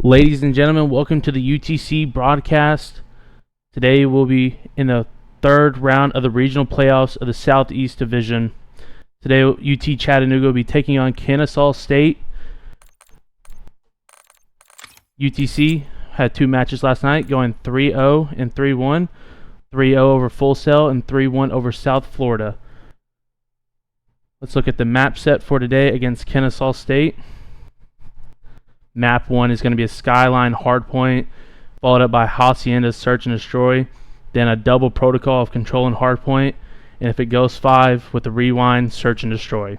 Ladies and gentlemen, welcome to the UTC broadcast. Today we'll be in the third round of the regional playoffs of the Southeast Division. Today UT Chattanooga will be taking on Kennesaw State. UTC had two matches last night, going 3-0 and 3-1. 3-0 over Full Sail and 3-1 over South Florida. Let's look at the map set for today against Kennesaw State. Map 1 is going to be a Skyline Hardpoint, followed up by Hacienda Search and Destroy, then a double protocol of Control and Hardpoint, and if it goes 5 with the Rewind, Search and Destroy.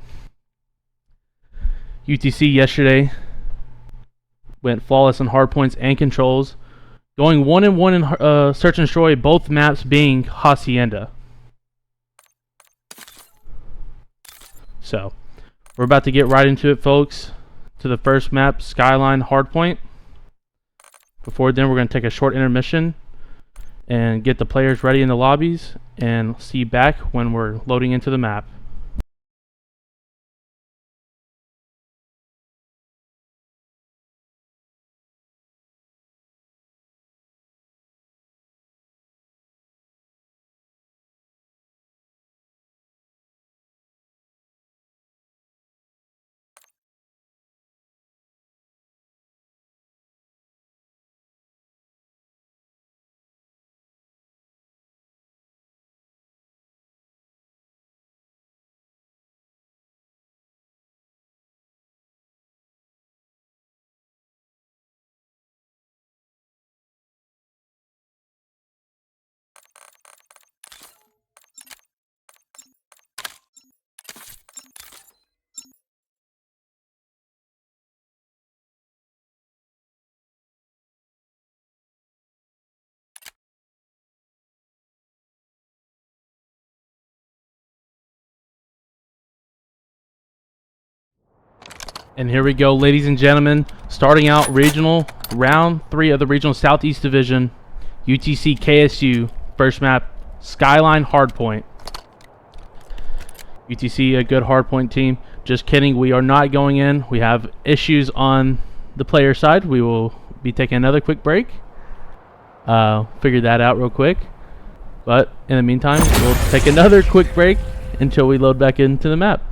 UTC yesterday went flawless on Hardpoints and Controls, going 1-1 in Search and Destroy, both maps being Hacienda. So, we're about to get right into it, folks. To the first map, Skyline Hardpoint. Before then, we're going to take a short intermission and get the players ready in the lobbies and see you back when we're loading into the map. And here we go, ladies and gentlemen, starting out regional, round 3 of the regional Southeast Division, UTC KSU, first map, Skyline Hardpoint. UTC, a good hardpoint team. Just kidding, we are not going in. We have issues on the player side. We will be taking another quick break. Figure that out real quick. But in the meantime, we'll take another quick break until we load back into the map.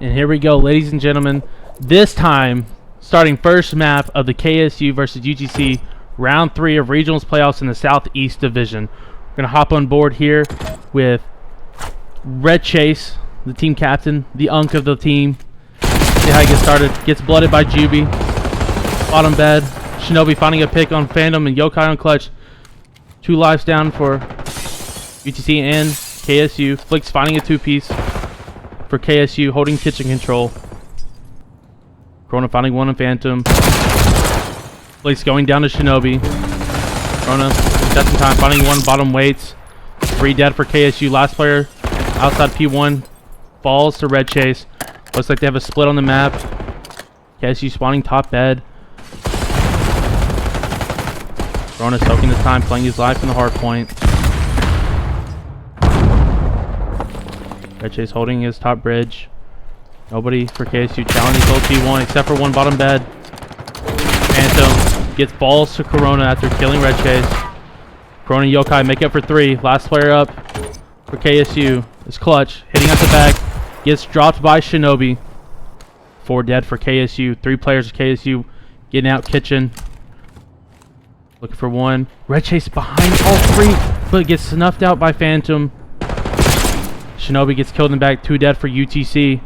And here we go, ladies and gentlemen. This time, starting first map of the KSU versus UTC round 3 of regionals playoffs in the Southeast Division. We're going to hop on board here with Red Chase, the team captain, the unk of the team. See how he gets started. Gets blooded by Juby. Bottom bed. Shinobi finding a pick on Fandom and Yokai on Clutch. 2 lives down for UTC and KSU. Flicks finding a 2-piece. for KSU, holding kitchen control. Corona finding one on Phantom. Flicks going down to Shinobi. Corona, just in time, finding one bottom weights. 3 dead for KSU. Last player outside P1 falls to Red Chase. Looks like they have a split on the map. KSU spawning top bed. Corona soaking the time, playing his life in the hard point. Red Chase holding his top bridge. Nobody for KSU challenging old P1 except for one bottom bed. Phantom gets balls to Corona after killing Red Chase. Corona and Yokai make up for 3. Last player up for KSU is Clutch, hitting at the back. Gets dropped by Shinobi. 4 dead for KSU. 3 players for KSU getting out kitchen. Looking for one. Red Chase behind all 3, but gets snuffed out by Phantom. Shinobi gets killed in the back. 2 dead for UTC.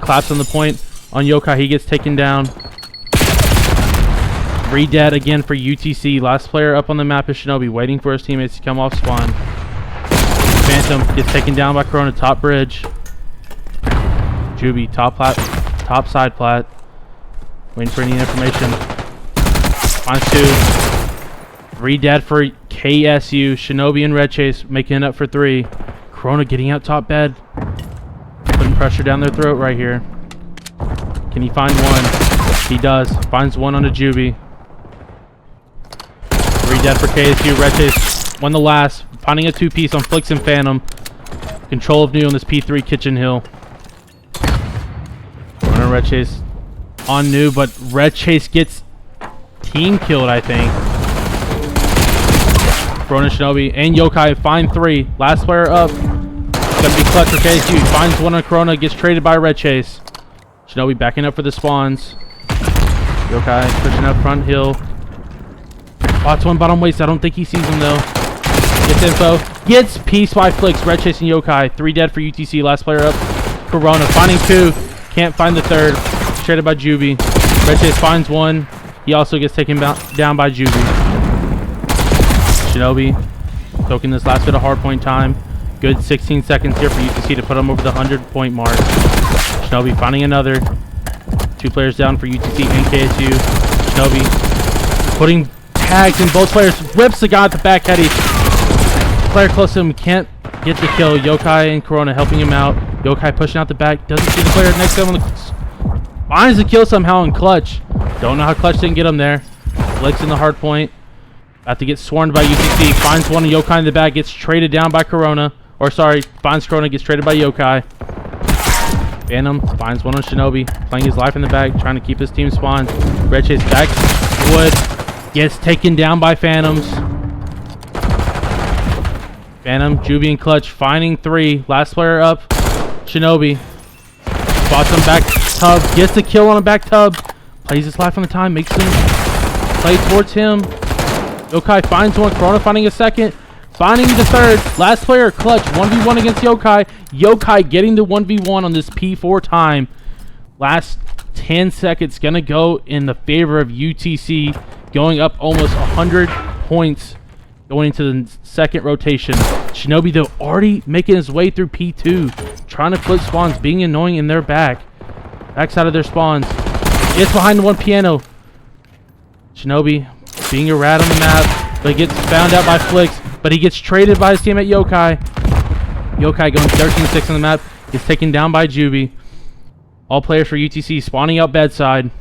Claps on the point on Yokai. He gets taken down. 3 dead again for UTC. Last player up on the map is Shinobi, waiting for his teammates to come off spawn. Phantom gets taken down by Corona, top bridge. Juby, top side plat. Waiting for any information. Finds 2. 3 dead for KSU. Shinobi and Red Chase making it up for 3. Corona getting out top bed. Putting pressure down their throat right here. Can he find one? He does. Finds one on a Juby. 3 dead for KSU. Red Chase won the last. Finding a 2-piece on Flicks and Phantom. Control of New on this P3 kitchen hill. Corona Red Chase on New, but Red Chase gets team killed, I think. Corona, Shinobi, and Yokai find 3. Last player up. It's gonna be Clutch for KSU. Finds one on Corona, gets traded by Red Chase. Shinobi backing up for the spawns. Yokai pushing up front hill. Spots one bottom waist. I don't think he sees him though. Gets info. Gets pieced by Flicks. Red Chase and Yokai. 3 dead for UTC. Last player up. Corona finding 2. Can't find the 3rd. Traded by Juby. Red Chase finds 1. He also gets taken down by Juby. Shinobi soaking this last bit of hardpoint time. Good 16 seconds here for UTC to put him over the 100-point mark. Shinobi finding another. 2 players down for UTC and KSU. Shinobi putting tags in both players. Rips the guy at the back heady. Player close to him can't get the kill. Yokai and Corona helping him out. Yokai pushing out the back. Doesn't see the player next to him. Finds the kill somehow in Clutch. Don't know how Clutch didn't get him there. Flicks in the hard point. About to get swarmed by UTC. Finds one of Yokai in the back. Gets traded down by Corona. Or sorry, finds Corona. Gets traded by Yokai. Phantom finds one on Shinobi. Playing his life in the back. Trying to keep his team spawned. Red Chase back. Wood. Gets taken down by Phantoms. Phantom, Juby, and Clutch finding 3. Last player up. Shinobi. Spots him back tub. Gets the kill on a back tub. Plays his life on the time. Makes him play towards him. Yokai finds one. Corona finding a 2nd. Finding the 3rd. Last player, Clutch. 1v1 against Yokai. Yokai getting the 1v1 on this P4 time. Last 10 seconds gonna go in the favor of UTC. Going up almost 100 points. Going into the 2nd rotation. Shinobi, though, already making his way through P2. Trying to flip spawns. Being annoying in their backside of their spawns. It's behind the 1 piano. Shinobi being a rat on the map. But he gets found out by Flicks. But he gets traded by his teammate Yokai. Yokai going 13-6 on the map. Gets taken down by Juby. All players for UTC spawning out bedside.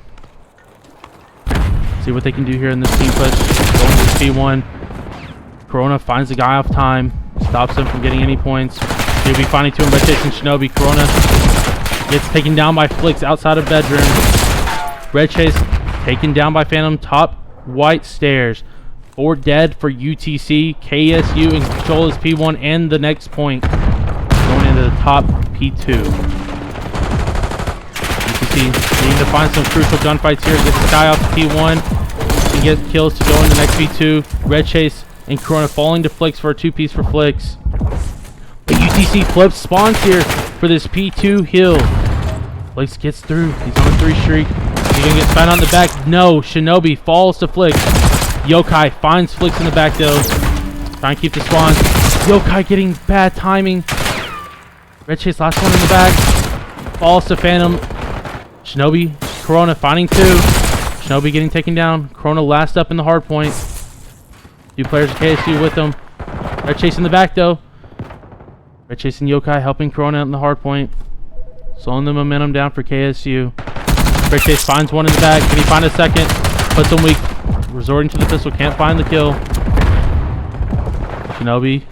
See what they can do here in this team push. Going to P1. Corona finds the guy off time. Stops him from getting any points. Juby finding 2 in Red Chase and Shinobi. Corona gets taken down by Flicks outside of bedroom. Red Chase taken down by Phantom. Top white stairs. 4 dead for UTC. KSU in control is P1 and the next point. Going into the top P2. UTC needing to find some crucial gunfights here. Get this guy off P1. And get kills to go into the next P2. Red Chase and Corona falling to Flicks for a 2-piece for Flicks. But UTC flips spawns here for this P2 hill. Flicks gets through. He's on a 3 streak. He's gonna get found on the back. No, Shinobi falls to Flicks. Yokai finds Flicks in the back though. Trying to keep the spawns. Yokai getting bad timing. Red Chase, last one in the back. Falls to Phantom. Shinobi, Corona finding two. Shinobi getting taken down. Corona last up in the hard point. Two players of KSU with them. Red Chase in the back though. Red Chase and Yokai helping Corona out in the hard point. Slowing the momentum down for KSU. Red Chase finds one in the back. Can he find a second? Puts him weak. Resorting to the pistol. Can't find the kill. Shinobi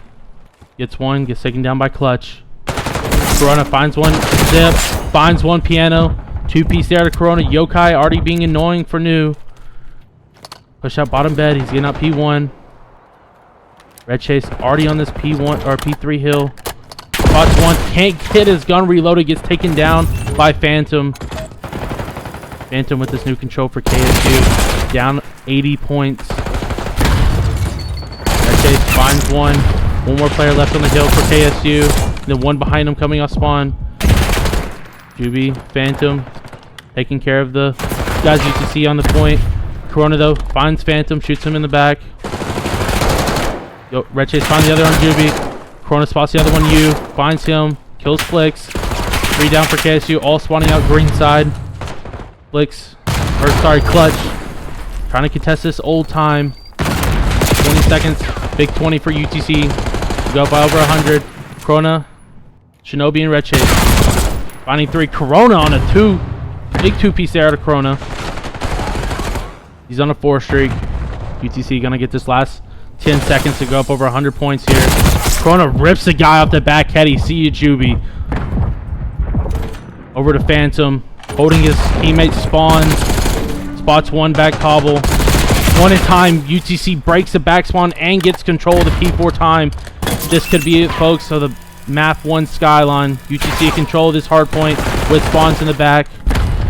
gets one. Gets taken down by Clutch. Corona finds one. Zip. Finds one Piano. Two-piece there to Corona. Yokai already being annoying for New. Push out bottom bed. He's getting out P1. Red Chase already on this P1 or P3 hill. Spots one. Can't get his gun reloaded. Gets taken down by Phantom. Phantom with this new control for KSU. Down 80 points. Red Chase finds one. One more player left on the hill for KSU. Then one behind him coming off spawn. Juby, Phantom, taking care of the guys you can see on the point. Corona though finds Phantom, shoots him in the back. Yo, Red Chase finds the other on Juby. Corona spots the other one. You finds him, kills Flicks. 3 down for KSU, all spawning out green side. Flicks, or sorry, Clutch, trying to contest this old time. 20 seconds, big 20 for UTC. Go up by over 100. Corona, Shinobi, and Red Chase. Finding 3. Corona on a big two-piece there out of Corona. He's on a 4 streak. UTC gonna get this last 10 seconds to go up over 100 points here. Corona rips the guy off the back heady. See you, Juby. Over to Phantom. Holding his teammate spawn. Spots one back cobble. One in time. UTC breaks the back spawn and gets control of the P4 time. This could be it, folks. So the map 1 Skyline. UTC control of this hard point with spawns in the back.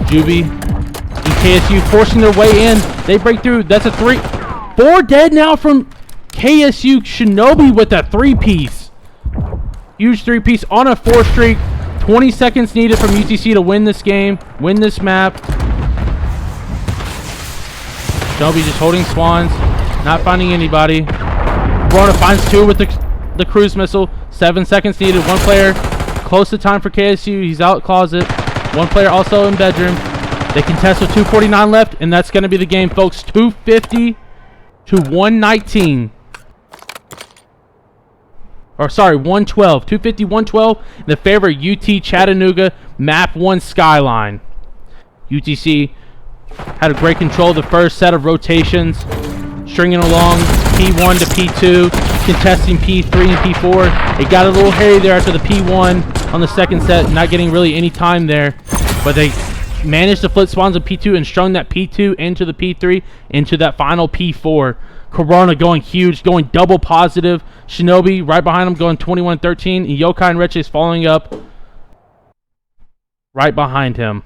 Juby and KSU forcing their way in. They break through. That's a 3. 4 dead now from KSU. Shinobi with a 3-piece. Huge 3-piece on a 4 streak. 20 seconds needed from UTC to win this game, win this map. Shinobi just holding spawns, not finding anybody. Corona finds 2 with the cruise missile. 7 seconds needed. 1 player close to time for KSU. He's out closet. 1 player also in bedroom. They contest with 2:49 left, and that's going to be the game, folks. 250 to 119. Or sorry, 112. 250, 112 in the favor of UT Chattanooga, map 1 Skyline. UTC had a great control of the first set of rotations, stringing along P1 to P2, contesting P3 and P4. It got a little hairy there after the P1 on the second set, not getting really any time there, but they managed to flip spawns of P2 and strung that P2 into the P3 into that final P4. Corona going huge, going double positive. Shinobi right behind him going 21-13. And Yokai and Red Chase following up right behind him.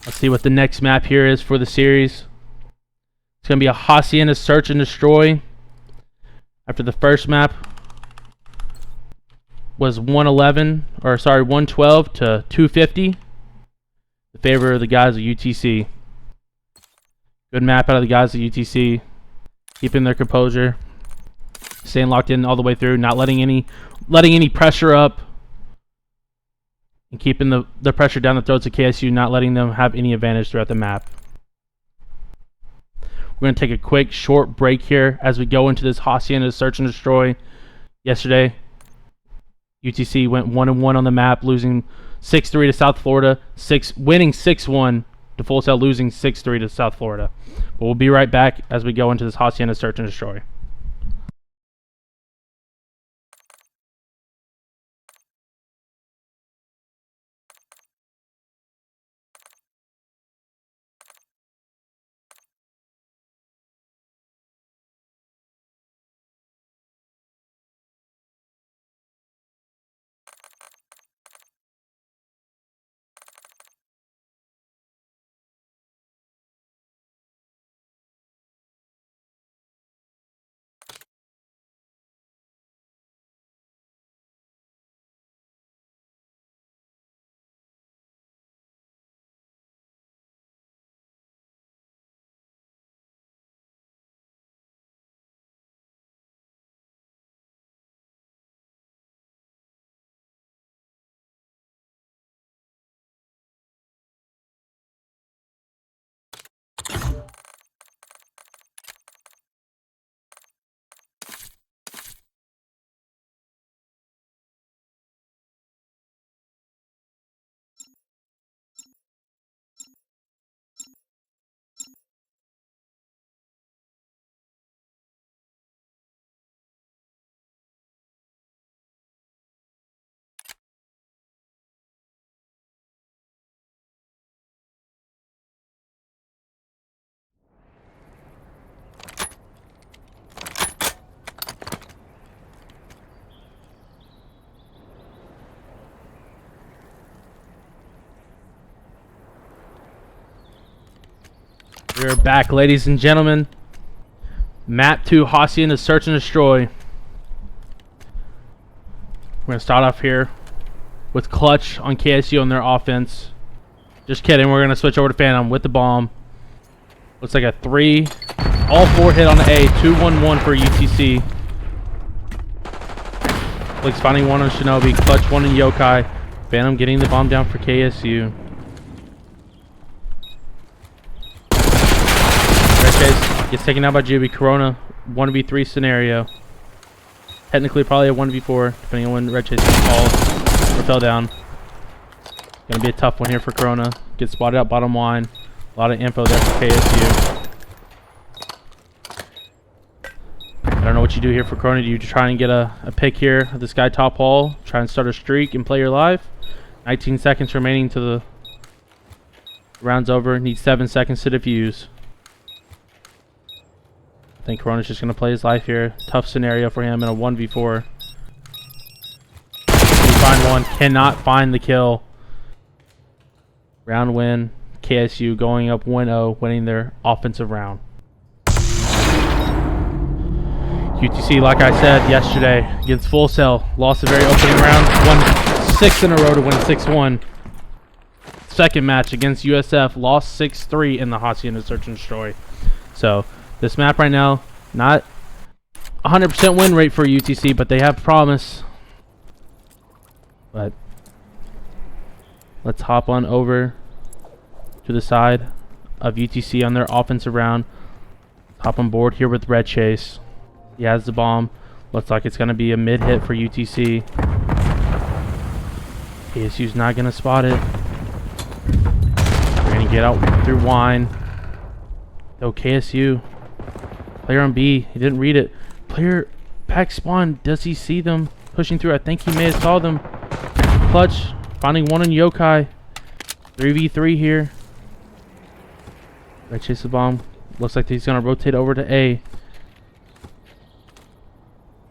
Let's see what the next map here is for the series. It's going to be a Hacienda Search and Destroy. After the first map was 112 to 250. The favor of the guys of UTC. Good map out of the guys of UTC. Keeping their composure. Staying locked in all the way through. Not letting any pressure up. And keeping the pressure down the throats of KSU. Not letting them have any advantage throughout the map. We're going to take a quick short break here as we go into this Hacienda Search and Destroy. Yesterday, UTC went 1-1 on the map, losing 6-3 to South Florida, winning 6-1 to Full Sail, losing 6-3 to South Florida. But we'll be right back as we go into this Hacienda Search and Destroy. We're back, ladies and gentlemen. Map 2, Hacienda to search and destroy. We're going to start off here with Clutch on KSU on their offense. Just kidding, we're going to switch over to Phantom with the bomb. Looks like a 3. All 4 hit on the A. 2-1-1 for UTC. Flicks finding 1 on Shinobi. Clutch 1 in Yokai. Phantom getting the bomb down for KSU. Red Chase gets taken out by Juby. Corona 1v3 scenario. Technically probably a 1v4 depending on when Red Chase falls or fell down. Gonna be a tough one here for Corona. Gets spotted out bottom line. A lot of info there for KSU. I don't know what you do here for Corona. Do you try and get a pick here at this guy top hall? Try and start a streak and play your life? 19 seconds remaining to the round's over. Need 7 seconds to defuse. I think Corona's just going to play his life here. Tough scenario for him in a 1v4. Find one. Cannot find the kill. Round win. KSU going up 1-0, winning their offensive round. UTC, like I said yesterday, against Full Sail, lost the very opening round. Won 6 in a row to win 6-1. Second match against USF, lost 6-3 in the Hacienda Search and Destroy. So, this map right now, not 100% win rate for UTC, but they have promise. But let's hop on over to the side of UTC on their offensive round. Hop on board here with Red Chase. He has the bomb. Looks like it's going to be a mid-hit for UTC. KSU's not going to spot it. We're going to get out through Wine. Oh, KSU. Player on B. He didn't read it. Player back spawn. Does he see them pushing through? I think he may have saw them. Clutch. Finding 1 in Yokai. 3v3 here. Red Chase the bomb. Looks like he's going to rotate over to A.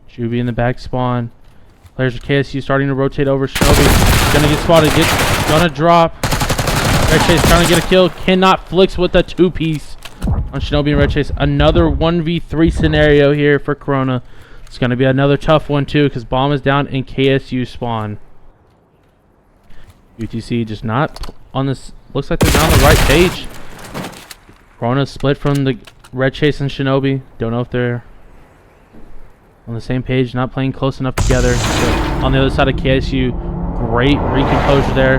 Juby in the back spawn. Players of KSU starting to rotate over. Shinobi gonna get spotted. Gonna drop. Red Chase trying to get a kill. Cannot. Flicks with a 2-piece on Shinobi and Red Chase. Another 1v3 scenario here for Corona. It's gonna be another tough one too because bomb is down in KSU spawn. UTC just not on this. Looks like they're not on the right page. Corona split from the Red Chase and Shinobi. Don't know if they're on the same page, not playing close enough together. So on the other side of KSU, great recomposure there.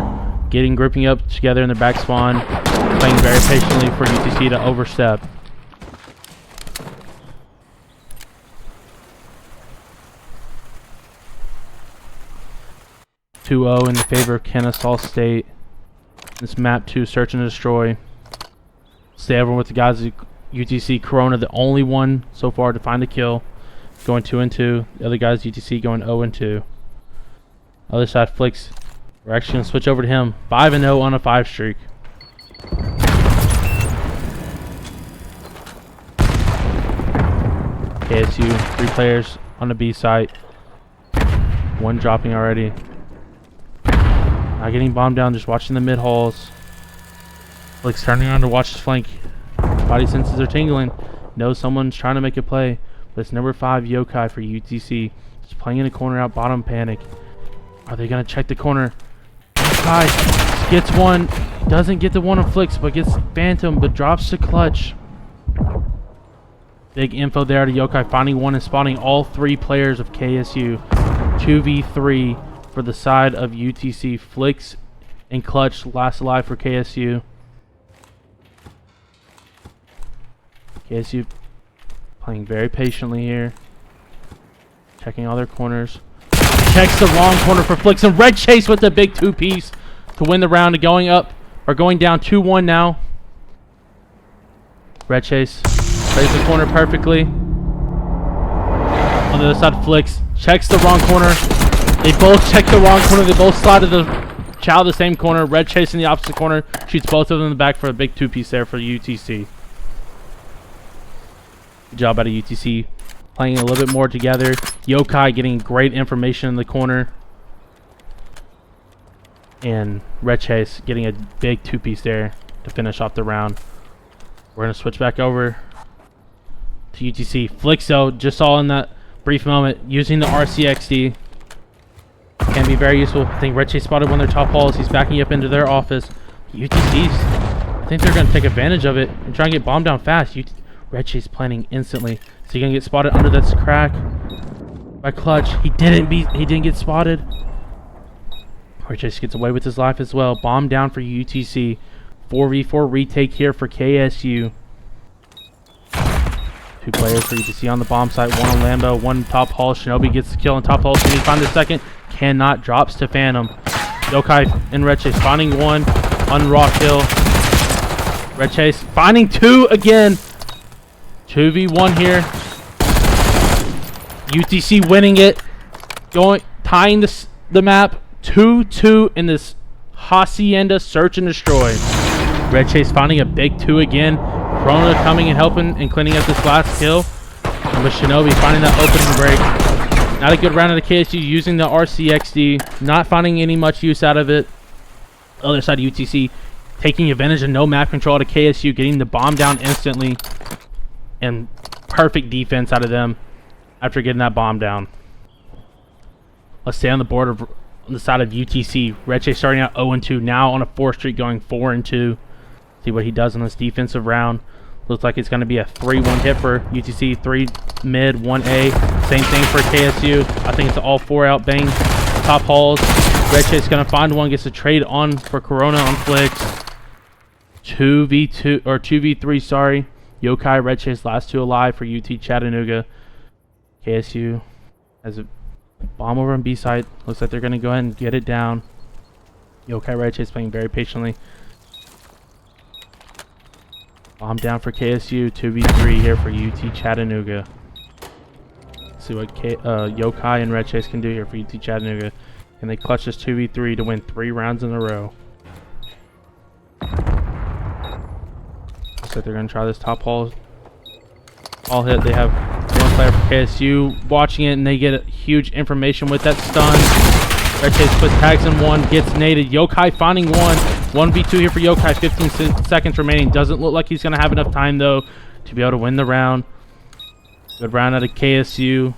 Gripping up together in the back spawn. Playing very patiently for UTC to overstep. (2-0) in the favor of Kennesaw State. This map 2, search and destroy. Stay over with the guys at UTC. Corona, the only one so far to find a kill. Going 2-2. The other guys, UTC, going 0-2. Other side, Flicks. We're actually going to switch over to him. 5-0 on a 5 streak. KSU, 3 players on the B site. 1 dropping already. Not getting bombed down, just watching the mid halls. Flicks turning around to watch his flank. Body senses are tingling. Knows someone's trying to make a play. But it's number 5 Yokai for UTC. Just playing in a corner out bottom, Panic. Are they going to check the corner? Yokai gets 1. Doesn't get the 1 on Flicks, but gets Phantom, but drops to Clutch. Big info there to Yokai. Finding 1 and spotting all 3 players of KSU. 2v3 for the side of UTC. Flicks and Clutch last alive for KSU. KSU playing very patiently here. Checking all their corners. Checks the wrong corner for Flicks. And Red Chase with the big 2-piece to win the round. Going up, or going down 2-1 now. Red Chase plays the corner perfectly. On the other side, Flicks checks the wrong corner. They both check the wrong corner. They both slide to the chow the same corner. Red Chase in the opposite corner. Shoots both of them in the back for a big 2-piece there for UTC. Good job out of UTC. Playing a little bit more together. Yokai getting great information in the corner. And Red Chase getting a big 2-piece there to finish off the round. We're going to switch back over to UTC. Flixo just saw in that brief moment using the RCXD. Can be very useful. I think Red Chase spotted one of their top halls. He's backing up into their office. UTC's, I think they're going to take advantage of it and try and get bombed down fast. Red Chase planning instantly. Is he going to get spotted under this crack by Clutch? He didn't get spotted. Red Chase gets away with his life as well. Bomb down for UTC. 4v4 retake here for KSU. 2 players for UTC on the bomb site. 1 on Lambo, 1 top hall. Shinobi gets the kill on top hall. Can he find the second? Cannot. Drops to Phantom. Yokai and Red Chase finding 1 on raw kill. Red Chase finding 2 again. 2v1 here. UTC winning it. Tying the map 2-2 in this Hacienda search and destroy. Red Chase finding a big 2 again. Corona coming and helping and cleaning up this last kill. And with Shinobi finding that opening break. Not a good round of the KSU using the RCXD. Not finding any much use out of it. Other side of UTC taking advantage of no map control out of KSU. Getting the bomb down instantly. And perfect defense out of them after getting that bomb down. Let's stay on the board on the side of UTC. Red Chase starting out 0-2. Now on a 4 streak going 4-2. See what he does on this defensive round. Looks like it's going to be a 3-1 hit for UTC. 3 mid, 1A. Same thing for KSU. I think it's an all 4 out bang. Top halls. Red Chase going to find one. Gets a trade on for Corona on Flix. 2v2 or 2v3. Sorry. Yokai, Red Chase, last 2 alive for UT Chattanooga. KSU has a bomb over on B side. Looks like they're going to go ahead and get it down. Yokai, Red Chase playing very patiently. Bomb down for KSU. 2v3 here for UT Chattanooga. Let's see what Yokai and Red Chase can do here for UT Chattanooga. Can they clutch this 2v3 to win 3 rounds in a row? Looks like they're going to try this top hall. All hit. They have 1 player for KSU watching it, and they get huge information with that stun. Red Chase puts tags in 1, gets naded. Yokai finding 1. 1v2 here for Yokai. 15 seconds remaining. Doesn't look like he's going to have enough time, though, to be able to win the round. Good round out of KSU.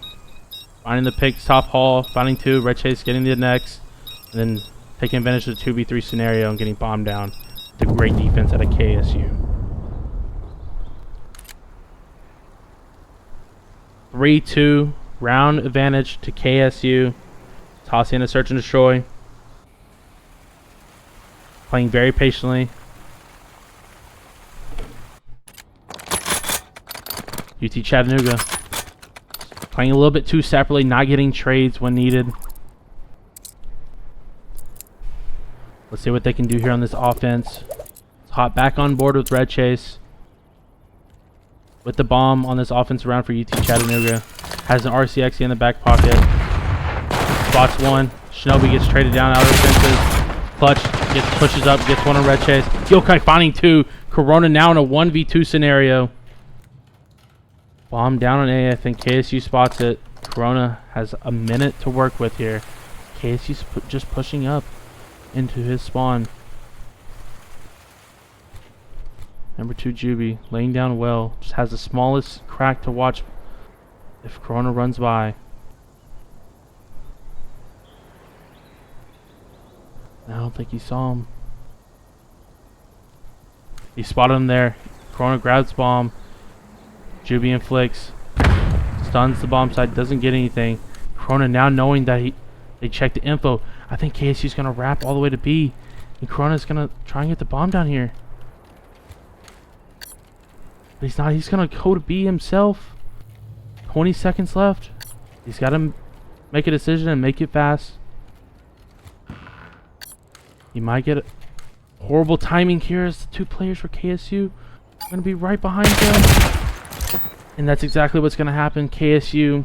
Finding the picks, top hall, finding 2. Red Chase getting the next. And then taking advantage of the 2v3 scenario and getting bombed down. The great defense out of KSU. 3-2 round advantage to KSU. Tossing a search and destroy. Playing very patiently. UT Chattanooga playing a little bit too separately, not getting trades when needed. Let's see what they can do here on this offense. Hop back on board with Red Chase. With the bomb on this offense round for UT Chattanooga. Has an RCXD in the back pocket. Spots 1. Shinobi gets traded down out of the fences. Clutch pushes up, gets 1 on Red Chase. Yokai finding 2. Corona now in a 1v2 scenario. Bomb down on A. I think KSU spots it. Corona has a minute to work with here. KSU's just pushing up into his spawn. Number 2 Juby laying down well. Just has the smallest crack to watch if Corona runs by. I don't think he saw him. He spotted him there. Corona grabs bomb. Juby and Flix. Stuns the bomb side. Doesn't get anything. Corona now knowing that they checked the info. I think KSU's going to wrap all the way to B. And Corona's going to try and get the bomb down here. But he's not. He's going to go to B himself. 20 seconds left. He's got to make a decision and make it fast. He might get horrible timing here as the 2 players for KSU are going to be right behind him. And that's exactly what's going to happen. KSU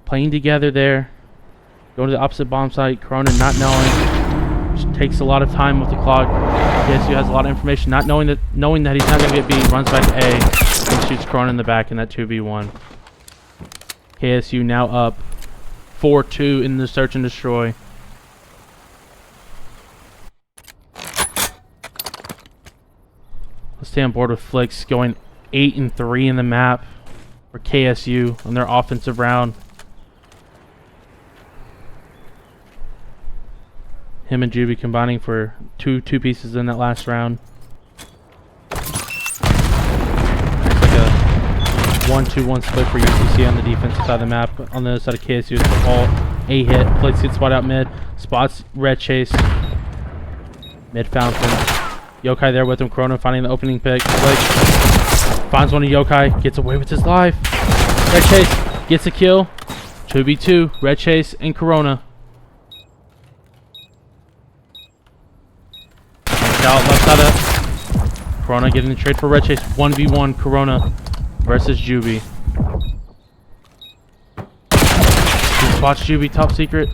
playing together there. Going to the opposite bomb site. Corona not knowing. Which takes a lot of time with the clock. KSU has a lot of information. Not knowing that he's not going to get B. Runs back to A. And shoots Corona in the back in that 2v1. KSU now up 4-2 in the search and destroy. Let's stay on board with Flicks, going 8-3 in the map for KSU on their offensive round. Him and Juby combining for two pieces in that last round. It's like a 1-2-1 split for UTC on the defensive side of the map. On the other side of KSU, it's all a hit. Flicks gets spot out mid. Spots red chase. Mid fountain. Yokai there with him. Corona finding the opening pick. Flicks finds one of Yokai. Gets away with his life. Red chase gets a kill. 2v2. Red chase and Corona. Out left side up. Corona getting the trade for red chase. 1v1 Corona versus Juby. He spots Juby top secret.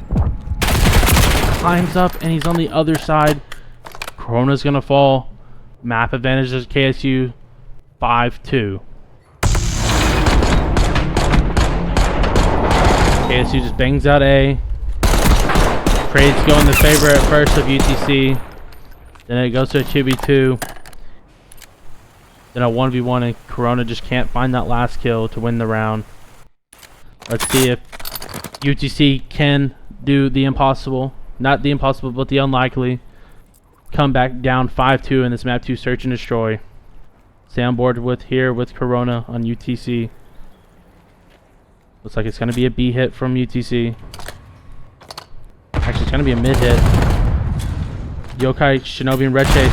Climbs up and he's on the other side. Corona's gonna fall. Map advantage is KSU 5-2. KSU just bangs out A. Trades go in the favor at first of UTC. Then it goes to a 2v2. Then a 1v1 and Corona just can't find that last kill to win the round. Let's see if UTC can do the impossible. Not the impossible, but the unlikely. Come back down 5-2 in this map 2 search and destroy. Stay on board with Corona on UTC. Looks like it's going to be a B hit from UTC. Actually, it's going to be a mid hit. Yokai, Shinobi, and Red Chase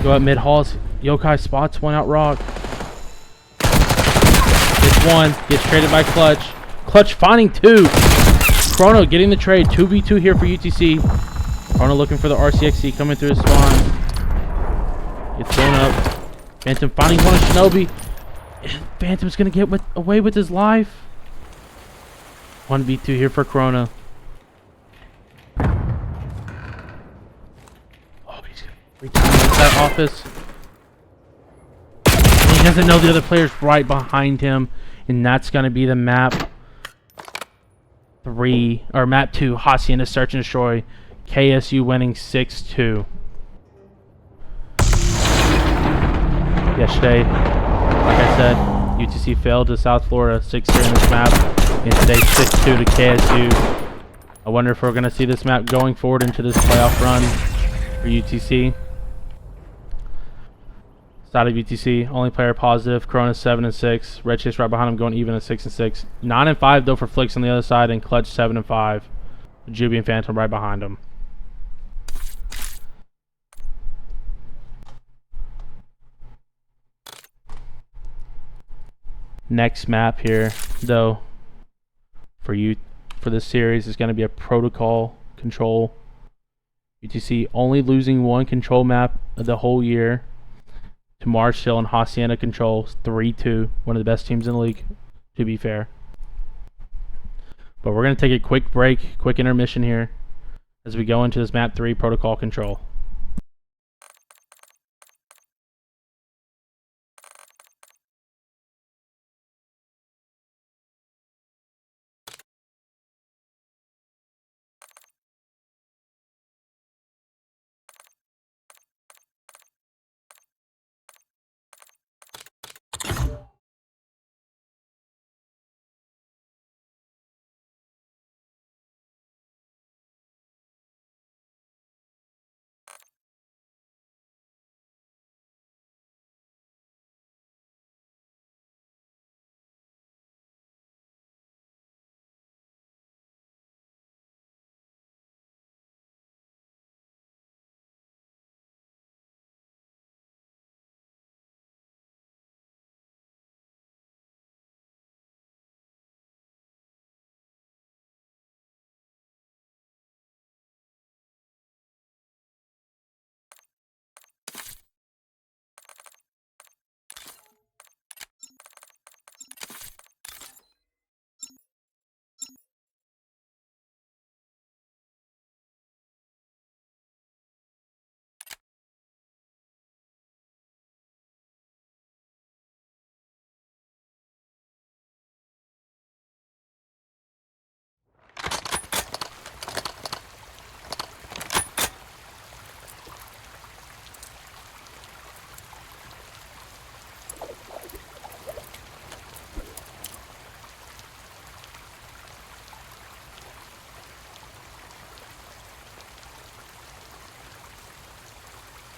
go up mid halls. Yokai spots one out rock. Gets one. Gets traded by Clutch. Clutch finding two. Chrono getting the trade. 2v2 here for UTC. Chrono looking for the RCXC coming through his spawn. Gets blown up. Phantom finding one of Shinobi. Phantom's going to get away with his life. 1v2 here for Chrono. That office. And he doesn't know the other player's right behind him, and that's going to be the map 3 or map 2. Hacienda search and destroy. KSU winning 6-2. Yesterday, like I said, UTC failed to South Florida 6-0 in this map, and today 6-2 to KSU. I wonder if we're going to see this map going forward into this playoff run for UTC. Side of UTC, only player positive. Corona 7-6. Red Chase right behind him, going even at 6-6. 9-5 though for Flicks on the other side, and Clutch 7-5. Juby and Phantom right behind him. Next map here, though, for this series is going to be a protocol control. UTC only losing one control map of the whole year to Mars Hill and Hacienda controls 3-2. One of the best teams in the league, to be fair. But we're going to take a quick break, quick intermission here as we go into this map 3 protocol control.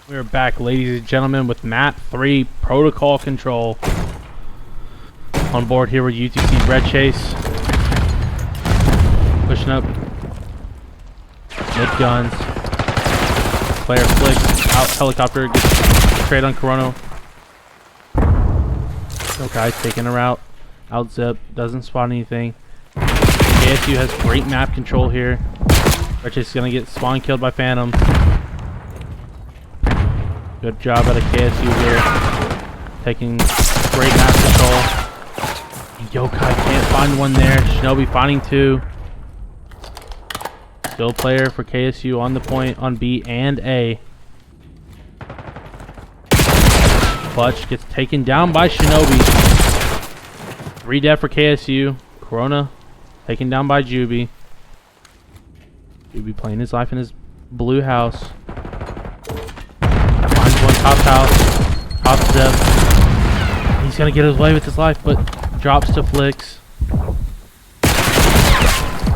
We're back, ladies and gentlemen, with map 3 protocol control. On board here with UTC Red Chase. Pushing up. Mid guns. Player flicks out helicopter. Gets trade on Corona. Okay, taking her out. Out zip. Doesn't spot anything. KSU has great map control here. Red Chase is going to get spawn killed by Phantom. Good job out of KSU here. Taking great map control. Yokai can't find one there. Shinobi finding two. Still player for KSU on the point on B and A. Clutch gets taken down by Shinobi. 3 death for KSU. Corona taken down by Juby. Juby playing his life in his blue house. Finds one top house. Top zip. He's gonna get his way with his life, but drops to Flicks.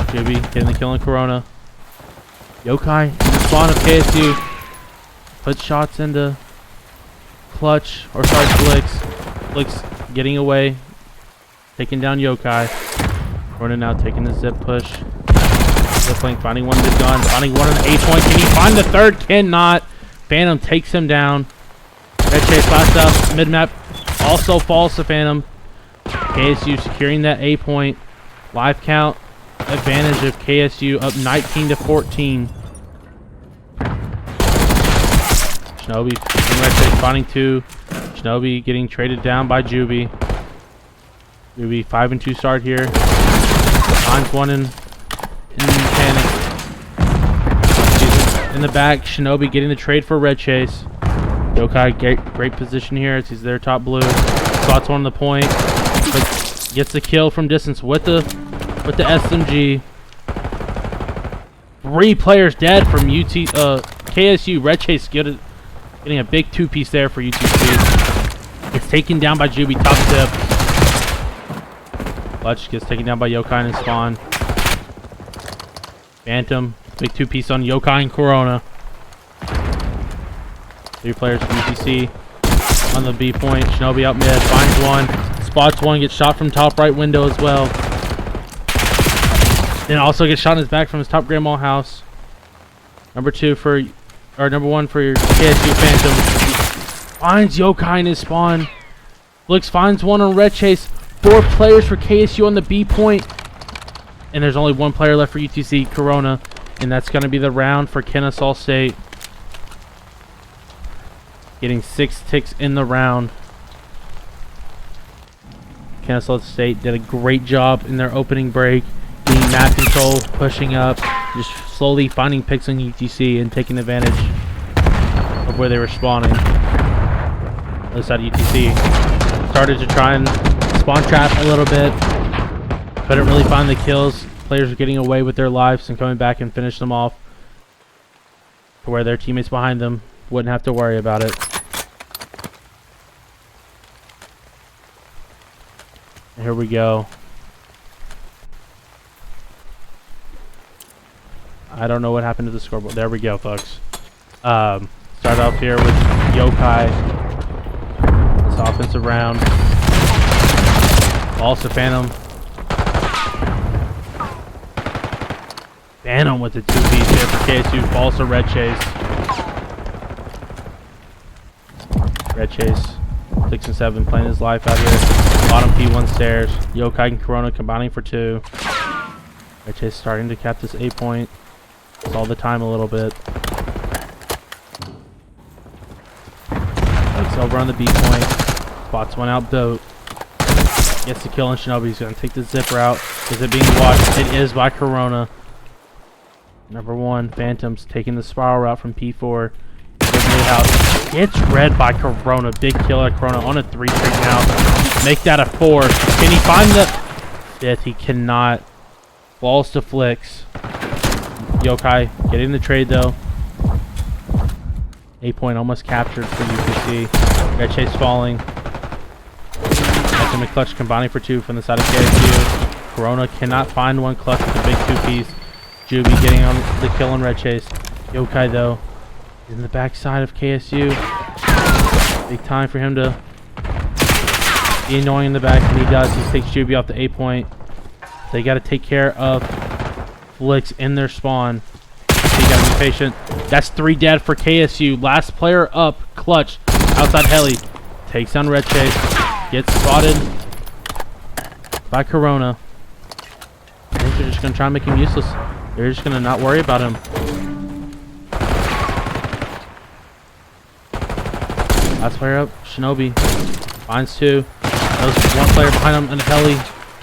Juby getting the kill on Corona. Yokai in the spawn of KSU. Puts shots into Clutch, or sorry, Flicks. Flicks getting away. Taking down Yokai. Corona now taking the zip push. Zipling finding one with gun. Finding one on the A point. Can he find the third? Cannot. Phantom takes him down. Red Chase last up. Mid map also falls to Phantom. KSU securing that A point. Live count advantage of KSU up 19 to 14. Shinobi and Red Chase finding two. Shinobi getting traded down by Juby. Juby 5 and 2 start here. Finds one in panic. In the back, Shinobi getting the trade for Red Chase. Yokai great position here as he's there top blue. Spots one on the point, but gets the kill from distance with the SMG. 3 players dead from KSU. Red Chase getting a big 2-piece there for UTC. Gets taken down by Juby top zip. Clutch gets taken down by Yokai and spawn. Phantom, big 2-piece on Yokai and Corona. 3 players from UTC on the B point. Shinobi out mid, finds one, spots one, gets shot from top right window as well. Then also gets shot in his back from his top grandma house. Number 1 for KSU Phantom. Finds Yokai in his spawn. Flicks finds one on Red Chase. 4 players for KSU on the B point. And there's only 1 player left for UTC, Corona. And that's going to be the round for Kennesaw State. Getting 6 ticks in the round. Kennesaw State did a great job in their opening break. Getting map control, pushing up. Just slowly finding picks on UTC and taking advantage of where they were spawning. Other side of UTC. Started to try and spawn trap a little bit. Couldn't really find the kills. Players were getting away with their lives and coming back and finish them off to where their teammates behind them wouldn't have to worry about it. And here we go. I don't know what happened to the scoreboard. There we go, folks. Start off here with Yokai. This offensive round. Also Phantom. Phantom with the 2-piece here for KSU. Falls to Red Chase. Red Chase. 6 and 7 playing his life out here. Bottom P1 stairs. Yokai and Corona combining for 2. Red Chase starting to cap this A point. All the time a little bit. Looks over on the B point. Spots one out boat. Gets the kill on Shinobi. He's going to take the zip route. Is it being watched? It is by Corona. Number 1, Phantom's taking the spiral route from P4. It's red by Corona. Big kill at Corona on a 3 streak now. Make that a 4. Can he find the 5th? He cannot. Falls to Flicks. Yokai getting the trade though. A point almost captured for UTC. Red Chase falling. Ultimate Clutch combining for 2 from the side of KSU. Corona cannot find one. Clutch with a big 2-piece. Juby getting on the kill on Red Chase. Yokai though In the backside of KSU. Big time for him to be annoying in the back, and he does. He takes Juby off the A point. They got to take care of Flix in their spawn. So you got to be patient. That's 3 dead for KSU. Last player up, Clutch, outside heli. Takes down Red Chase. Gets spotted by Corona. I think they're just going to try and make him useless. They're just going to not worry about him. Last player up, Shinobi. Finds 2. There's 1 player behind him in the heli.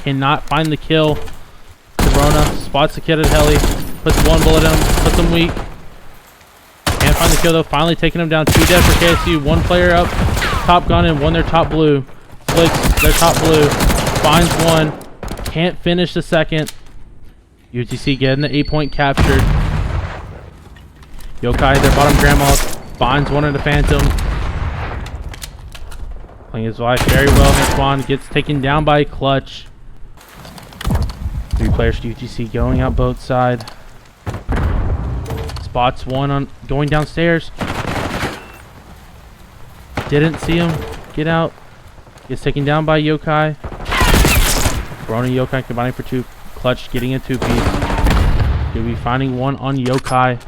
Cannot find the kill. Corona spots the kid at heli. Puts 1 bullet in him. Puts him weak. Can't find the kill though. Finally taking him down. 2 dead for KSU. 1 player up. Top gun and 1 their top blue. Flix their top blue. Finds 1. Can't finish the second. UTC getting the 8 point captured. Yokai, their bottom grandma, finds 1 in the Phantom. Playing his life very well in spawn. Gets taken down by Clutch. 3 players to UTC going out both side. Spots 1 on going downstairs. Didn't see him get out. Gets taken down by Yokai. Corona and Yokai combining for 2. Clutch getting a 2-piece. He'll be finding 1 on Yokai.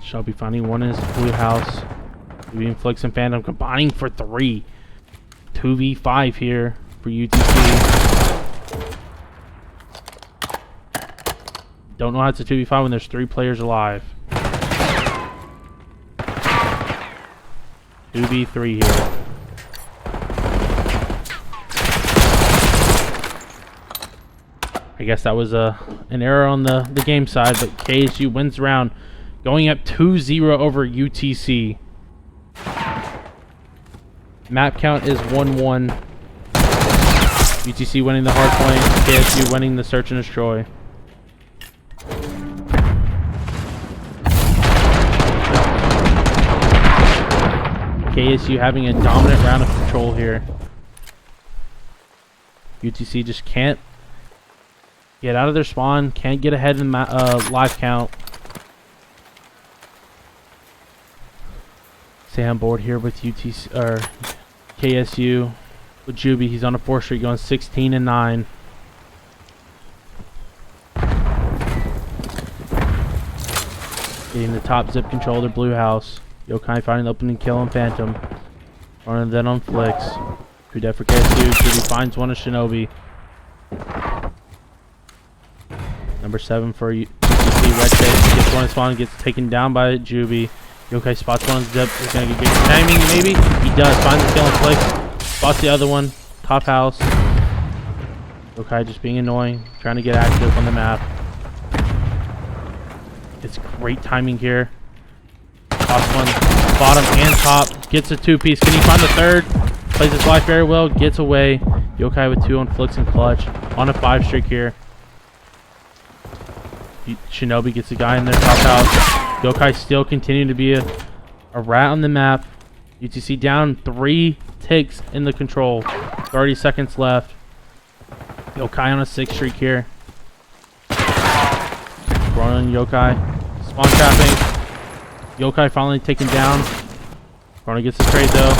Shall be finding 1 in his blue house. Being Flix and Phantom combining for 3. 2v5 here for UTC. Don't know how it's a 2v5 when there's 3 players alive. 2v3 here. I guess that was an error on the game side, but KSU wins the round, going up 2-0 over UTC. Map count is 1-1. UTC winning the hard point, KSU winning the search and destroy. KSU having a dominant round of control here. UTC just can't get out of their spawn, can't get ahead in live count. Stay on board here with UTC or KSU with Juby. He's on a 4th streak going 16-9. Getting the top zip control of their blue house. Yokai finding the opening kill on Phantom. Running then on Flix. 2 dead for KSU. Juby finds 1 of Shinobi. Number 7 for UTC. Red Chase gets 1 in spawn, gets taken down by Juby. Yokai spots 1 zip. He's gonna get good timing, maybe. He does. Finds the kill on Flix. Spots the other one. Top house. Yokai just being annoying, trying to get active on the map. It's great timing here. Toss 1, bottom and top. Gets a 2-piece. Can he find the 3rd? Plays his life very well. Gets away. Yokai with 2 on Flix and Clutch. On a 5 streak here. Shinobi gets a guy in their top house. Yokai still continuing to be a rat on the map. UTC down 3 ticks in the control. 30 seconds left. Yokai on a 6 streak here. Running Yokai. Spawn trapping. Yokai finally taken down. Corona gets the trade though.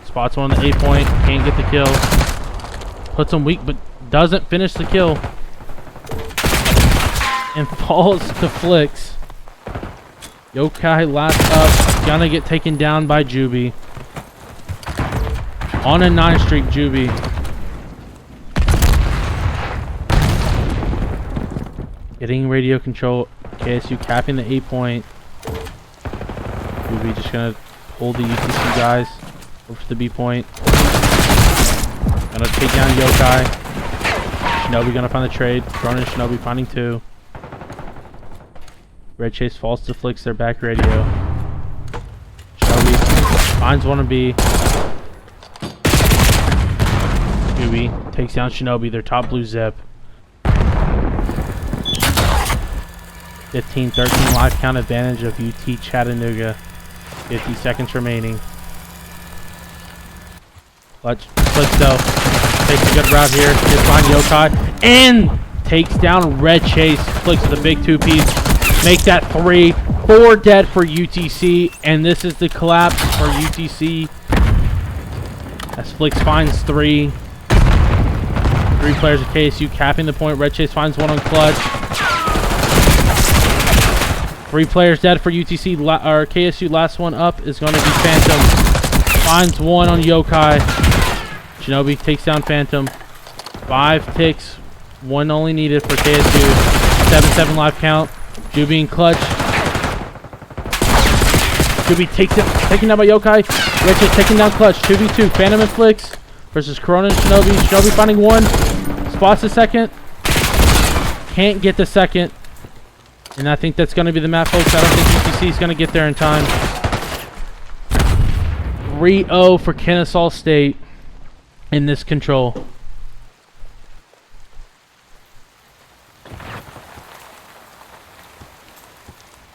Spots 1 on the 8 point. Can't get the kill. Puts him weak but doesn't finish the kill. And falls to Flix. Yokai last up. Gonna get taken down by Juby. On a 9 streak, Juby. Getting radio control. KSU capping the 8 point. Juby just gonna hold the UTC guys over to the B point. Gonna take down Yokai. Shinobi gonna find the trade. Corona and Shinobi finding 2. Red Chase falls to Flix their back radio. Shinobi finds 1 on B. Juby takes down Shinobi, their top blue zip. 15-13 live count advantage of UT Chattanooga. 50 seconds remaining. Flix though takes a good route here. Gets behind Yokai and takes down Red Chase, flicks with a big 2-piece, make that 3. 4 dead for UTC, and this is the collapse for UTC. As Flix finds 3. 3 players of KSU capping the point. Red Chase finds 1 on Clutch. 3 players dead for UTC. Or KSU. Last one up is going to be Phantom. Finds 1 on Yokai. Shinobi takes down Phantom. 5 ticks. 1 only needed for KSU. 7-7 live count. Juby and Clutch. Juby taken down by Yokai. Red Chase taking down Clutch. 2v2. Phantom and Flix versus Corona and Shinobi. Shinobi finding 1. Spots the second. Can't get the second. And I think that's going to be the map, folks. I don't think UTC is going to get there in time. 3-0 for Kennesaw State in this control.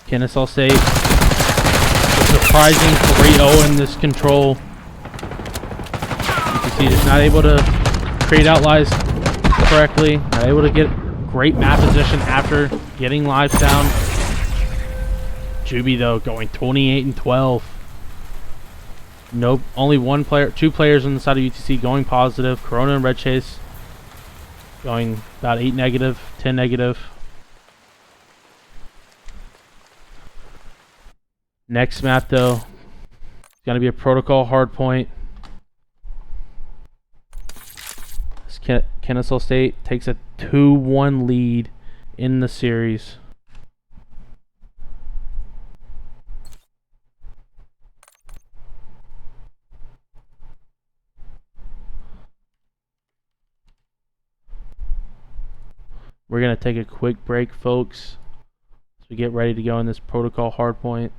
Kennesaw State, surprising 3-0 in this control. UTC is not able to create outliers correctly, not able to get great map position after getting lives down. Juby though going 28-12. Nope, only 2 players on the side of UTC going positive. Corona and Red Chase going about 8 negative, 10 negative. Next map though, it's gonna be a protocol hardpoint. Kennesaw State takes a 2-1 lead in the series. We're gonna take a quick break, folks, as we get ready to go in this protocol hardpoint.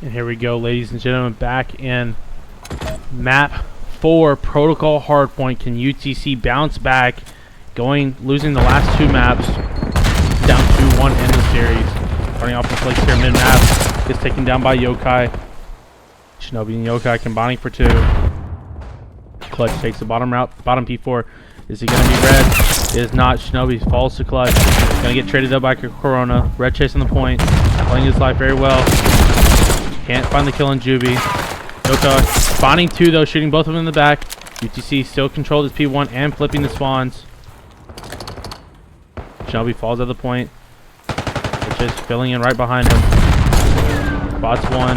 And here we go, ladies and gentlemen, back in map 4, protocol hardpoint. Can UTC bounce back, losing the last 2 maps, down 2-1 in the series? Starting off with Flix here mid-map, gets taken down by Yokai. Shinobi and Yokai combining for 2. Clutch takes the bottom route, bottom P4. Is he going to be red? It is not. Shinobi falls to Clutch. Going to get traded up by Corona. Red Chase on the point, playing his life very well. Can't find the kill on Juby. Yokai spawning 2 though, shooting both of them in the back. UTC still controlled his P1 and flipping the spawns. Shinobi falls at the point. Which is filling in right behind him. Spots one.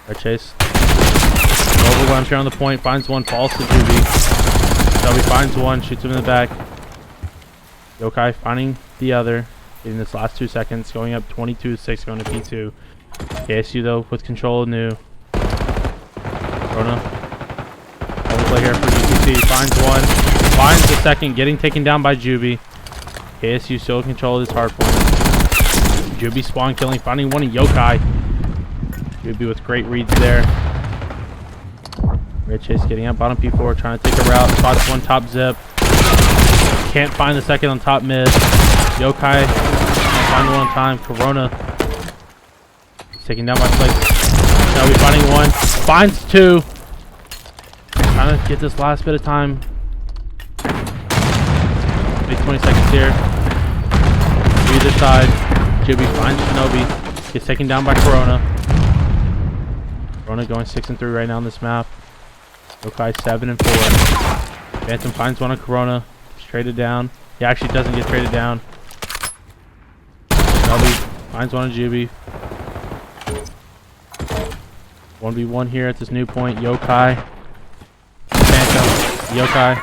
Red chase. Overwhelms here on the point. Finds one. Falls to Juby. Shelby finds one. Shoots him in the back. Yokai finding the other. In this last 2 seconds. Going up 22-6. Going to P2. KSU though with control of new. Corona. Overplay here for UTC. Finds one. Finds the second. Getting taken down by Juby. KSU still in control of this hard point. Juby spawn killing. Finding one in Yokai. Juby with great reads there. Red chase getting up bottom P4. Trying to take a route. Spots one top zip. Can't find the second on top mid. Yokai can't find one on time. Corona taking down by Flex. Shelby finding one. Finds two. Trying to get this last bit of time. Maybe 20 seconds here. To either side. Juby finds Shinobi. Gets taken down by Corona. Corona going 6-3 right now on this map. Yokai 7-4. Phantom finds one on Corona. Gets traded down. He actually doesn't get traded down. Shinobi finds one on Juby. 1v1 here at this new point. Yokai. Phantom. Yokai.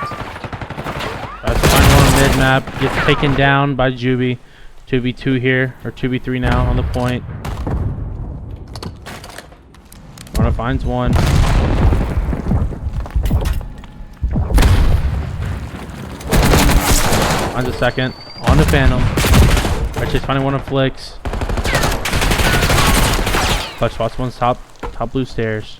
Tries to find one on mid-map. Gets taken down by Juby. 2v2 here. Or 2v3 now on the point. Corona finds one. Finds a second. On the Phantom. Red chase finding one on Flicks. Clutch spots one's top blue stairs.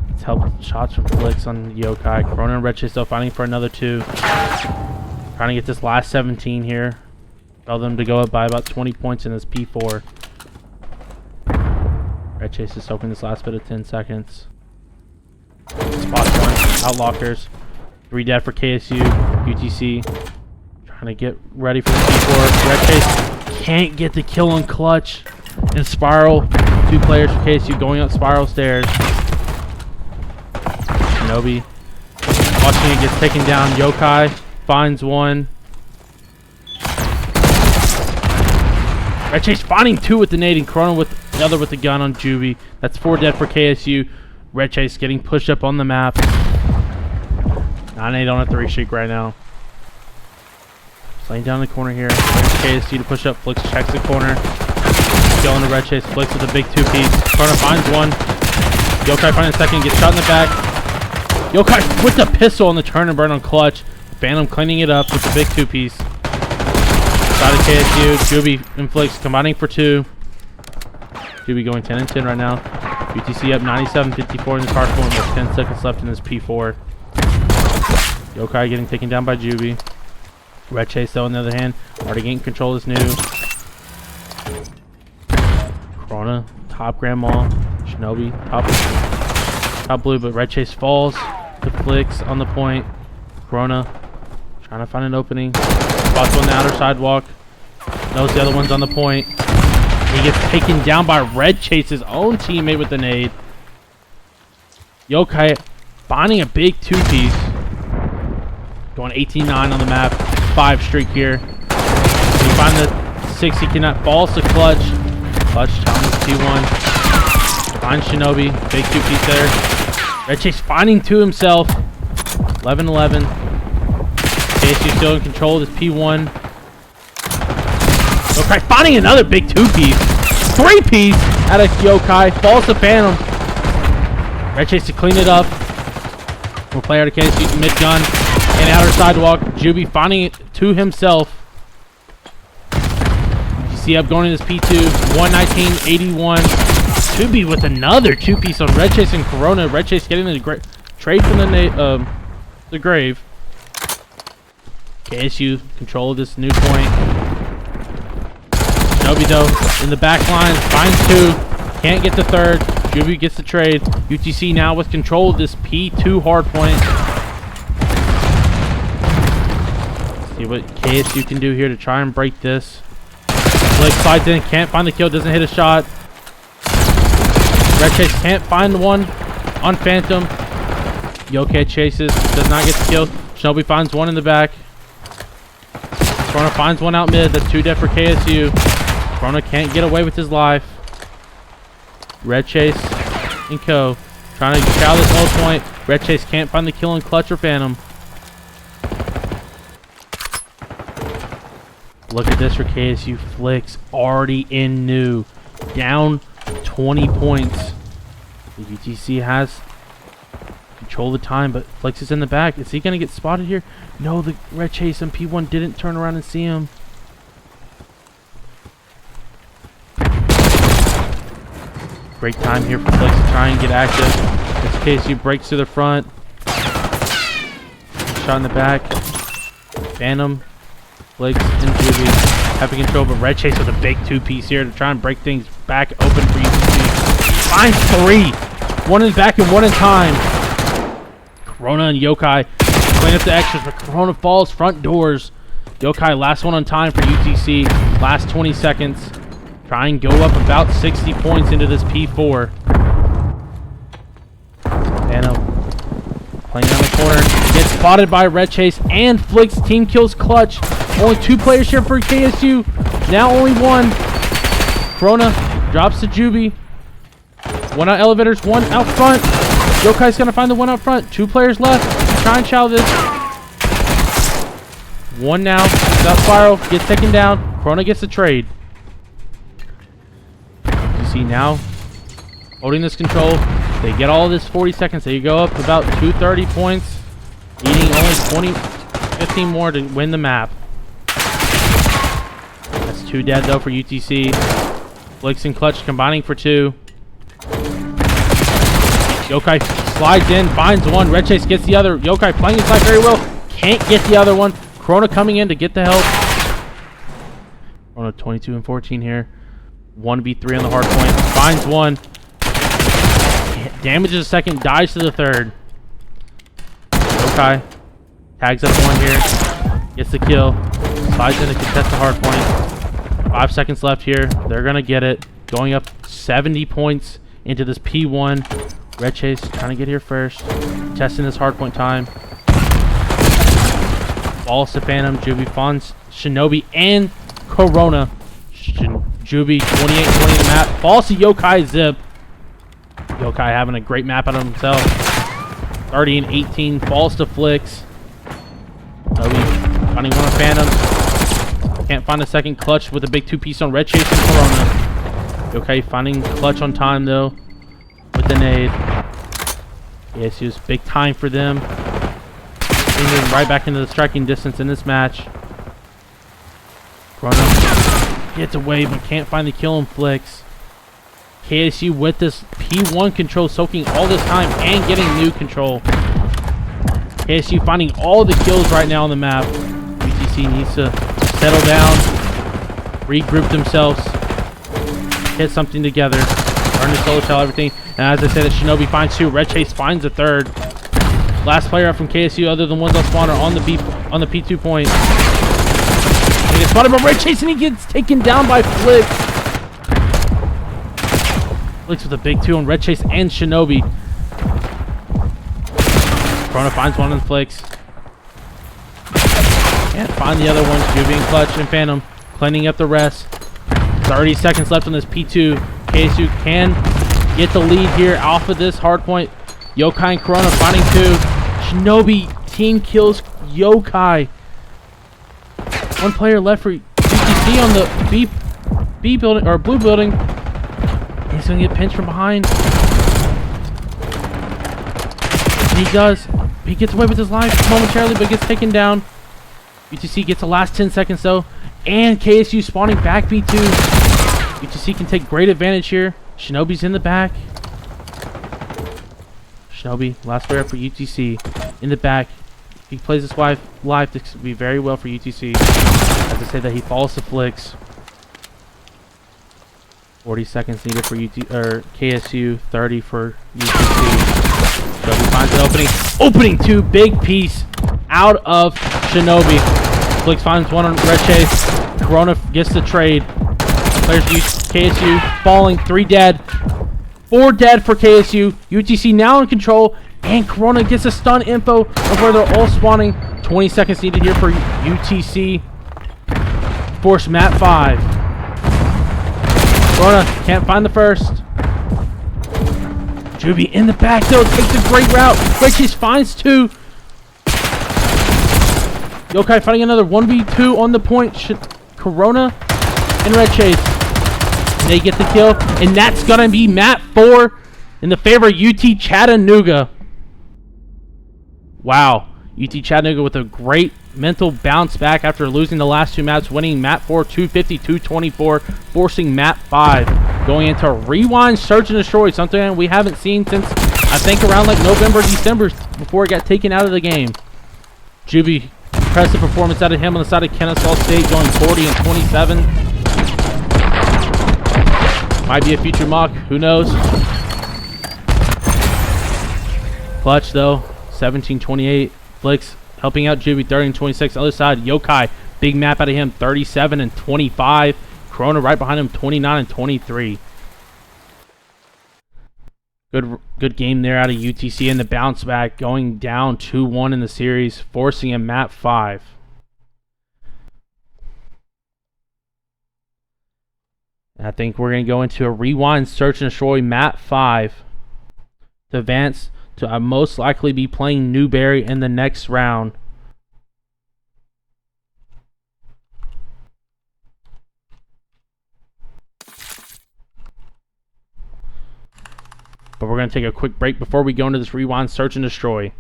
Let's help shots from Flicks on Yokai. Corona and Red chase still fighting for another two. Trying to get this last 17 here. Tell them to go up by about 20 points in this P4. Red chase is soaking this last bit of 10 seconds. Spots one. Outlockers. 3 dead for KSU. UTC. Trying to get ready for the P4. Red chase can't get the kill on Clutch. And Spiral. 2 players for KSU going up Spiral stairs. Shinobi. Watching it gets taken down. Yokai finds one. Red chase finding 2 with the nade and Corona with the other with the gun on Juby. That's 4 dead for KSU. Red chase getting pushed up on the map. 9-8 on a 3 streak right now. Laying down the corner here. KSU to push up. Flicks checks the corner. Killing the Red chase. Flicks with a big 2-piece. Corona finds one. Yokai finding a second. Gets shot in the back. Yokai with the pistol on the turn and burn on Clutch. Phantom cleaning it up with the big 2-piece. Side of KSU. Juby and Flicks combining for 2. Juby going 10-10 right now. UTC up 97-54 in this hard form with 10 seconds left in this P4. Yokai getting taken down by Juby. Red chase though on the other hand. Already getting control of this new. Corona, top grandma. Shinobi, top blue, but Red chase falls to Flicks on the point. Corona trying to find an opening. Spots on the outer sidewalk. Knows the other one's on the point. He gets taken down by Red chase's own teammate with the nade. Yokai finding a big 2-piece. Going 18-9 on the map. 5 streak here. He find the 6. He cannot. Falls to Clutch. Clutch challenges T1. Finds Shinobi. Big 2-piece there. Red chase finding 2 himself. 11-11. KSU still in control of this P1. Yokai finding another big 2-piece. 3-piece out of Yokai. Falls to Phantom. Red chase to clean it up. We'll play out of KSU mid-gun. And outer sidewalk. Juby finding it to himself. You see up going in this P2. 119-81. Juby with another 2-piece on Red chase and Corona. Red chase getting the trade from the grave. KSU control of this new point. Shinobi though in the back line finds 2. Can't get the 3rd. Juby gets the trade. UTC now with control of this P2 hard point. See what KSU can do here to try and break this. Blake slides in, can't find the kill, doesn't hit a shot. Red chase can't find one on Phantom. Yokai chases, does not get the kill. Shinobi finds one in the back. Corona finds one out mid. That's 2 dead for KSU. Corona can't get away with his life. Red Chase and Co. trying to chow this ult point. Red Chase can't find the kill in Clutch or Phantom. Look at this for KSU. Flicks already in new. Down 20 points. The UTC has control of the time, but Flicks is in the back. Is he going to get spotted here? No, the Red Chase and P1 didn't turn around and see him. Great time here for Flicks to try and get active. As KSU breaks to the front. Shot in the back. Phantom, Flicks, and Juby having control, but Red Chase with a big 2-piece here to try and break things back open for UTC. Finds 3! One in back and one in time. Corona and Yokai clean up the extras, but Corona falls front doors. Yokai last one on time for UTC. Last 20 seconds. Try and go up about 60 points into this P4. Phantom playing down the corner. Gets spotted by Red Chase and Flicks. Team kills Clutch. Only 2 players here for KSU. Now only 1. Corona drops to Juby. 1 out elevators, 1 out front. Yokai's gonna find the 1 out front. 2 players left. Try and chow this. 1 now. Without Spiral. Gets taken down. Corona gets the trade. You see now, holding this control. They get all this 40 seconds. They go up about 230 points. Needing only 15 more to win the map. That's 2 dead though for UTC. Flicks and Clutch combining for 2. Yokai slides in, finds 1. Red Chase gets the other. Yokai playing his life very well. Can't get the other one. Corona coming in to get the help. Corona 22 and 14 here. 1v3 on the hard point. Finds 1. Damages a second. Dies to the 3rd. Yokai tags up 1 here. Gets the kill. Slides in to contest the hard point. 5 seconds left here. They're going to get it. Going up 70 points into this P1. Red Chase trying to get here first. Testing this hardpoint time. Falls to Phantom. Juby finds Shinobi and Corona. Juby 28-20 in the map. Falls to Yokai Zip. Yokai having a great map out of himself. 30 and 18. Falls to Flicks. Shinobi finding 1 on Phantom. Can't find a second. Clutch with a big 2-piece on Red Chase and Corona. Yokai finding Clutch on time though. With the nade. Yes, it was big time for them. Bringing right back into the striking distance in this match. Corona gets away but can't find the kill on Flicks. KSU with this P1 control soaking all this time and getting new control. KSU finding all the kills right now on the map. UTC needs to settle down, regroup themselves, hit something together, learn to solo tell everything. And as I said, Shinobi finds 2. Red Chase finds a 3rd. Last player up from KSU other than ones on spawner on the P2 point. And he gets spotted by Red Chase and he gets taken down by Flicks. Flicks with a big 2 on Red Chase and Shinobi. Corona finds 1 on Flicks. Can't find the other ones. Juby and Clutch and Phantom cleaning up the rest. 30 seconds left on this P2. KSU can get the lead here off of this hard point. Yokai and Corona finding 2. Shinobi team kills Yokai. 1 player left for UTC on the B building or blue building. He's gonna get pinched from behind. And he does. He gets away with his life momentarily, but gets taken down. UTC gets the last 10 seconds though, and KSU spawning back B2. UTC can take great advantage here. Shinobi's in the back. Shinobi, last player for UTC, in the back. If he plays this live, this could be very well for UTC. As I say that, he falls to Flicks. 40 seconds needed for KSU, 30 for UTC. Shinobi finds an opening. Opening 2, big piece out of Shinobi. Flicks finds 1 on Red Chase. Corona gets the trade. Players KSU falling, 3 dead. 4 dead for KSU. UTC now in control. And Corona gets a stun info of where they're all spawning. 20 seconds needed here for UTC. Force map 5. Corona can't find the first. Juvie in the back though, takes a great route. Red Chase finds 2. Yokai fighting another 1v2 on the point. Corona and Red Chase. And they get the kill. And that's going to be map 4 in the favor of UT Chattanooga. Wow. UT Chattanooga with a great mental bounce back after losing the last 2 maps, winning map 4 250-224, forcing map 5. Going into rewind, search and destroy, something we haven't seen since I think around like November, December before it got taken out of the game. Juvie, impressive performance out of him on the side of Kennesaw State, going 40 and 27. Might be a future mock, who knows? Clutch though, 17-28. Flicks helping out Juvie, 30 and 26. Other side, Yokai, big map out of him, 37 and 25. Corona right behind him, 29 and 23. Good game there out of UTC, and the bounce back, going down 2-1 in the series, forcing a map 5. And I think we're going to go into a rewind, search and destroy map 5 to advance to most likely be playing Newberry in the next round. But we're going to take a quick break before we go into this rewind, search and destroy.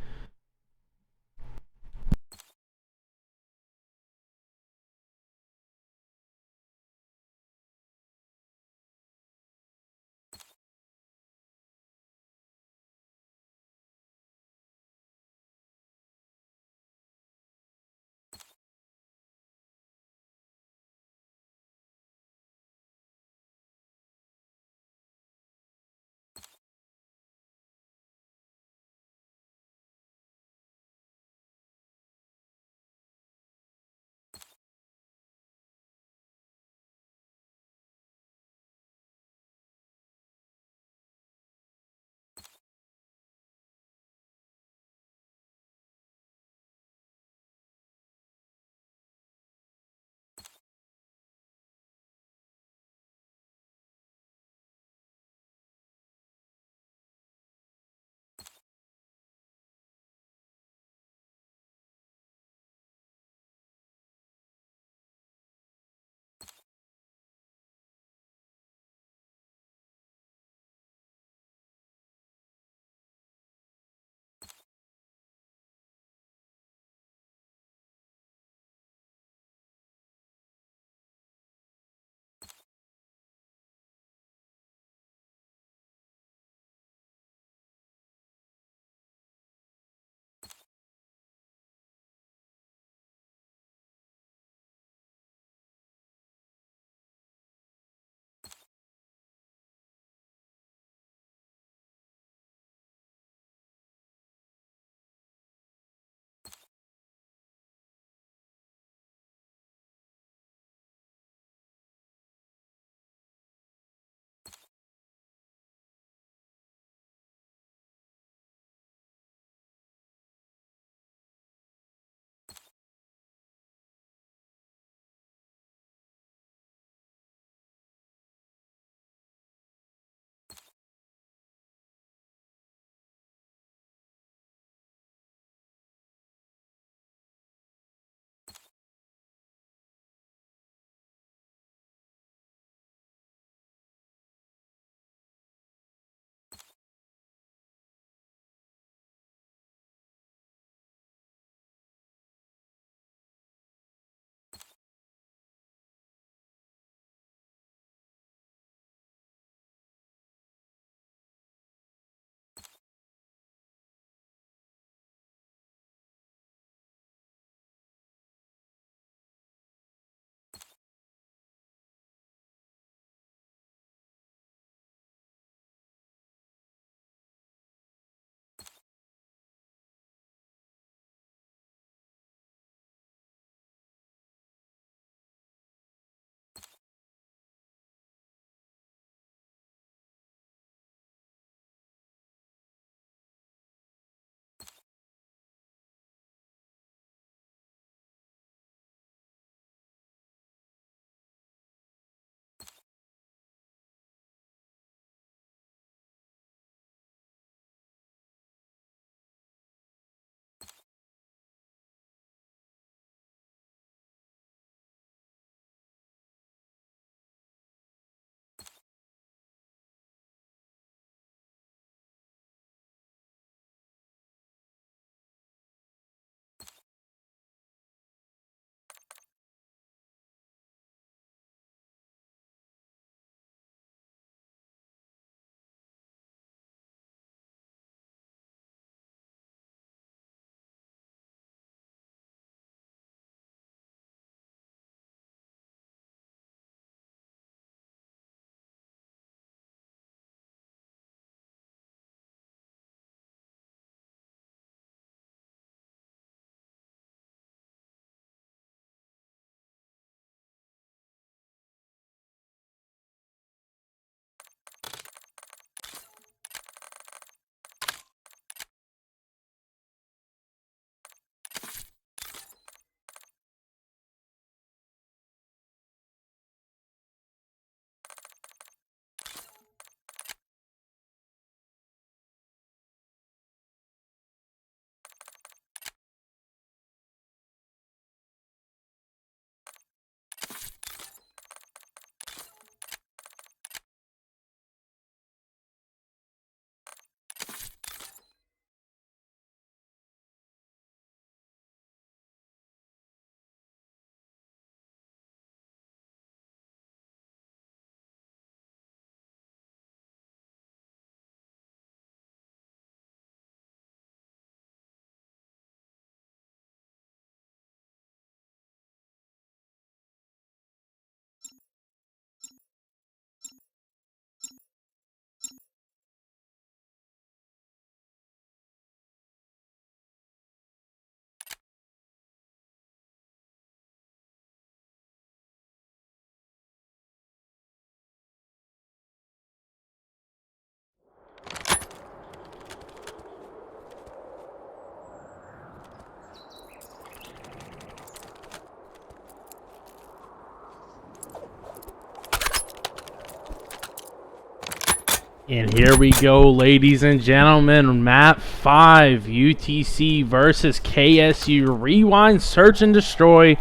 And here we go, ladies and gentlemen. Map 5, UTC versus KSU. Rewind, search, and destroy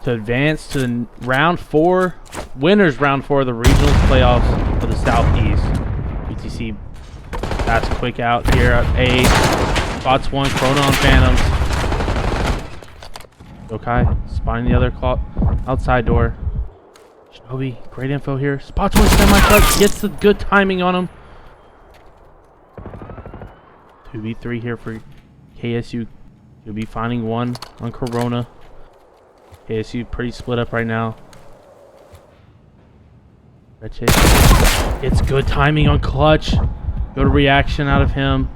to advance to the round 4, winners round 4 of the regionals playoffs for the Southeast. UTC, that's quick out here at A. Spots 1, Corona on Phantoms. Yokai, spotting the other outside door. Shinobi, great info here. Spots 1 semi-truck, gets the good timing on him. 2v3 here for KSU. You'll be finding 1 on Corona. KSU pretty split up right now. Red Chase. It's good timing on Clutch. Good reaction out of him.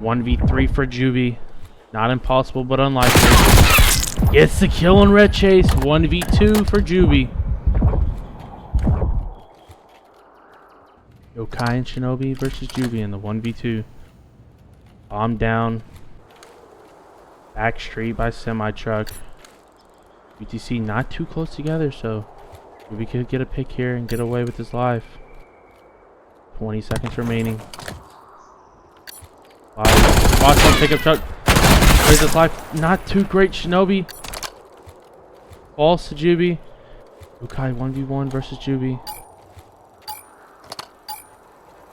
1v3 for Juby. Not impossible, but unlikely. Gets the kill on Red Chase. 1v2 for Juby. Yokai and Shinobi versus Juby in the 1v2. Bomb down. Back street by semi-truck. UTC not too close together, so we could get a pick here and get away with his life. 20 seconds remaining. Watch on pickup truck. Plays his life. Not too great. Shinobi. Falls to Juby. Yokai 1v1 versus Juby.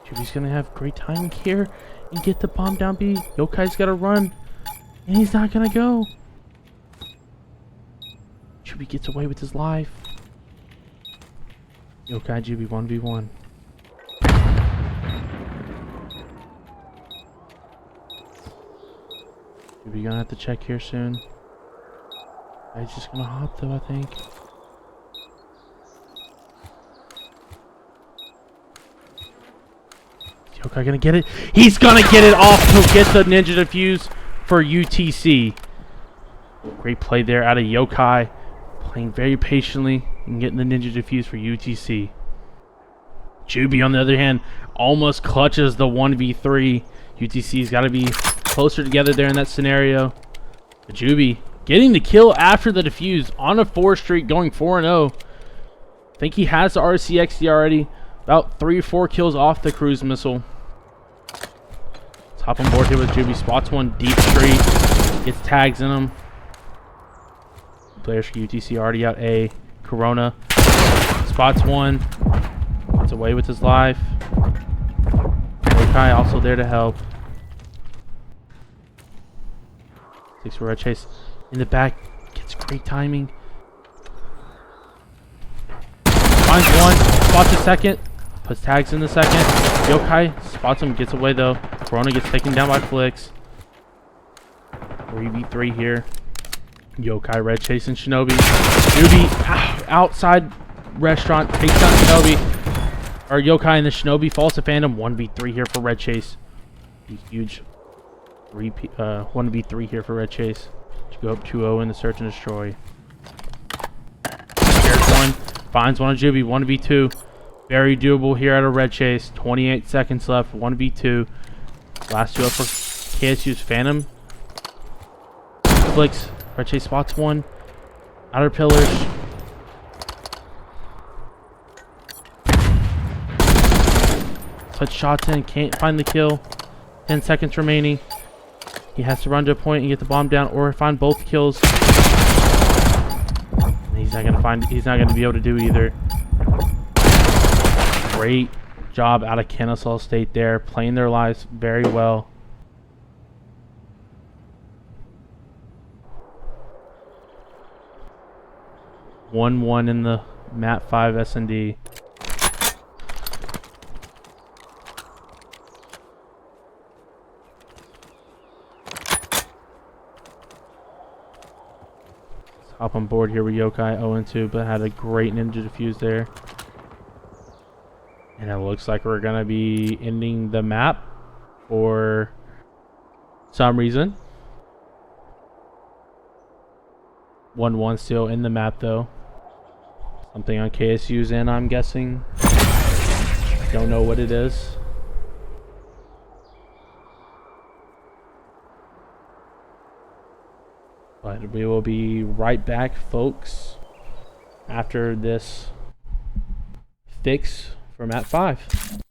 Juby's gonna have great timing here and get the bomb down B. Yokai's gotta run. And he's not gonna go. Juby gets away with his life. Yokai Juby 1v1. Juby gonna have to check here soon. He's just gonna hop though, I think. Yokai gonna get it. He's gonna get it off to get the ninja defuse for UTC. Great play there out of Yokai. Playing very patiently and getting the ninja defuse for UTC. Juby, on the other hand, almost clutches the 1v3. UTC's got to be closer together there in that scenario. But Juby getting the kill after the defuse on a 4 streak, going 4-0. I think he has the RCXD already. About 3 or 4 kills off the cruise missile. Let's hop on board here with Juby. Spots 1 deep street. Gets tags in him. Players for UTC already out A. Corona spots 1. Gets away with his life. Yokai also there to help. 6 for Red Chase in the back. Gets great timing. Finds 1. Spots a second. Puts tags in the second. Yokai spots him. Gets away though. Corona gets taken down by Flix. 3v3 here. Yokai, Red Chase, and Shinobi. Juby outside restaurant takes down Shinobi. Or Yokai and the Shinobi falls to Phantom. 1v3 here for Red Chase. Huge 1v3 here for Red Chase. To go up 2-0 in the search and destroy. There's 1. Finds 1 of Juby. 1v2. Very doable here out of Red Chase. 28 seconds left. 1v2. Last 2 up for KSU's Phantom. Flix. Red Chase spots 1. Outer pillars. Puts shots in. Can't find the kill. 10 seconds remaining. He has to run to a point and get the bomb down, or find both kills. And he's not gonna be able to do either. Great job out of Kennesaw State there, playing their lives very well. One in the Map 5 S&D. Let's hop on board here with Yokai 0-2, but had a great ninja defuse there. And it looks like we're gonna be ending the map for some reason. 1-1 still in the map though. Something on KSU's end, I'm guessing. Don't know what it is. But we will be right back, folks, after this fix for Map 5.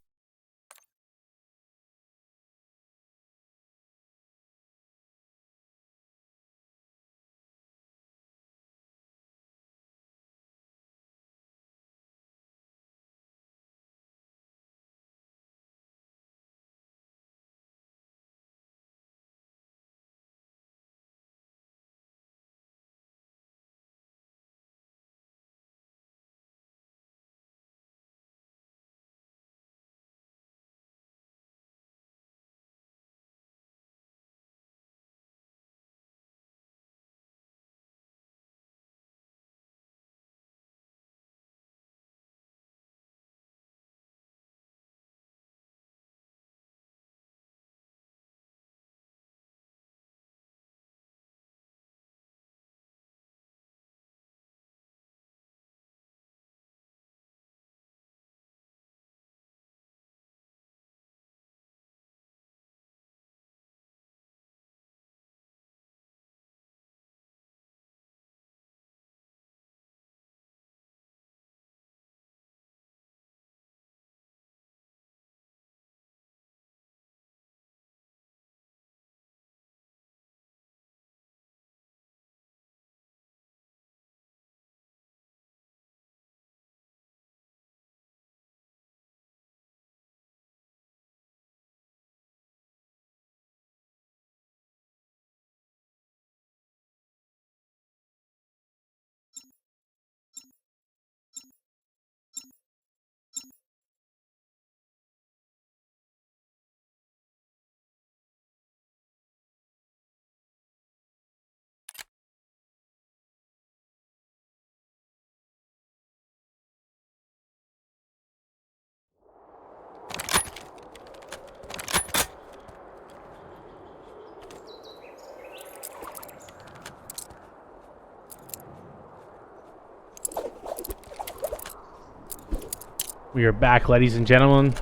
We are back, ladies and gentlemen,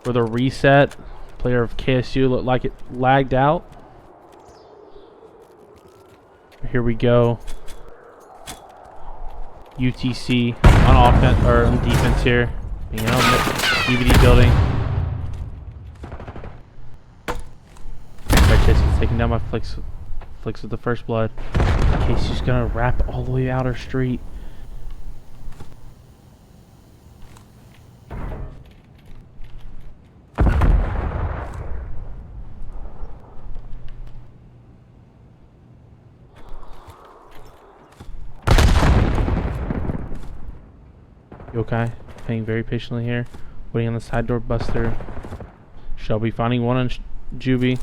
for the reset. Player of KSU looked like it lagged out. Here we go. UTC on offense or on defense here. Being on the DVD building. Right, Chase's taking down my flicks with the first blood. KSU's gonna wrap all the way outer street. Yokai playing very patiently here, waiting on the side door buster. Shelby finding one on Juby.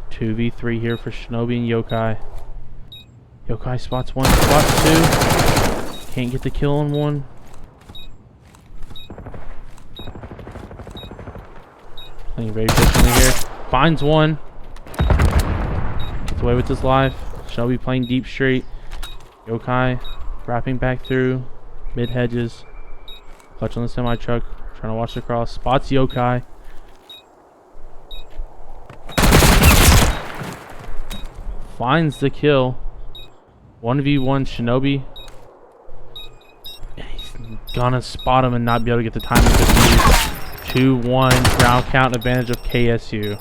2v3 here for Shinobi and Yokai. Yokai spots one, spots two. Can't get the kill on one. Playing very patiently here. Finds one. Gets away with his life. Shelby playing deep straight. Yokai wrapping back through mid hedges. Clutch on the semi truck. Trying to watch the cross. Spots Yokai. Finds the kill. 1v1 Shinobi. And he's gonna spot him and not be able to get the timing. 2-1 round count advantage of KSU.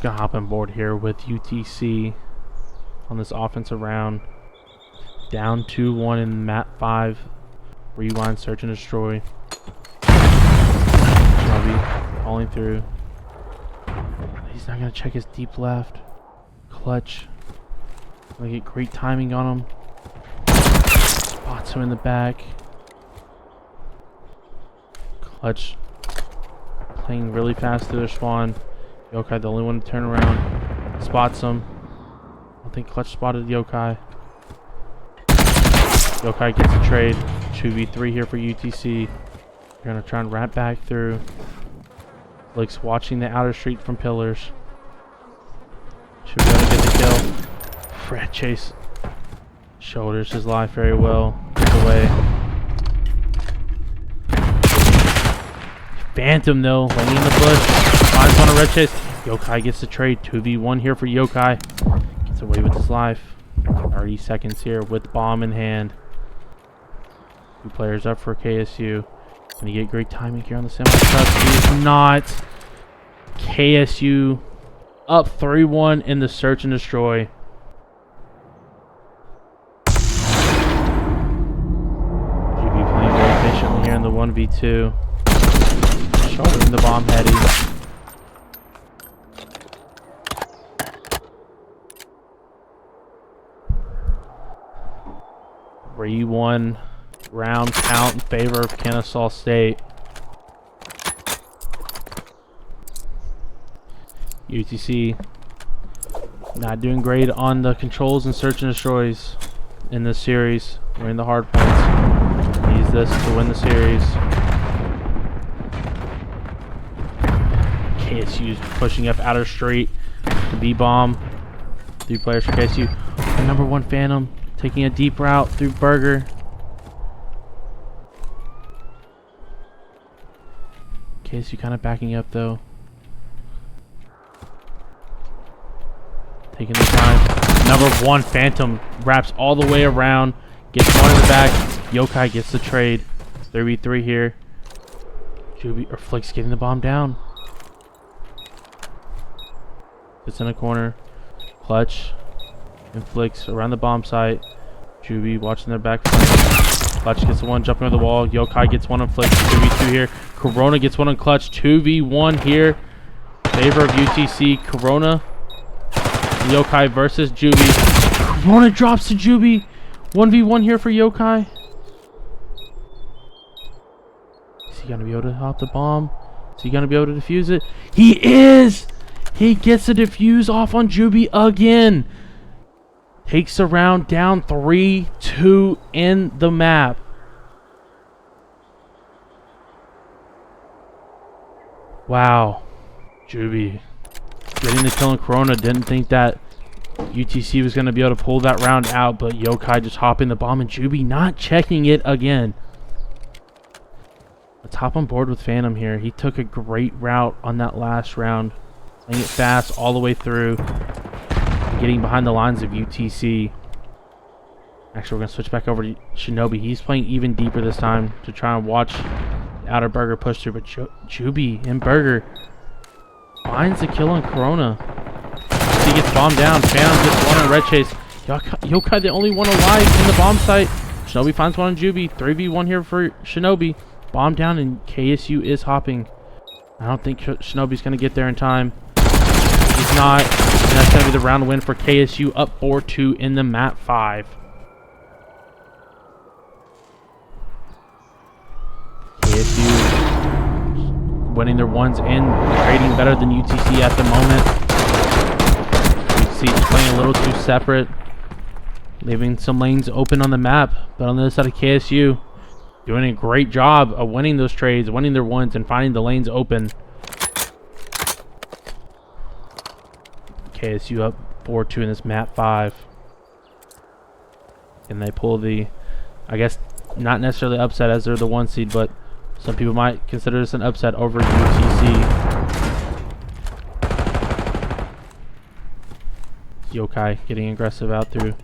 Gonna hop on board here with UTC on this offensive round. Down 2-1 in map 5. Rewind, search and destroy. Shelby falling through. He's not gonna check his deep left. Clutch. Gonna get great timing on him. Spots him in the back. Clutch playing really fast through their spawn. Yokai the only one to turn around. Spots him. I don't think Clutch spotted Yokai. Yokai gets a trade. 2v3 here for UTC. They're gonna try and wrap back through. Blake's watching the outer street from pillars. Should be able to get the kill. Fred Chase shoulders his life very well. Gets away. Phantom though, landing in the bush. Finds on a red chase. Yokai gets the trade. 2v1 here for Yokai. Gets away with his life. 30 seconds here with bomb in hand. 2 players up for KSU. Gonna get great timing here on the semi truck. He is not. KSU up 3-1 in the search and destroy. GB playing very patiently here in the 1v2. Shouldering the bomb heady. Re-1 round count in favor of Kennesaw State. UTC not doing great on the controls and search and destroys in this series. We're in the hard points. Use this to win the series. KSU's pushing up outer street. The B-bomb. 3 players for KSU. The number 1 Phantom taking a deep route through Burger. KSU kind of backing up though. Taking the time. Number 1 Phantom wraps all the way around. Gets one in the back. Yokai gets the trade. 3v3 here. Juby or Flicks getting the bomb down. It's in a corner. Clutch and Flicks around the bomb site. Juby watching their back flank. Clutch gets one jumping over the wall. Yokai gets one on Flicks. 2v2 here. Corona gets one on Clutch. 2v1 here. Favor of UTC. Corona. Yokai versus Juby. Corona drops to Juby. 1v1 here for Yokai. Is he gonna be able to hop the bomb? Is he gonna be able to defuse it? He is! He gets the defuse off on Juby again. Takes the round down 3-2 in the map. Wow. Juby getting the kill on Corona. Didn't think that UTC was going to be able to pull that round out, but Yokai just hopping the bomb and Juby not checking it again. Let's hop on board with Phantom here. He took a great route on that last round. Playing it fast all the way through. Getting behind the lines of UTC. Actually, we're going to switch back over to Shinobi. He's playing even deeper this time to try and watch the outer Burger push through. But Juby and Burger finds the kill on Corona. He gets bombed down. Phantom gets one on Red Chase. Yokai the only one alive in the bomb site. Shinobi finds one on Juby. 3v1 here for Shinobi. Bomb down and KSU is hopping. I don't think Shinobi's going to get there in time. He's not. And that's going to be the round win for KSU, up 4-2 in the map 5. KSU winning their ones and trading better than UTC at the moment. UTC playing a little too separate, leaving some lanes open on the map. But on the other side of KSU, doing a great job of winning those trades, winning their ones, and finding the lanes open. KSU up 4-2 in this map 5. And they pull the, I guess, not necessarily upset as they're the 1 seed, but some people might consider this an upset over UTC. Yokai getting aggressive out through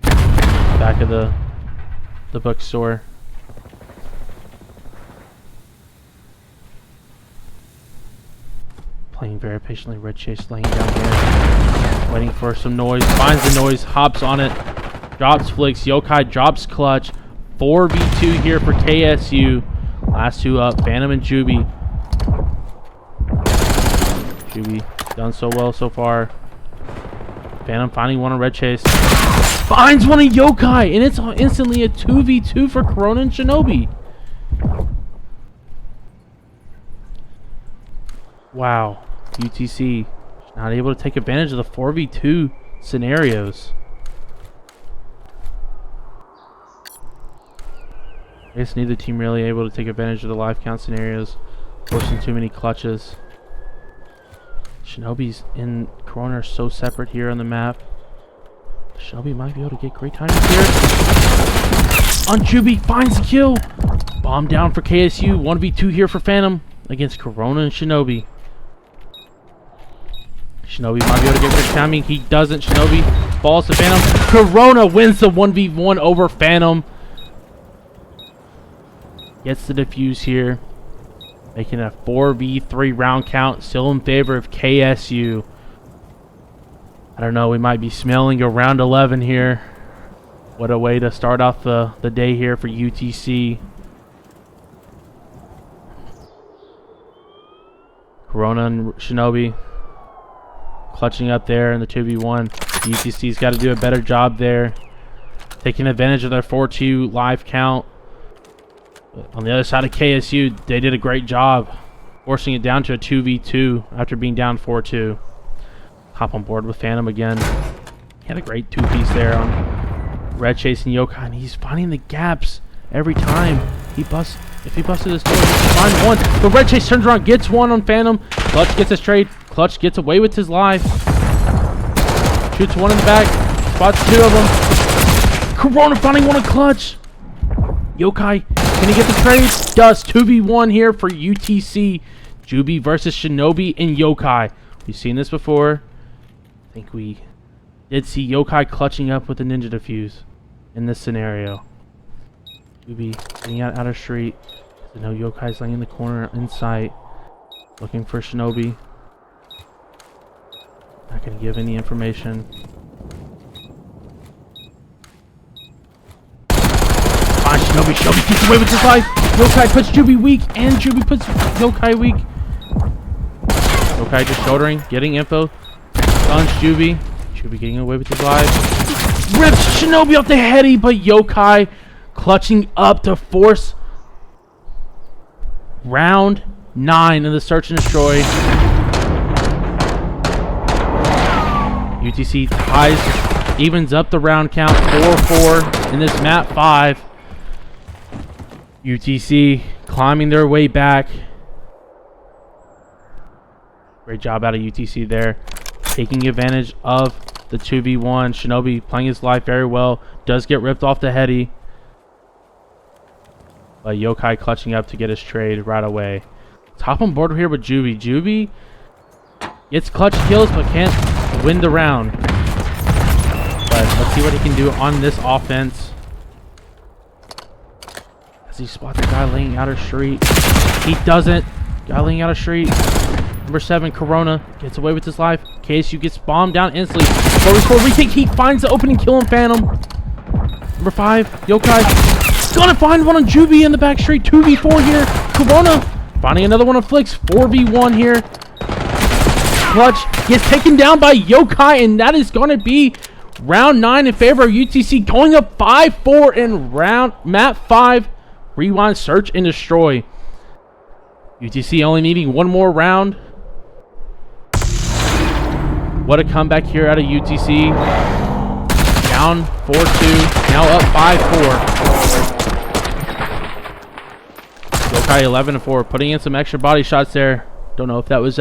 the back of the bookstore. Playing very patiently. Red Chase laying down here, waiting for some noise. Finds the noise, hops on it, drops Flicks. Yokai drops Clutch. 4v2 here for KSU. Last two up, Phantom and Juby. Juby done so well so far. Phantom finding one on Red Chase. Finds one on Yokai, and it's instantly a 2v2 for Corona and Shinobi. Wow, UTC not able to take advantage of the 4v2 scenarios. I guess neither team really able to take advantage of the live count scenarios, forcing too many clutches. Shinobi's in Corona are so separate here on the map. Shinobi might be able to get great timing here. On Juby, finds the kill. Bomb down for KSU. 1v2 here for Phantom against Corona and Shinobi. Shinobi might be able to get great timing. He doesn't. Shinobi falls to Phantom. Corona wins the 1v1 over Phantom. Gets the defuse here, making a 4v3 round count, still in favor of KSU. I don't know, we might be smelling a round 11 here. What a way to start off the day here for UTC. Corona and Shinobi clutching up there in the 2v1. UTC's got to do a better job there, taking advantage of their 4-2 live count. On the other side of KSU, they did a great job forcing it down to a 2v2 after being down 4-2. Hop on board with Phantom again. He had a great two-piece there on Red Chase and Yokai, and he's finding the gaps every time. If he busted this door, he can find one. But Red Chase turns around, gets one on Phantom. Clutch gets his trade. Clutch gets away with his life. Shoots one in the back. Spots two of them. Corona finding one on Clutch. Yokai, can he get the trade? Does. 2v1 here for UTC. Juby versus Shinobi and Yokai. We've seen this before. I think we did see Yokai clutching up with the ninja defuse in this scenario. Juby getting out outer street. So now Yokai's laying in the corner in sight, looking for Shinobi. Not going to give any information. Shinobi gets away with his life. Yokai puts Juby weak, and Juby puts Yokai weak. Yokai just shouldering, getting info. Stuns Juby. Juby getting away with his life. Rips Shinobi off the heady, but Yokai clutching up to force round 9 in the search and destroy. UTC ties, evens up the round count, 4-4 in this map 5. UTC climbing their way back. Great job out of UTC there, taking advantage of the 2v1. Shinobi playing his life very well, does get ripped off the heady, but Yokai clutching up to get his trade right away. Top on board here with Juby. Juby gets clutch kills but can't win the round. But let's see what he can do on this offense. As he spots the guy laying out a street. He doesn't. Guy laying out a street. Number 7, Corona gets away with his life. KSU gets bombed down instantly. Score retake. He finds the opening kill on Phantom. Number 5, Yokai. Gonna find one on Juby in the back street. 2v4 here. Corona finding another one on Flicks. 4v1 here. Clutch gets taken down by Yokai, and that is gonna be round 9 in favor of UTC, going up 5-4 in map 5. Rewind, search, and destroy. UTC only needing one more round. What a comeback here out of UTC. Down 4-2, now up 5-4. Yokai 11-4, putting in some extra body shots there. Don't know if that was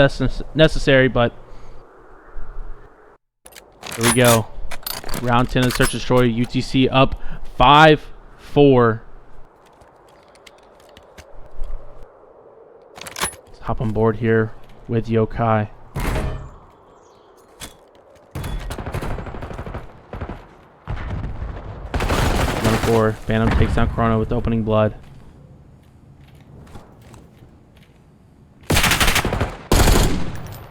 necessary, but here we go. Round 10 of search and destroy. UTC up 5-4. Let's hop on board here with Yokai. Phantom takes down Corona with opening blood.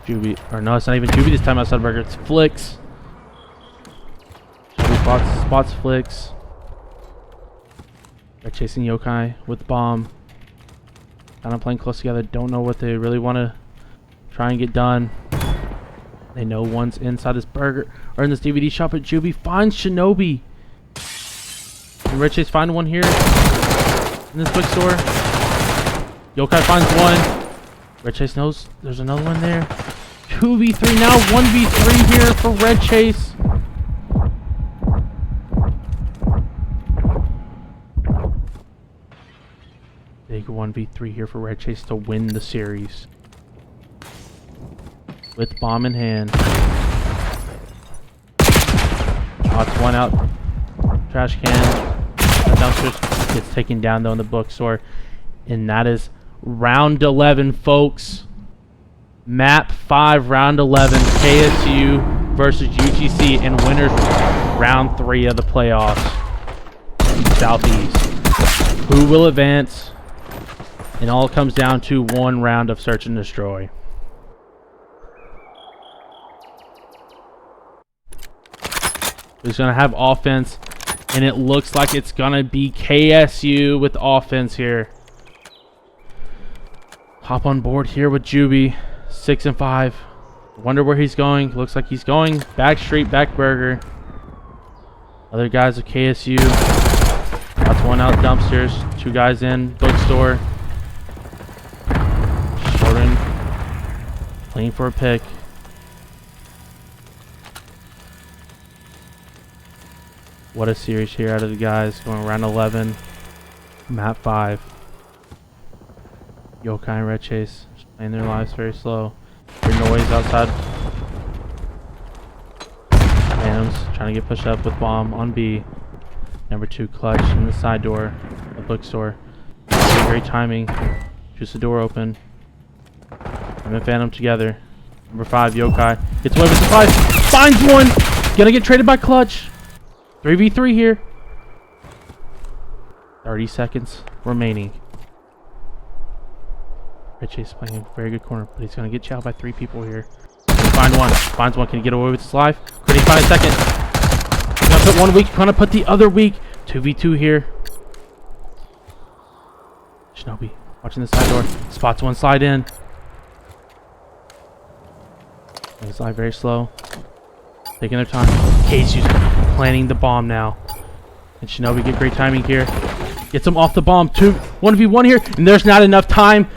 Juby, or no, it's not even Juby this time outside Burger. It's Flicks. Juby spots Flicks. They're chasing Yokai with the bomb. Kind of playing close together. Don't know what they really want to try and get done. They know one's inside this burger or in this DVD shop, but Juby finds Shinobi. And Red Chase find one here in this bookstore. Yokai finds one. Red Chase knows there's another one there. 2v3 now, 1v3 here for Red Chase. Big 1v3 here for Red Chase to win the series. With bomb in hand. Shots one out. Trash can. Dumpsters gets taken down though in the bookstore. And that is round 11, folks. Map 5, round 11. KSU versus UTC, and winners round 3 of the playoffs. Southeast. Who will advance? And all comes down to one round of search and destroy. Who's going to have offense? And it looks like it's going to be KSU with offense here. Hop on board here with Juby. 6-5. Wonder where he's going. Looks like he's going back street, back burger. Other guys of KSU. That's one out dumpsters. 2 guys in bookstore. Jordan playing for a pick. What a series here out of the guys. Going around 11. Map 5. Yokai and Red Chase just playing their lives very slow. Hear noise outside. Phantoms trying to get pushed up with bomb on B. Number 2 clutch in the side door. The bookstore. Great timing. Shoots the door open. Him and Phantom together. Number 5 Yokai gets away with surprise. Finds one. Gonna get traded by clutch. 3v3 here. 30 seconds remaining. Red Chase playing a very good corner, but he's going to get chowed by 3 people here. Find one. Finds one. Can he get away with his life? Could he find a second? Going to put one weak. Going to put the other weak. 2v2 here. Shinobi watching the side door. Spots one slide in. His life very slow. Taking their time. KSU's planning the bomb now. And Shinobi get great timing here. Gets him off the bomb. 1v1 here. And there's not enough time.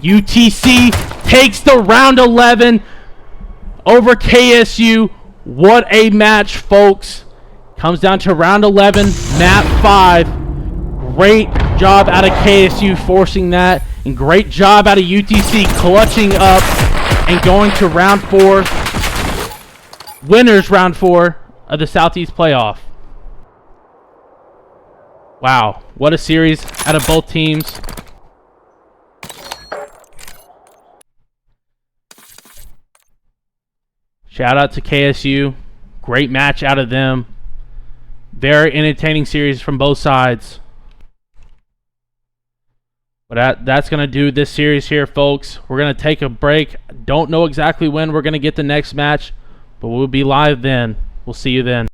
UTC takes the round 11 over KSU. What a match, folks. Comes down to round 11, map 5. Great job out of KSU forcing that. And great job out of UTC clutching up and going to round 4. Winners round 4 of the Southeast Playoff. Wow, what a series out of both teams. Shout out to KSU. Great match out of them. Very entertaining series from both sides. But that's going to do this series here, folks. We're going to take a break. Don't know exactly when we're going to get the next match, but we'll be live then. We'll see you then.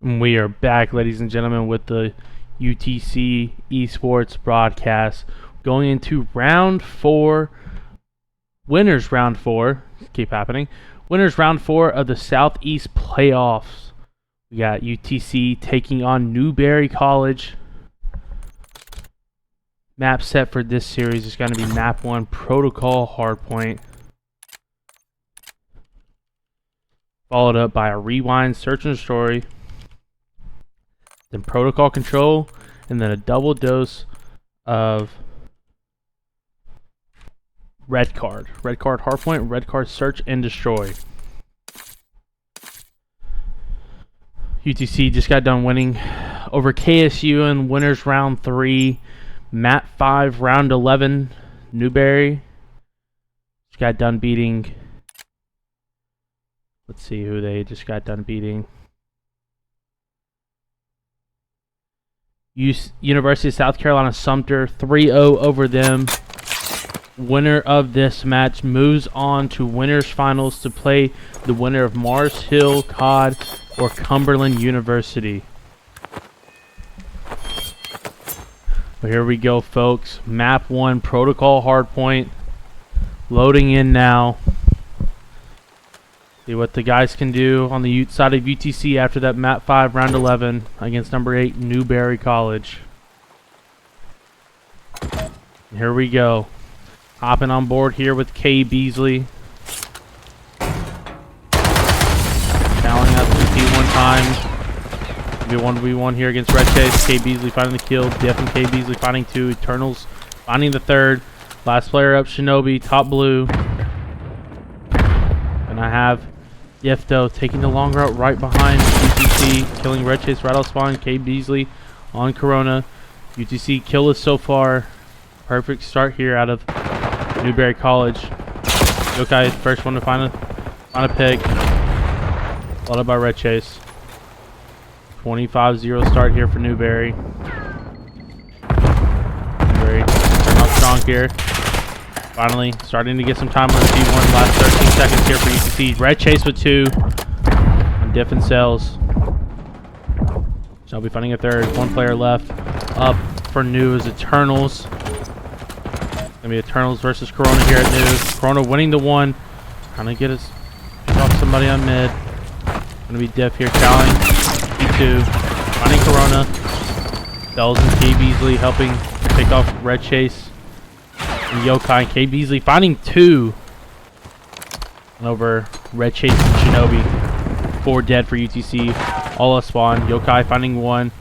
And we are back, ladies and gentlemen, with the UTC Esports broadcast. Going into round 4, winners round 4, keep happening, winners round 4 of the Southeast playoffs. We got UTC taking on Newberry College. Map set for this series is going to be map 1, Protocol Hardpoint. Followed up by a Rewind, Search and Destroy. Then Protocol Control, and then a double dose of Red Card. Red Card Hardpoint, Red Card Search and Destroy. UTC just got done winning over KSU in winners round 3. Map 5, round 11. Newberry just got done beating. Let's see who they just got done beating. University of South Carolina Sumter 3-0 over them. Winner of this match moves on to winners finals to play the winner of Mars Hill, COD, or Cumberland University. Well, here we go, folks. Map 1, Protocol Hardpoint. Loading in now. See what the guys can do on the side of UTC after that map 5, round 11 against number 8, Newberry College. And here we go. Hopping on board here with K. Beasley. Fouling up 2P1 time. Be 1v1 here against Red Chase. K. Beasley finding the kill. Diff and K. Beasley finding 2. Eternals finding the 3rd. Last player up, Shinobi, top blue. And I have Diff, though, taking the long route right behind UTC, killing Red Chase right off spawn. K. Beasley on Corona. UTC kill us so far. Perfect start here out of Newberry College. Yokai, first one to find a pick. Followed by Red Chase. 25-0 start here for Newberry. Newberry turn out strong here. Finally, starting to get some time on the P1. Last 13 seconds here for UTC. Red Chase with 2. And Diff and Cells. Shall be finding a 3rd. 1 player left. Up for New is Eternals. Gonna be Eternals versus Corona here at New. Corona winning the 1. Trying to get us off somebody on mid. Gonna be Diff here challenging P2. Finding Corona. Cells and K. Beasley helping take off Red Chase. And Yokai and K. Beasley finding 2. And over Red Chase and Shinobi. 4 dead for UTC. All us spawn. Yokai finding 1.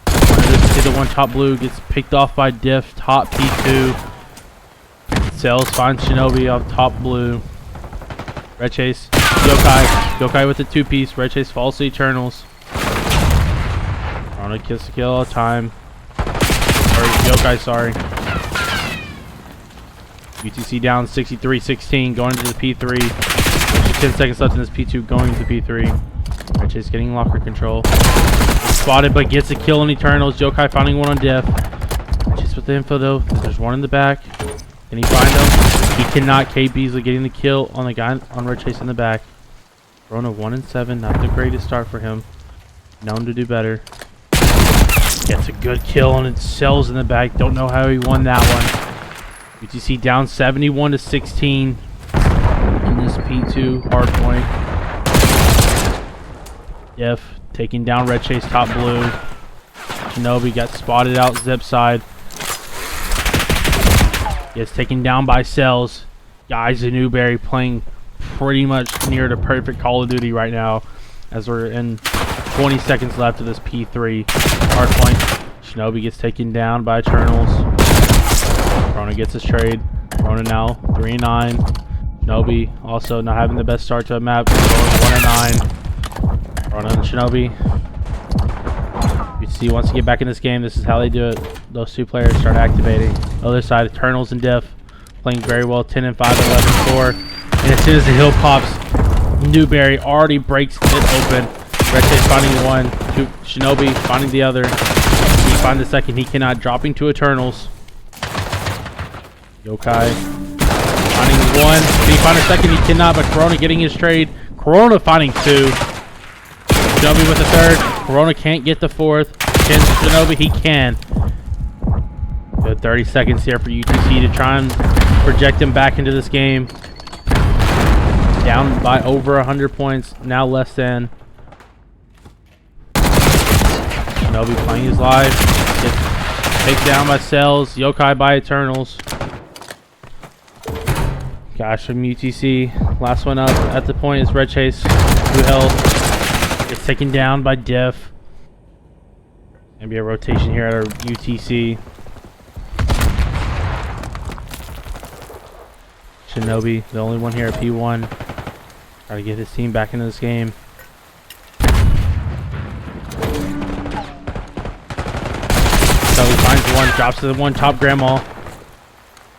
The 1 top blue gets picked off by Diff. Top P2. Cells finds Shinobi off top blue. Red Chase. Yokai. Yokai with the 2-piece. Red Chase falls to Eternals. Corona gets the kill all the time. Or Yokai, sorry. UTC down 63-16, going into the P3. There's 10 seconds left in this P2, going into P3. Red Chase getting locker control. Spotted, but gets a kill on Eternals. Yokai finding 1 on Diff. Just with the info, though. There's 1 in the back. Can he find him? He cannot. K. Beasley getting the kill on the guy on Red Chase in the back. Corona 1-7, not the greatest start for him. Known to do better. Gets a good kill on it. Cells in the back. Don't know how he won that one. UTC down 71-16 in this P2 hardpoint. Diff taking down Red Chase top blue. Shinobi got spotted out zip side. Gets taken down by Cells. Guys in Newberry playing pretty much near the perfect Call of Duty right now as we're in 20 seconds left of this P3 hardpoint. Shinobi gets taken down by Eternals. Corona gets his trade. Corona now 3-9. Shinobi also not having the best start to a map. 1-9. Corona and Shinobi. UTC wants to get back in this game. This is how they do it. Those 2 players start activating. Other side, Eternals and Diff playing very well. 10-5, 11-4. And as soon as the hill pops, Newberry already breaks it open. Red Chase finding 1. Shinobi finding the other. He finds the 2nd. He cannot. Dropping to Eternals. Yokai finding 1. Can he find a 2nd? He cannot, but Corona getting his trade. Corona finding 2. Shinobi with the third. Corona can't get the fourth. Can Shinobi? He can. Good 30 seconds here for UTC to try and project him back into this game. Down by over 100 points. Now less than. Shinobi playing his life. Gets taken down by Cells. Yokai by Eternals. Gosh, from UTC. Last one up at the point is Red Chase. 2 health. Gets taken down by Diff. Gonna be a rotation here at our UTC. Shinobi, the only one here at P1. Try to get his team back into this game. So he finds one, drops to the one, top grandma.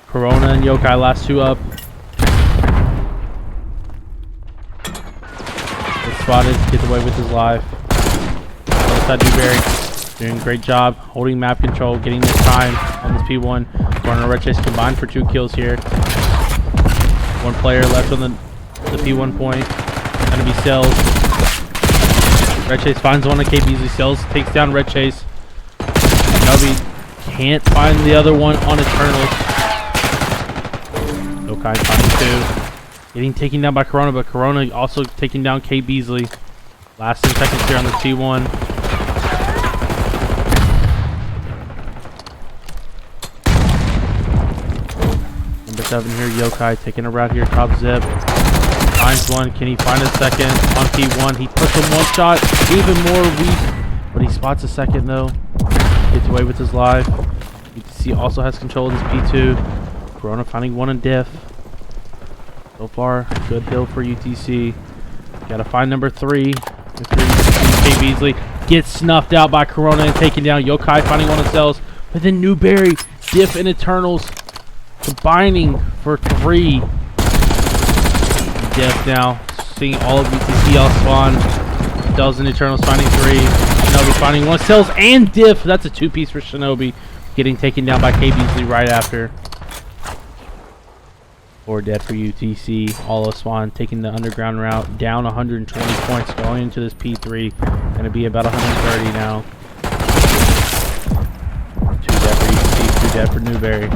Corona and Yokai, last 2 up. Gets spotted, gets away with his life. Other side, Newberry doing a great job holding map control, getting this time on this P1. Corona and Red Chase combined for 2 kills here. 1 player left on the P1 point. Gonna be Cells. Red Chase finds one at K Beasley. Cells takes down Red Chase. Shinobi can't find the other one on Eternals. Yokai finding 2. Getting taken down by Corona, but Corona also taking down K Beasley. Last 10 seconds here on the T1. Number 7 here, Yokai taking a route here, top zip. Finds one. Can he find a second on P1? He puts him 1 shot, even more weak, but he spots a second though. Gets away with his life. UTC also has control of this P2. Corona finding 1 in Diff. So far, good hill for UTC. Gotta find number 3. K Beasley gets snuffed out by Corona and taken down. Yokai finding 1 of Cells, but then Newberry, Diff, and Eternals combining for 3. Diff now seeing all of UTC all spawn. Dozen Eternals finding 3. Shinobi finding 1. Cells and Diff. That's a 2-piece for Shinobi. Getting taken down by K Beasley right after. 4 dead for UTC. All of Spawn taking the underground route. Down 120 points going into this P3. Gonna be about 130 now. 2 dead for UTC. 2 dead for Newberry.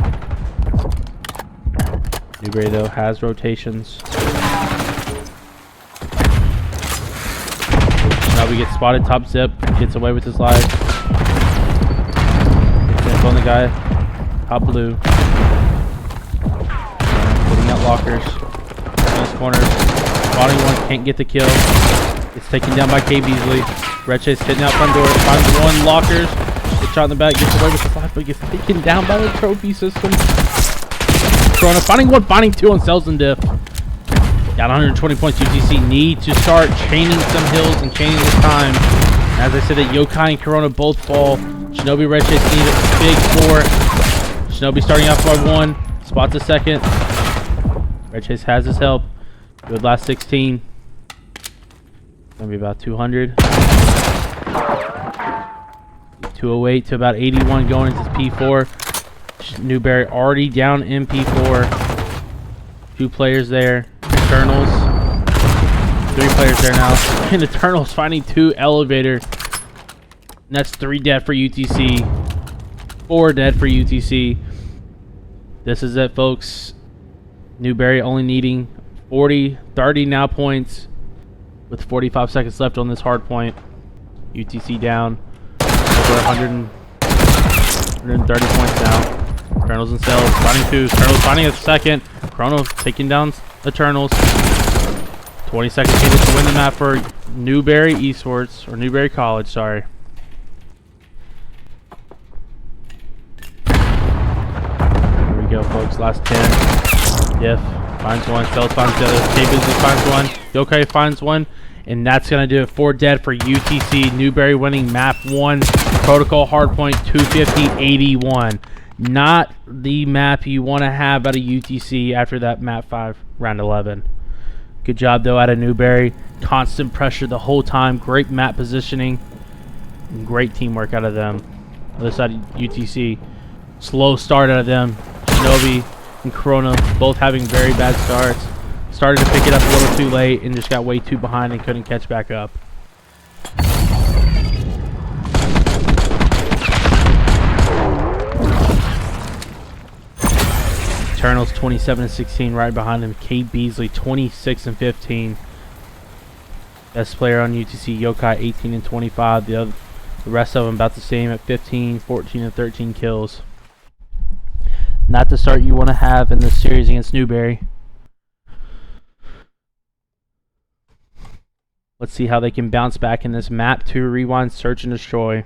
Newberry though has rotations. Shinobi gets spotted top zip, gets away with his life. Gets on the guy, top blue. Putting out lockers. Nice corners. Spotting 1, can't get the kill. Gets taken down by K Beasley. Red Chase hitting out front door, finds 1 lockers. Gets shot in the back, gets away with his life, but gets taken down by the trophy system. Corona finding 1, finding 2 on Cells and Diff. Got 120 points. UTC need to start chaining some hills and chaining this time. As I said, that Yokai and Corona both fall. Shinobi, Red Chase need a big 4. Shinobi starting off by 1. Spots a second. Red Chase has his help. Good last 16. Gonna be about 200. 208 to about 81 going into P4. Newberry already down in P4. 2 players there. Eternals. 3 players there now. And Eternals finding 2 elevator. And that's 3 dead for UTC. 4 dead for UTC. This is it, folks. Newberry only needing 30 now points with 45 seconds left on this hard point. UTC down over 130 points now. Eternals and Cells finding 2. Eternals finding a second. Chrono taking down Eternals. 20 seconds needed to win the map for Newberry Esports, or Newberry College, sorry. Here we go, folks. Last 10. Diff finds 1. Cells finds the other. K Beasley finds 1. Yokai finds 1. And that's going to do it. 4 dead for UTC. Newberry winning map 1. Protocol hardpoint 250-81. Not the map you want to have out of UTC after that map 5 round 11. Good job though out of Newberry. Constant pressure the whole time. Great map positioning. And great teamwork out of them. Other side of UTC. Slow start out of them. Shinobi and Corona both having very bad starts. Started to pick it up a little too late and just got way too behind and couldn't catch back up. Eternals 27-16 right behind him. Kate Beasley 26-15. Best player on UTC, Yokai 18-25. The rest of them about the same at 15, 14, and 13 kills. Not the start you want to have in this series against Newberry. Let's see how they can bounce back in this map 2 rewind, search, and destroy.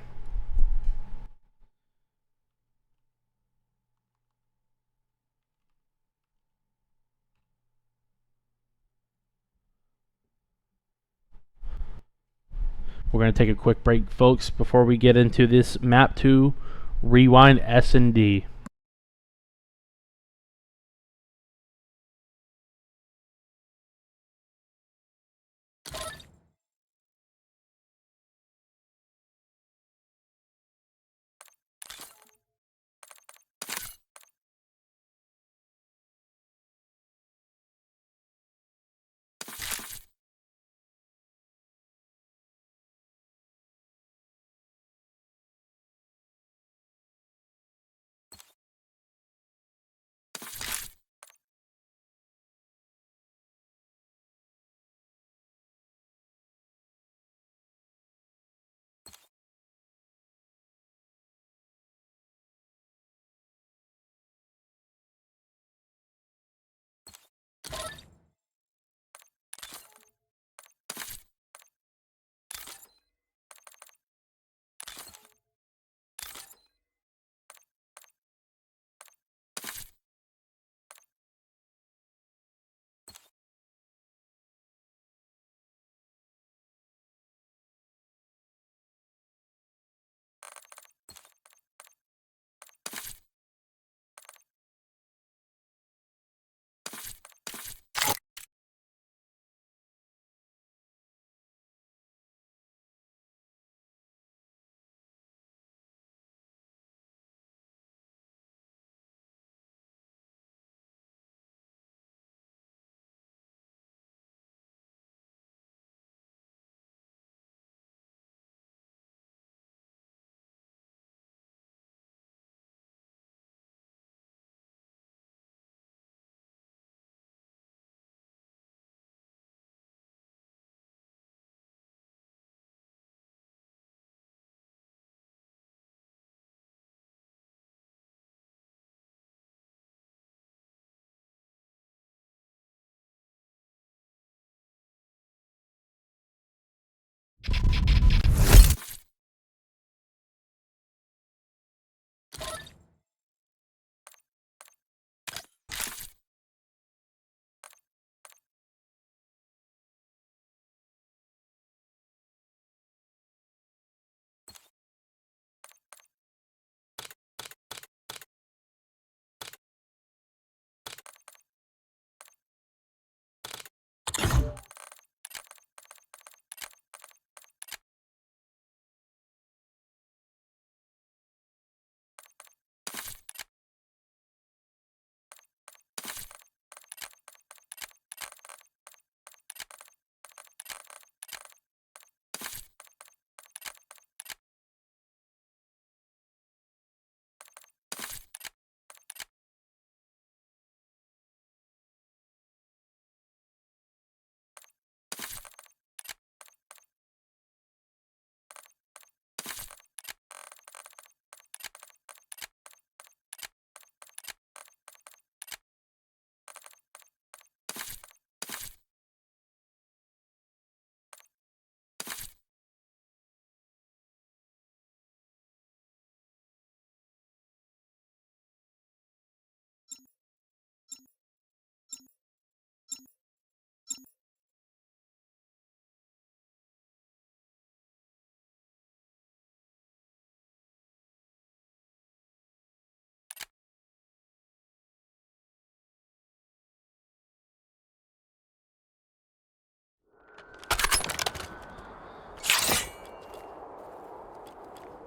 We're going to take a quick break, folks, before we get into this map 2 rewind S&D.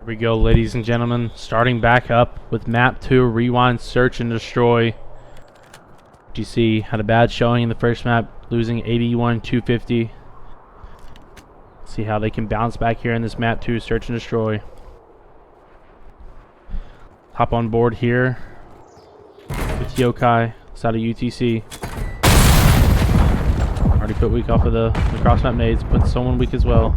Here we go, ladies and gentlemen, starting back up with map 2 rewind, search, and destroy. GC had a bad showing in the first map, losing 81-250. See how they can bounce back here in this map 2 search and destroy. Hop on board here with Yokai. Side of UTC. Already put weak off of the cross map nades. Put someone weak as well.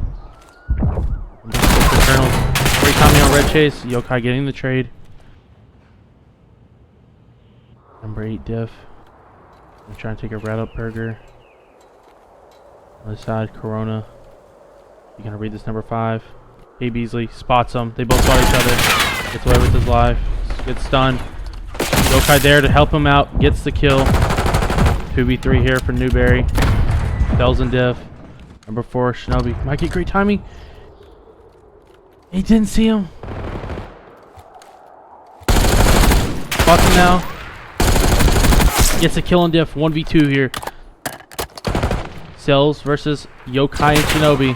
Colonels. Great timing on red chase. Yokai getting the trade. Number 8 diff. I'm trying to take a rat up burger. Other side, Corona. You gonna read this number 5. Hey Beasley spots them. They both spot each other. Gets away with his life. Gets stunned. Yokai there to help him out. Gets the kill. 2v3 here for Newberry. Fells and diff. Number 4, Shinobi. Might get great timing. He didn't see him. Spots him now. Gets a kill on diff. 1v2 here. Cells versus Yokai and Shinobi.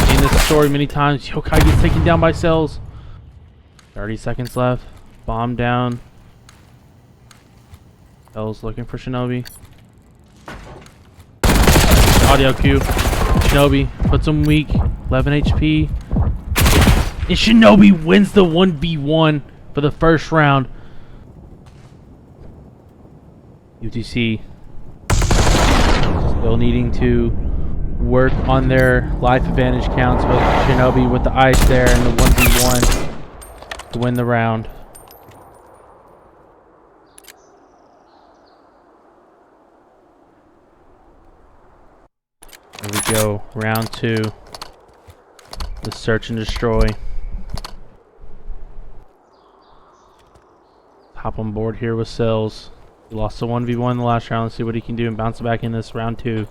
Seen this story many times. Yokai gets taken down by Cells. 30 seconds left. Bomb down. Cells looking for Shinobi. Audio cue. Shinobi puts him weak. 11 HP. And Shinobi wins the 1v1 for the first round. UTC still needing to work on their life advantage counts with Shinobi with the ice there and the 1v1 to win the round. There we go, round 2. The search and destroy. Hop on board here with Cells. He lost the 1v1 in the last round. Let's see what he can do and bounce back in this round 2. Looks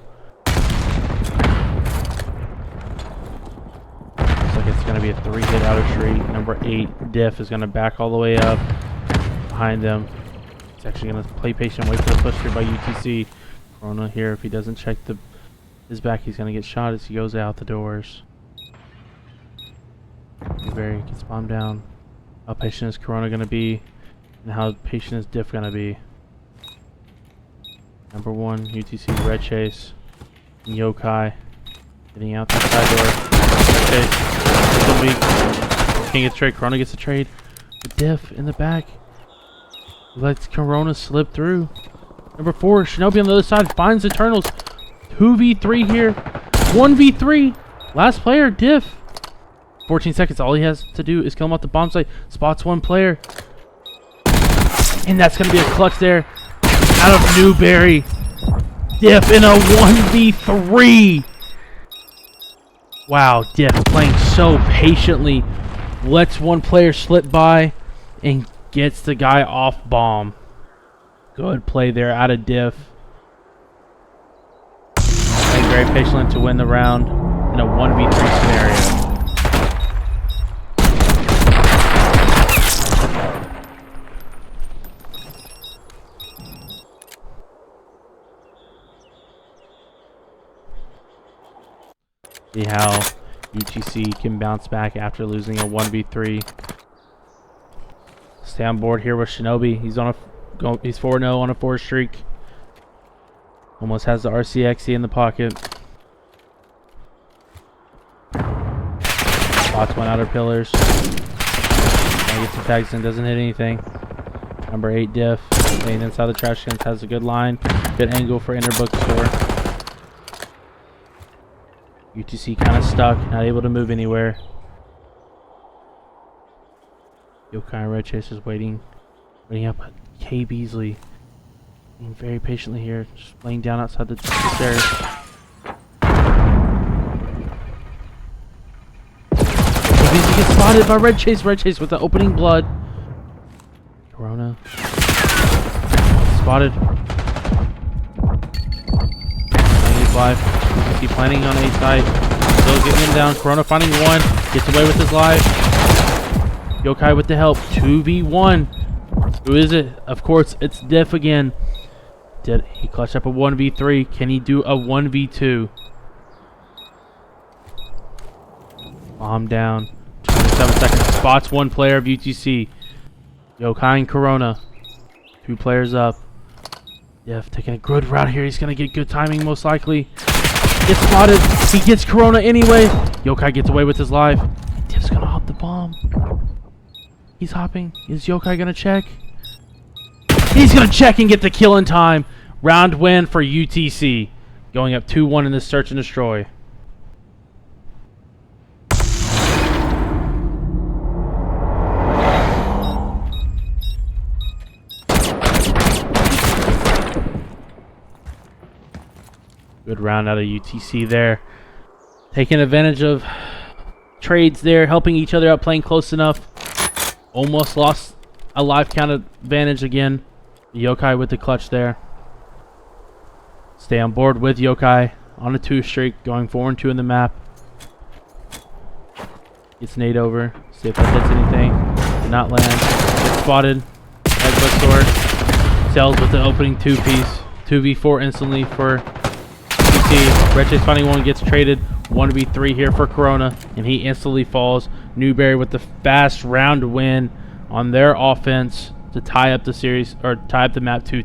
like it's going to be a 3-hit outer street. Number 8, Diff, is going to back all the way up behind them. He's actually going to play patient, wait for the push here by UTC. Corona here, if he doesn't check his back, he's going to get shot as he goes out the doors. Newberry gets bombed down. How patient is Corona going to be? And how patient is Diff going to be? Number 1, UTC red chase. And Yokai getting out the side door. Red chase. Can't get the trade. Corona gets the trade. The Diff in the back. Lets Corona slip through. Number 4, Shinobi on the other side finds Eternals. 2v3 here. 1v3. Last player, Diff. 14 seconds. All he has to do is kill him off the bomb site. Spots one player. And that's going to be a clutch there. Out of Newberry. Diff in a 1v3. Wow, Diff playing so patiently. Lets one player slip by and gets the guy off bomb. Good play there out of Diff. Playing very patiently to win the round in a 1v3 scenario. See how UTC can bounce back after losing a 1v3. Stay on board here with Shinobi. He's 4-0 on a 4 streak. Almost has the RCXE in the pocket. Spots one outer pillars. Gets some tags in, doesn't hit anything. Number 8 Diff laying inside the trash cans, has a good line, good angle for inner bookstore. UTC kind of stuck, not able to move anywhere. Yokai Red Chase is waiting up. K Beasley being very patiently here, just laying down outside the stairs. Beasley gets spotted by Red Chase. Red Chase with the opening blood. Corona spotted. Playing his life. UTC planning on a site. Still getting him down. Corona finding one. Gets away with his life. Yokai with the help. 2v1. Who is it? Of course, it's Diff again. He clutched up a 1v3. Can he do a 1v2? Bomb down. 27 seconds. Spots one player of UTC. Yokai and Corona. 2 players up. Diff taking a good route here. He's going to get good timing most likely. Gets spotted. He gets Corona anyway. Yokai gets away with his life. Diff's going to hop the bomb. He's hopping. Is Yokai going to check? He's going to check and get the kill in time. Round win for UTC. Going up 2-1 in this search and destroy. Good round out of UTC there. Taking advantage of trades there, helping each other out, playing close enough. Almost lost a life count advantage again. Yokai with the clutch there. Stay on board with Yokai on a 2 streak, going 4-2 in the map. Gets nade over. See if that hits anything. Did not land. Gets spotted. Headbutt sword. Cells with the opening 2-piece. 2v4 instantly for UTC. Red Chase Finding One gets traded. 1v3 here for Corona, and he instantly falls. Newberry with the fast round win on their offense to tie up the series, or tie up the map 2-2.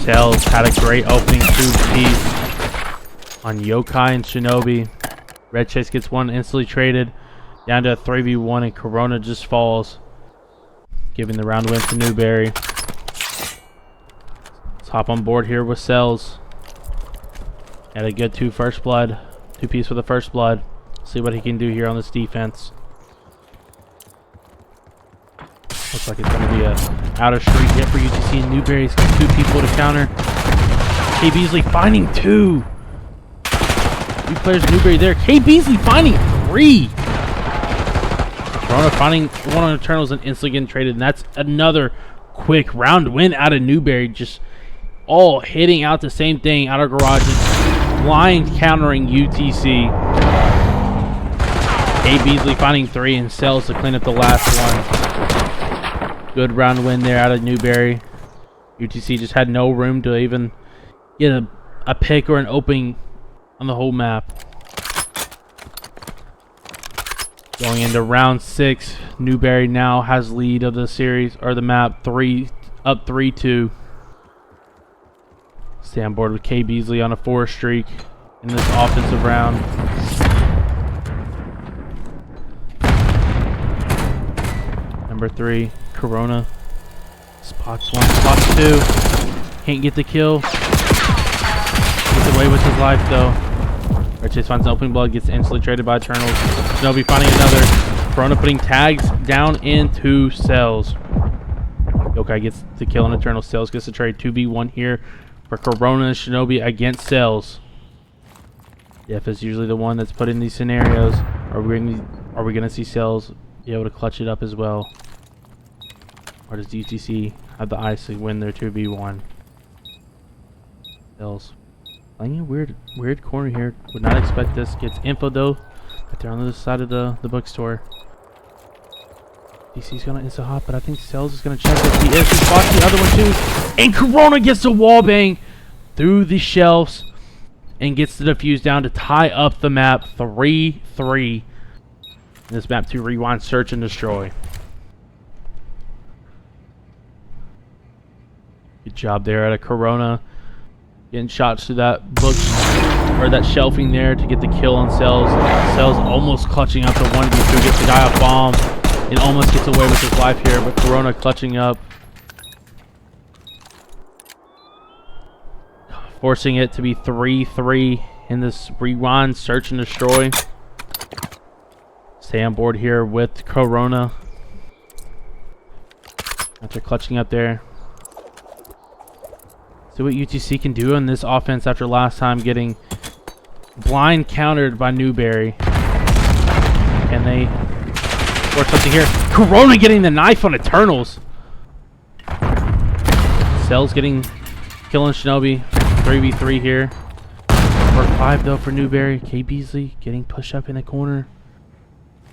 Cells had a great opening 2-piece on Yokai and Shinobi. Red Chase gets one instantly traded down to a 3v1, and Corona just falls, giving the round win to Newberry. Hop on board here with Cells. Had a good 2 first blood. 2-piece for the first blood. See what he can do here on this defense. Looks like it's going to be a outer street hit for UTC, and Newberry's got 2 people to counter. K Beasley finding 2. 2 players Newberry there. K Beasley finding 3. Corona finding 1 on Eternals and instantly getting traded, and that's another quick round win out of Newberry. Just all hitting out the same thing out of garages, blind countering UTC. K Beasley finding 3 and Cells to clean up the last one. Good round win there out of Newberry. UTC just had no room to even get a pick or an opening on the whole map. Going into round 6, Newberry now has lead of the series, or the map, up 3-2. Stay on board with K Beasley on a 4 streak in this offensive round. Number 3, Corona. Spots 1, spots 2. Can't get the kill. Gets away with his life though. Red Chase finds an opening blood, gets instantly traded by Eternals. Shinobi finding another. Corona putting tags down into Cells. Yokai gets the kill on Eternal. Cells gets the trade. 2v1 here for Corona and Shinobi against Cells. Jeff is usually the one that's put in these scenarios. Are we gonna see Cells be able to clutch it up as well? Or does UTC have the ice to win their 2v1? Cells playing a weird corner here. Would not expect this. Gets info though. But they're on the other side of the bookstore. DC's gonna insta hop, but I think Cells is gonna check if he is. He spots the other one too. And Corona gets the wall bang through the shelves and gets the defuse down to tie up the map 3-3. This map 2 rewind, search and destroy. Good job there out of Corona. Getting shots through that book, or that shelving there to get the kill on Cells. Cells almost clutching up the 1v2, gets the guy off bomb. And almost gets away with his life here, but Corona clutching up. Forcing it to be 3-3 in this rewind, search and destroy. Stay on board here with Corona. After clutching up there. See what UTC can do on this offense after last time getting blind countered by Newberry. Can they or something here? Corona getting the knife on Eternals. Cells getting killing Shinobi. 3v3 here. Number 5 though for Newberry. K Beasley getting pushed up in the corner.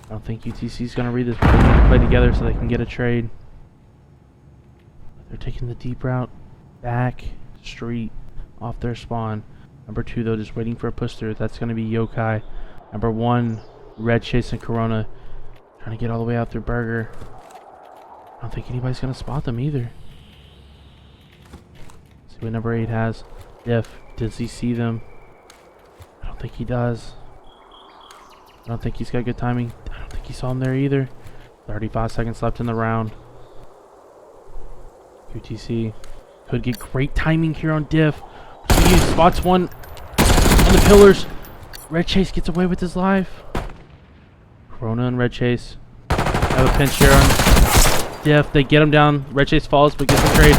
I don't think UTC's gonna read this. They're gonna play together so they can get a trade. They're taking the deep route back street off their spawn. Number 2 though, just waiting for a push through. That's gonna be Yokai. Number 1, Red Chase and Corona trying to get all the way out through Burger. I don't think anybody's gonna spot them either. See what number 8 has. Does he see them? I don't think he does. I don't think he's got good timing. I don't think he saw him there either. 35 seconds left in the round. UTC could get great timing here on Diff. He spots one on the pillars. Red Chase gets away with his life. Corona and Red Chase have a pinch here on Diff. They get him down. Red Chase falls but gets the trade.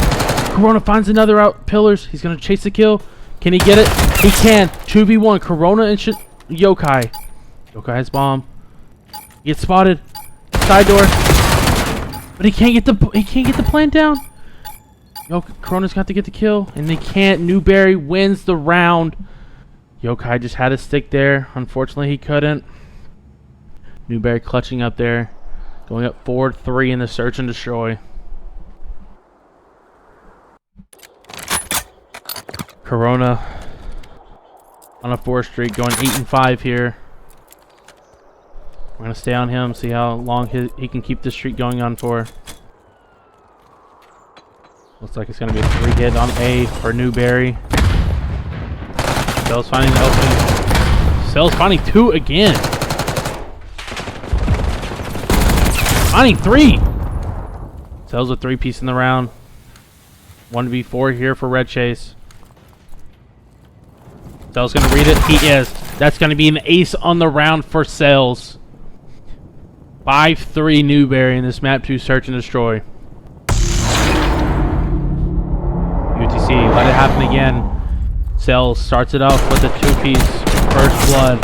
Corona finds another out pillars. He's going to chase the kill. Can he get it? He can. 2v1. Corona and Yokai. Yokai has bomb. He gets spotted. Side door. But he can't get the plant down. Corona's got to get the kill, and they can't. Newberry wins the round. Yokai just had a stick there. Unfortunately, he couldn't. Newberry clutching up there. Going up 4-3 in the search and destroy. Corona on a 4 streak, going 8-5 here. We're going to stay on him, see how long he can keep this streak going on for. Looks like it's going to be a 3-hit on A for Newberry. Cell's finding the opening. Cell's finding 2 again. Finding 3. Cell's a 3-piece in the round. 1v4 here for Red Chase. Cell's going to read it. He is. That's going to be an ace on the round for Cells. 5-3 Newberry in this map 2 search and destroy. UTC, let it happen again. Cells starts it off with a 2-piece first blood,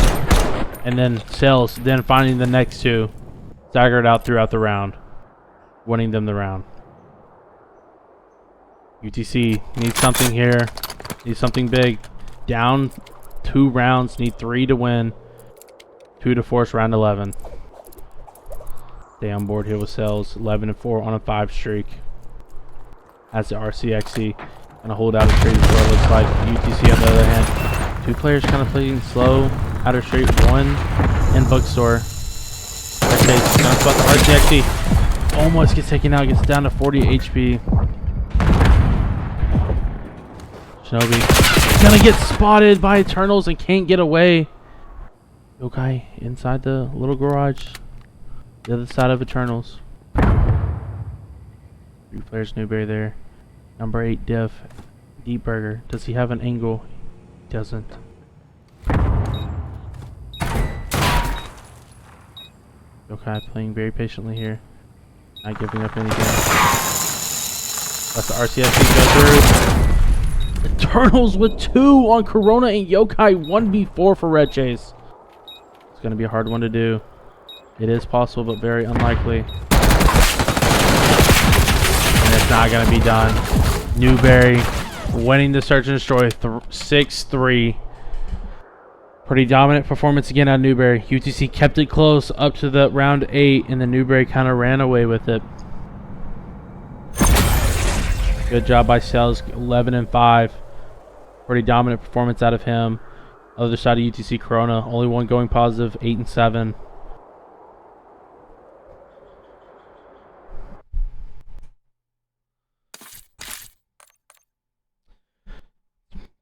and then Cells then finding the next 2, staggered out throughout the round, winning them the round. UTC needs something here, needs something big. Down 2 rounds, need 3 to win, 2 to force round 11. Stay on board here with Cells, 11-4 on a 5 streak. As the RCXC gonna hold out a straight for it looks like. UTC on the other hand. 2 players kind of playing slow. Outer straight 1 in bookstore. RCXC gonna spot the RCXC. Almost gets taken out, gets down to 40 HP. Shinobi gonna get spotted by Eternals and can't get away. Yokai inside the little garage. The other side of Eternals. 3 players Newberry there. Number 8 Diff. Deep Burger. Does he have an angle? He doesn't. Yokai playing very patiently here. Not giving up anything. That's the RCXC go through. Eternals with 2 on Corona and Yokai. 1v4 for Red Chase. It's going to be a hard one to do. It is possible, but very unlikely. And it's not going to be done. Newberry winning the search and destroy 6-3. Pretty dominant performance again on Newberry. UTC kept it close up to the round 8, and then Newberry kind of ran away with it. Good job by Cells, 11-5. Pretty dominant performance out of him. Other side of UTC, Corona, only one going positive, 8-7.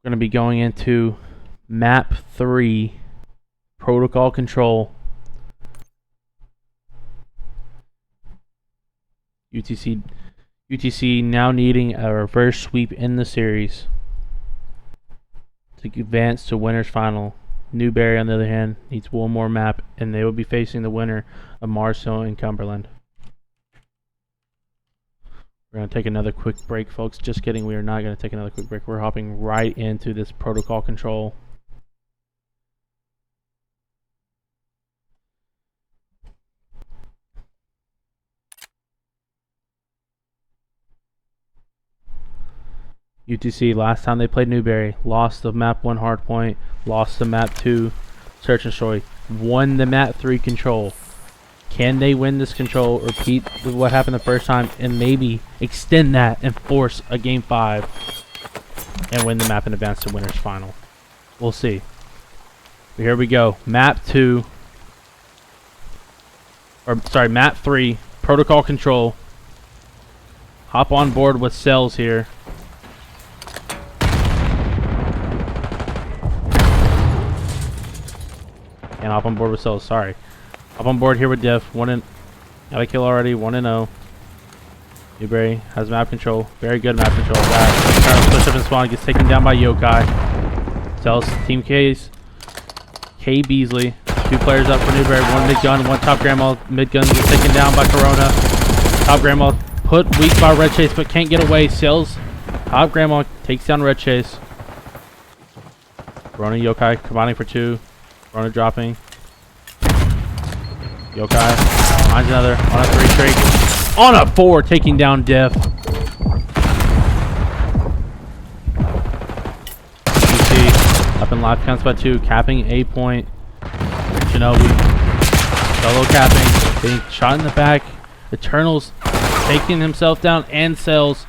Going to be going into map 3, protocol control. UTC now needing a reverse sweep in the series to advance to winners final. Newberry on the other hand needs one more map, and they will be facing the winner of Marshall and Cumberland. We're going to take another quick break, folks. Just kidding. We are not going to take another quick break. We're hopping right into this protocol control. UTC, last time they played Newberry, lost the map 1 hardpoint, lost the map 2 search and destroy, won the map 3 control. Can they win this control, repeat what happened the first time, and maybe extend that and force a game 5 and win the map and advance to winners final? We'll see. But here we go. Map 2, or sorry, map 3, protocol control. Hop on board with Cells here. Can't hop on board with Cells, sorry. Hop on board here with Diff. Got a kill already, 1-0. Newberry has map control. Very good map control. Trying to push up and spawn. Gets taken down by Yokai. Cells, Team K's. K Beasley. 2 players up for Newberry. 1 mid-gun, 1 top grandma. Mid-gun gets taken down by Corona. Top grandma put weak by Red Chase, but can't get away. Cells. Top grandma takes down Red Chase. Corona, Yokai combining for 2. Corona dropping. Yokai finds another on a 3 streak. On a 4, taking down Diff. UT up in live counts by 2, capping A point. Shinobi solo capping, being shot in the back. Eternals taking himself down and Cells.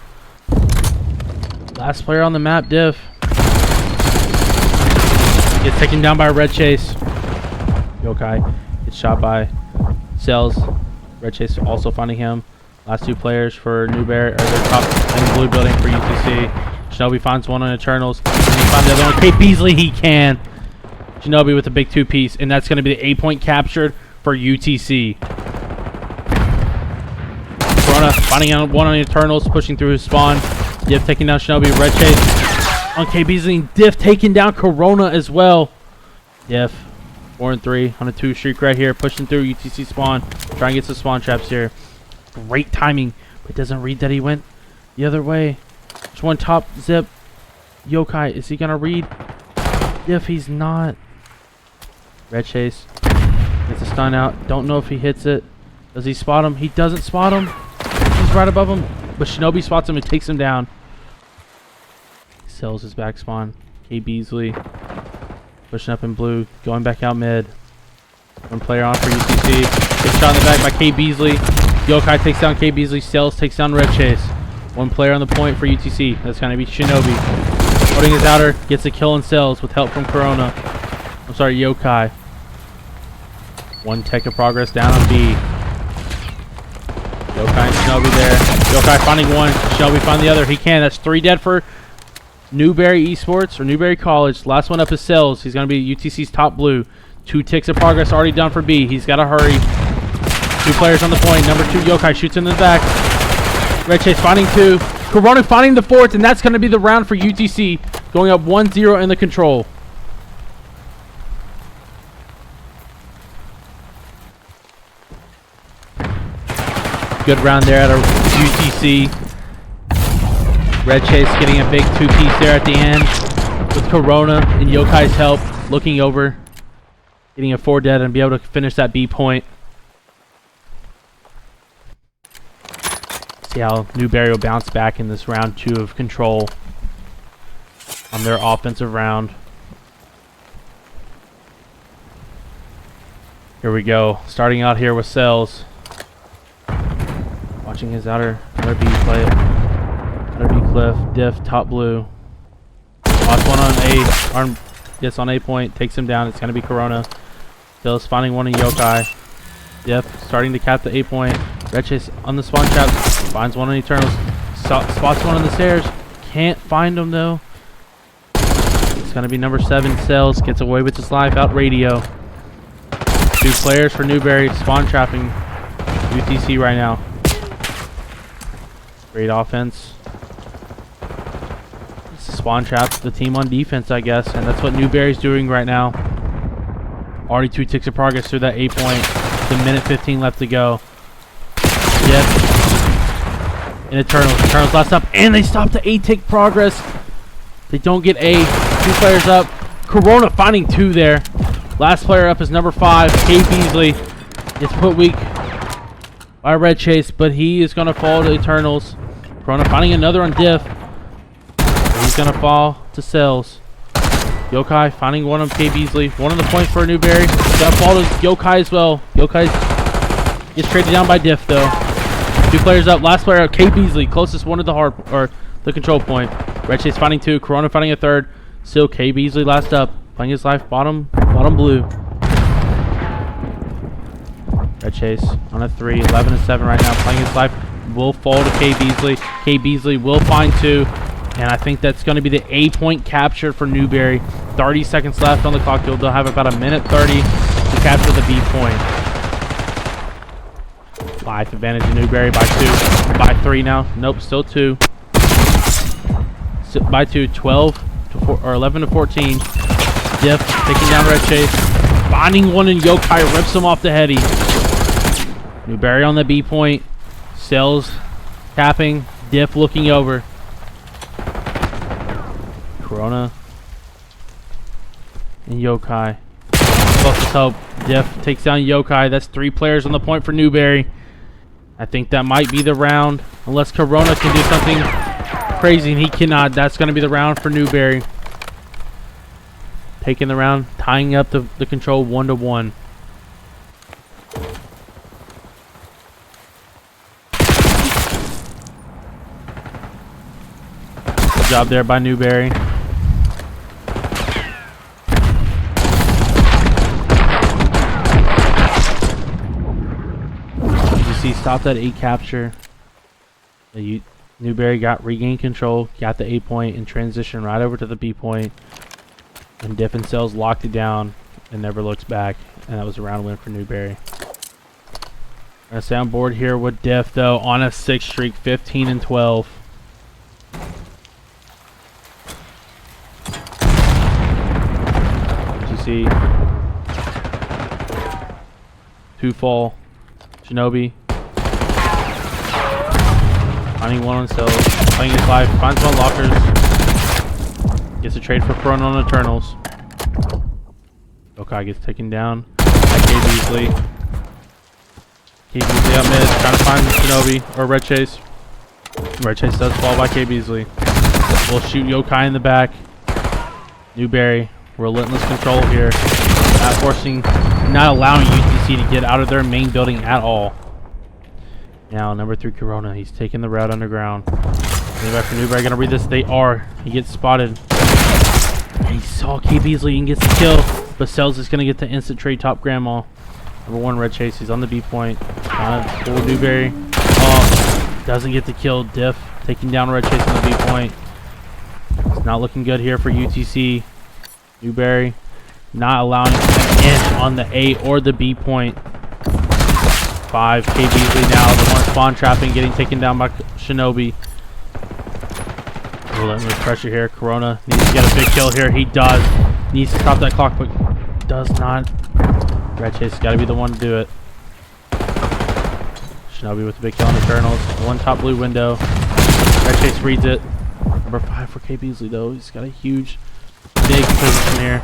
Last player on the map, Diff. Gets taken down by Red Chase. Yokai gets shot by Cells. Red Chase also finding him. Last 2 players for Newberry, or their top in the blue building for UTC. Shinobi finds one on Eternals. And he finds the other one. Kate Beasley, he can. Shinobi with a big 2-piece, and that's going to be the A point captured for UTC. Corona finding out one on Eternals, pushing through his spawn. Diff taking down Shinobi. Red Chase on K Beasley. Diff taking down Corona as well. Diff 4-3 on a 2 streak right here, pushing through UTC spawn, trying to get some spawn traps here. Great timing, but doesn't read that he went the other way. There's one top zip. Yokai, is he gonna read? If he's not. Red Chase gets a stun out. Don't know if he hits it. Does he spot him? He doesn't spot him. He's right above him, but Shinobi spots him and takes him down. Cells his back spawn. K Beasley pushing up in blue, going back out mid. 1 player on for UTC. Gets shot in the back by K Beasley. Yokai takes down K Beasley. Cells takes down Red Chase. 1 player on the point for UTC. That's going to be Shinobi. Holding his outer. Gets a kill in Cells with help from Corona. I'm sorry, Yokai. 1 tech of progress down on B. Yokai and Shinobi there. Yokai finding one. Shinobi find the other. He can. That's 3 dead for Newberry Esports or Newberry College. Last one up is Cells. He's going to be UTC's top blue. 2 ticks of progress already done for B. He's got to hurry. 2 players on the point. Number 2, Yokai shoots in the back. Red Chase finding 2. Corona finding the 4th, and that's going to be the round for UTC. Going up 1-0 in the control. Good round there out of UTC. Red Chase getting a big 2-piece there at the end. With Corona and Yokai's help. Looking over. Getting a 4 dead and be able to finish that B point. See how Newberry will bounce back in this round 2 of control on their offensive round. Here we go. Starting out here with Cells. Watching his outer B play. Outer B cliff. Diff, top blue. Lost one on A. Yes, on A point. Takes him down. It's going to be Corona. Cells finding one in Yokai. Diff starting to cap the A point. Red Chase on the spawn trap. Finds one on Eternals. Spots one on the stairs. Can't find him though. It's going to be number 7, Cells. Gets away with his life out radio. 2 players for Newberry. Spawn trapping UTC right now. Great offense. It's a spawn trap the team on defense, I guess. And that's what Newberry's doing right now. Already 2 ticks of progress through that A point. It's a minute 15 left to go. Yep. And Eternals last up, and they stop the 8 tick progress. They don't get A. 2 players up. Corona finding 2 there. Last player up is number 5, K Beasley. Gets put weak by Red Chase, but he is going to fall to Eternals. Corona finding another on Diff. He's going to fall to Cells. Yokai finding one on K Beasley. 1 on the point for Newberry. Got to fall to Yokai as well. Yokai gets traded down by Diff though. 2 players up. Last player up, K Beasley. Closest one to the control point. Red Chase finding 2. Corona finding a 3rd. Still K Beasley last up. Playing his life bottom blue. Red Chase on a 3. 11-7 right now. Playing his life. Will fall to K Beasley. K Beasley will find 2. And I think that's going to be the A point capture for Newberry. 30 seconds left on the clock. They'll have about a minute 30 to capture the B point. Life advantage to Newberry by 2. By 3 now. Nope, still 2. By 2, 12 to 4, or 11 to 14. Diff taking down Red Chase. Finding one in Yokai, rips him off the heady. Newberry on the B point. Cells tapping. Diff looking over. Corona and Yokai. Let's hope Diff takes down Yokai. That's 3 players on the point for Newberry. I think that might be the round. Unless Corona can do something crazy, and he cannot. That's going to be the round for Newberry. Taking the round, tying up the control 1-1. Good job there by Newberry. UGC stopped that 8 capture. Newberry regained control, got the A point, and transitioned right over to the B point. And Diff and Cells locked it down and never looked back. And that was a round win for Newberry. We're going to stay on board here with Diff, though, on a 6 streak, 15 and 12. As you see, 2 fall. Shinobi. Finding one on Cells. Playing his life. Finds one lockers. Gets a trade for Corona on Eternals. Yokai gets taken down by K. Beasley. K. Beasley up mid, trying to find Shinobi or Red Chase. Red Chase does fall by K. Beasley. We'll shoot Yokai in the back. Newberry, relentless control here. Not allowing UTC to get out of their main building at all. Now, number 3 Corona, he's taking the route underground. Back for Newberry, gonna read this. They are. He gets spotted. He saw K. Beasley and gets the kill, but Cells is gonna get the instant trade top grandma. Number 1 Red Chase, he's on the B point. Trying to pull Newberry. Oh, doesn't get the kill. Diff taking down Red Chase on the B point. It's not looking good here for UTC. Newberry not allowing an inch on the A or the B point. 5 K. Beasley now, the one spawn trapping, getting taken down by Shinobi. Relentless pressure here. Corona needs to get a big kill here. He does. Needs to stop that clock, but does not. Red Chase has got to be the one to do it. Shinobi with the big kill on Eternals. 1 top blue window. Red Chase reads it. Number 5 for K. Beasley, though. He's got a huge, big position here.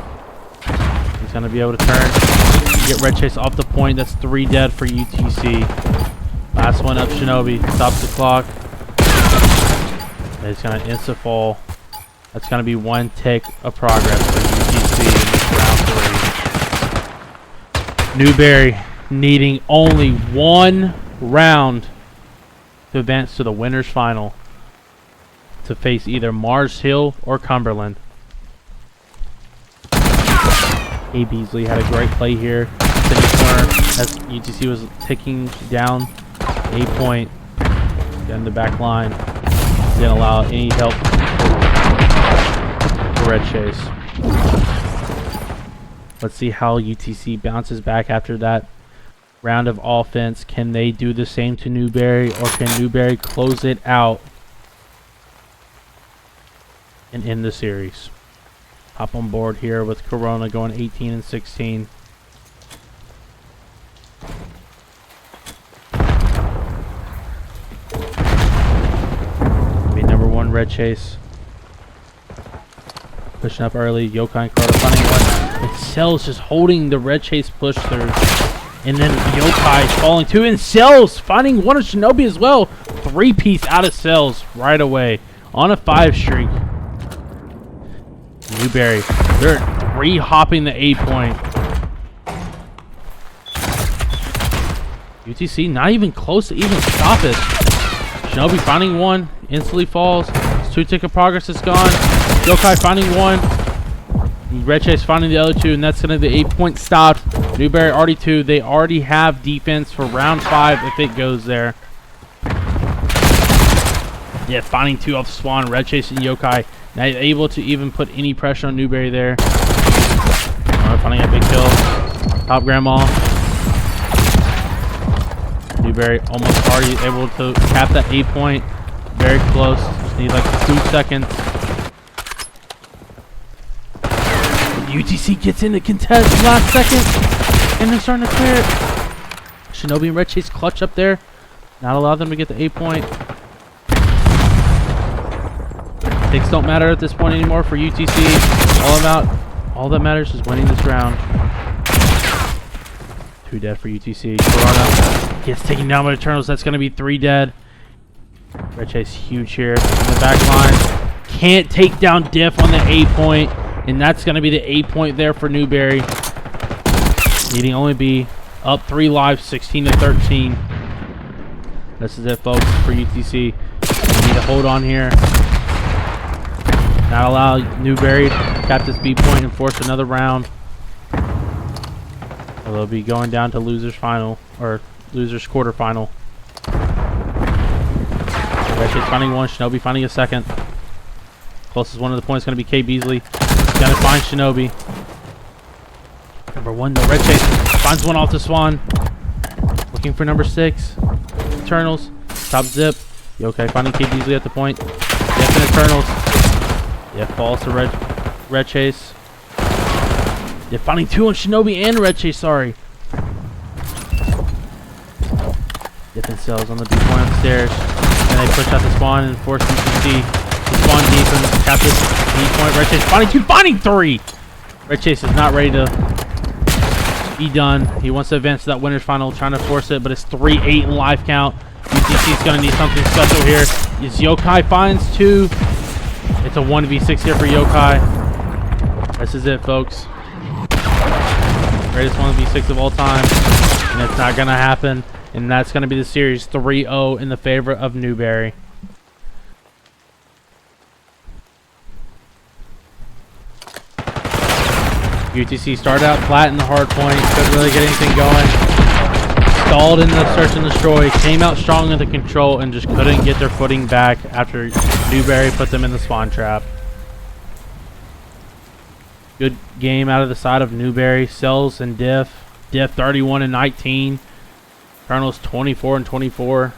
He's going to be able to turn. Get Red Chase off the point. That's 3 dead for UTC. Last one up, Shinobi. Stops the clock. It's going to insta fall. That's going to be 1 tick of progress for UTC in this round 3. Newberry needing only 1 round to advance to the winners final to face either Mars Hill or Cumberland. A. Beasley had a great play here in the corner as UTC was taking down A point. Got in the back line. Didn't allow any help for Red Chase. Let's see how UTC bounces back after that round of offense. Can they do the same to Newberry, or can Newberry close it out and end the series? Hop on board here with Corona going 18 and 16. Number 1 Red Chase pushing up early. Yokai and Corona finding one. And Cells just holding the Red Chase push through. And then Yokai falling too. And Cells finding one of Shinobi as well. 3-piece out of Cells right away on a 5 streak. Newberry, they're 3-hopping the A point. UTC not even close to even stop it. Shinobi finding one, instantly falls. 2 tick of progress is gone. Yokai finding one. Red Chase finding the other 2, and that's going to be the 8-point stop. Newberry already 2. They already have defense for round 5 if it goes there. Yeah, finding 2 off spawn. Red Chase and Yokai not able to even put any pressure on Newberry there. Finding a big kill. Top grandma. Newberry almost already able to cap that 8 point. Very close. Just need like 2 seconds. UTC gets in the contest last second. And they're starting to clear it. Shinobi and Red Chase clutch up there. Not allow them to get the 8 point. Picks don't matter at this point anymore for UTC. All that matters is winning this round. 2 dead for UTC. Corona gets taken down by Eternals. That's going to be 3 dead. Red Chase huge here in the back line. Can't take down Diff on the 8 point. And that's going to be the 8 point there for Newberry. Needing only be up 3 lives, 16 to 13. This is it, folks, for UTC. We need to hold on here. Not allow Newberry to cap this B point and force another round. Or they'll be going down to losers final, or losers quarterfinal. Red Chase finding one, Shinobi finding a second. Closest one of the points is going to be K. Beasley. He's going to find Shinobi. Number 1, the Red Chase finds one off the Swan. Looking for number 6. Eternals. Top zip. Yokai finding K. Beasley at the point. Yes, and Eternals. Yeah, falls to Red Chase. Yeah, finding 2 on Shinobi and Red Chase, sorry. Dip and cells on the B point upstairs. And they push out the Spawn and force UTC to spawn deep and cap this B point. Red Chase finding 2, finding 3! Red Chase is not ready to be done. He wants to advance to that winner's final, trying to force it, but it's 3-8 in life count. UTC is going to need something special here. As Yokai finds 2. It's a 1v6 here for Yokai. This is it, folks. Greatest 1v6 of all time. And it's not going to happen. And that's going to be the series 3-0 in the favor of Newberry. UTC started out flat in the hard point. Couldn't really get anything going. Stalled in the search and destroy. Came out strong in the control and just couldn't get their footing back after Newberry put them in the spawn trap. Good game out of the side of Newberry. Cells and Diff. Diff 31 and 19. Colonels 24 and 24.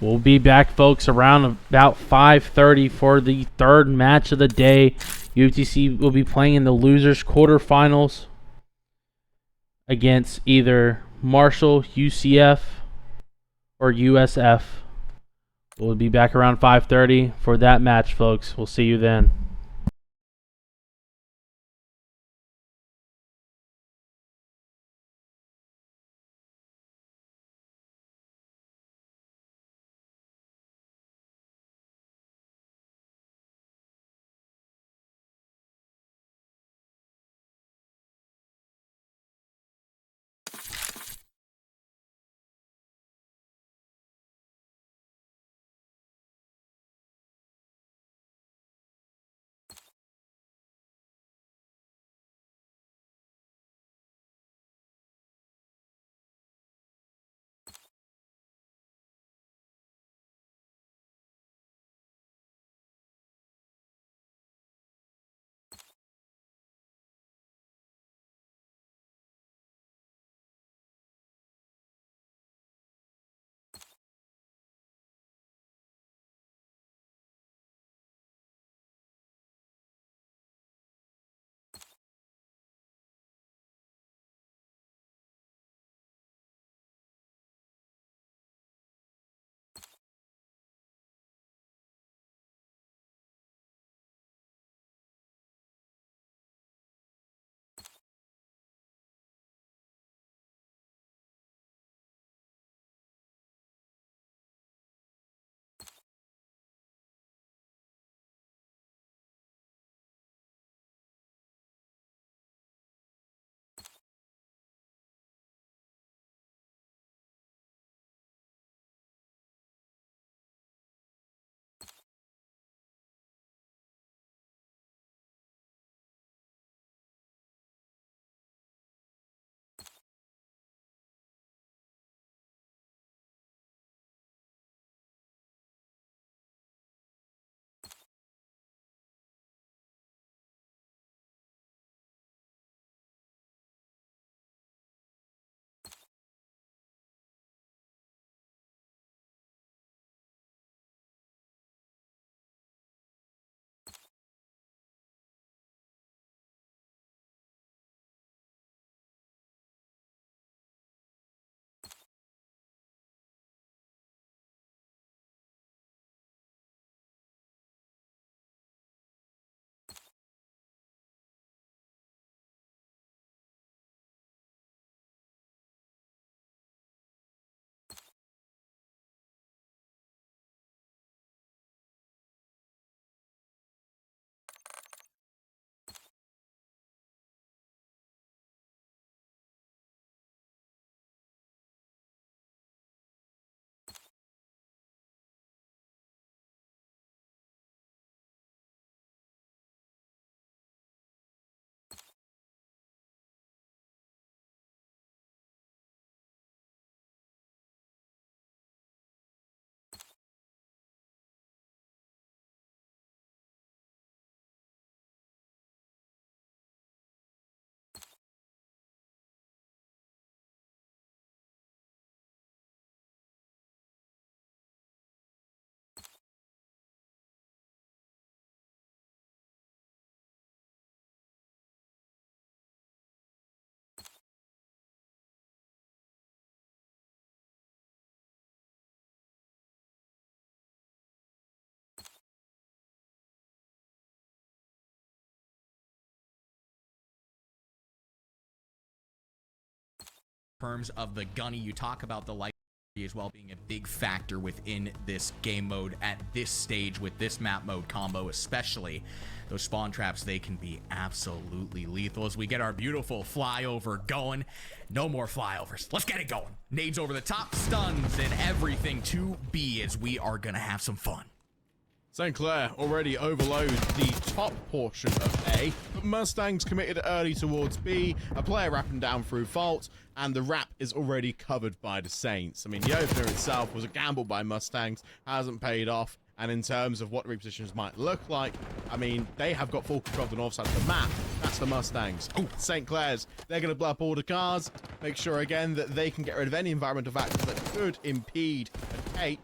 We'll be back, folks, around about 5:30 for the 3rd match of the day. UTC will be playing in the losers quarterfinals against either Marshall, UCF, or USF. We'll be back around 5:30 for that match, folks. We'll see you then. terms of the gunny, you talk about the light as well being a big factor within this game mode at this stage with this map mode combo, especially those spawn traps. They can be absolutely lethal as we get our beautiful flyover going. No more flyovers, let's get it going. Nades over the top, stuns, and everything to B as we are gonna have some fun. St. Clair already overloads the top portion of A, but Mustangs committed early towards B, a player wrapping down through Vault, and the wrap is already covered by the Saints. I mean, the opener itself was a gamble by Mustangs, hasn't paid off, and in terms of what the repositions might look like, I mean, they have got full control of the north side of the map. That's the Mustangs. Ooh, St. Clair's, they're going to blow up all the cars, make sure again that they can get rid of any environmental factors that could impede a Kate.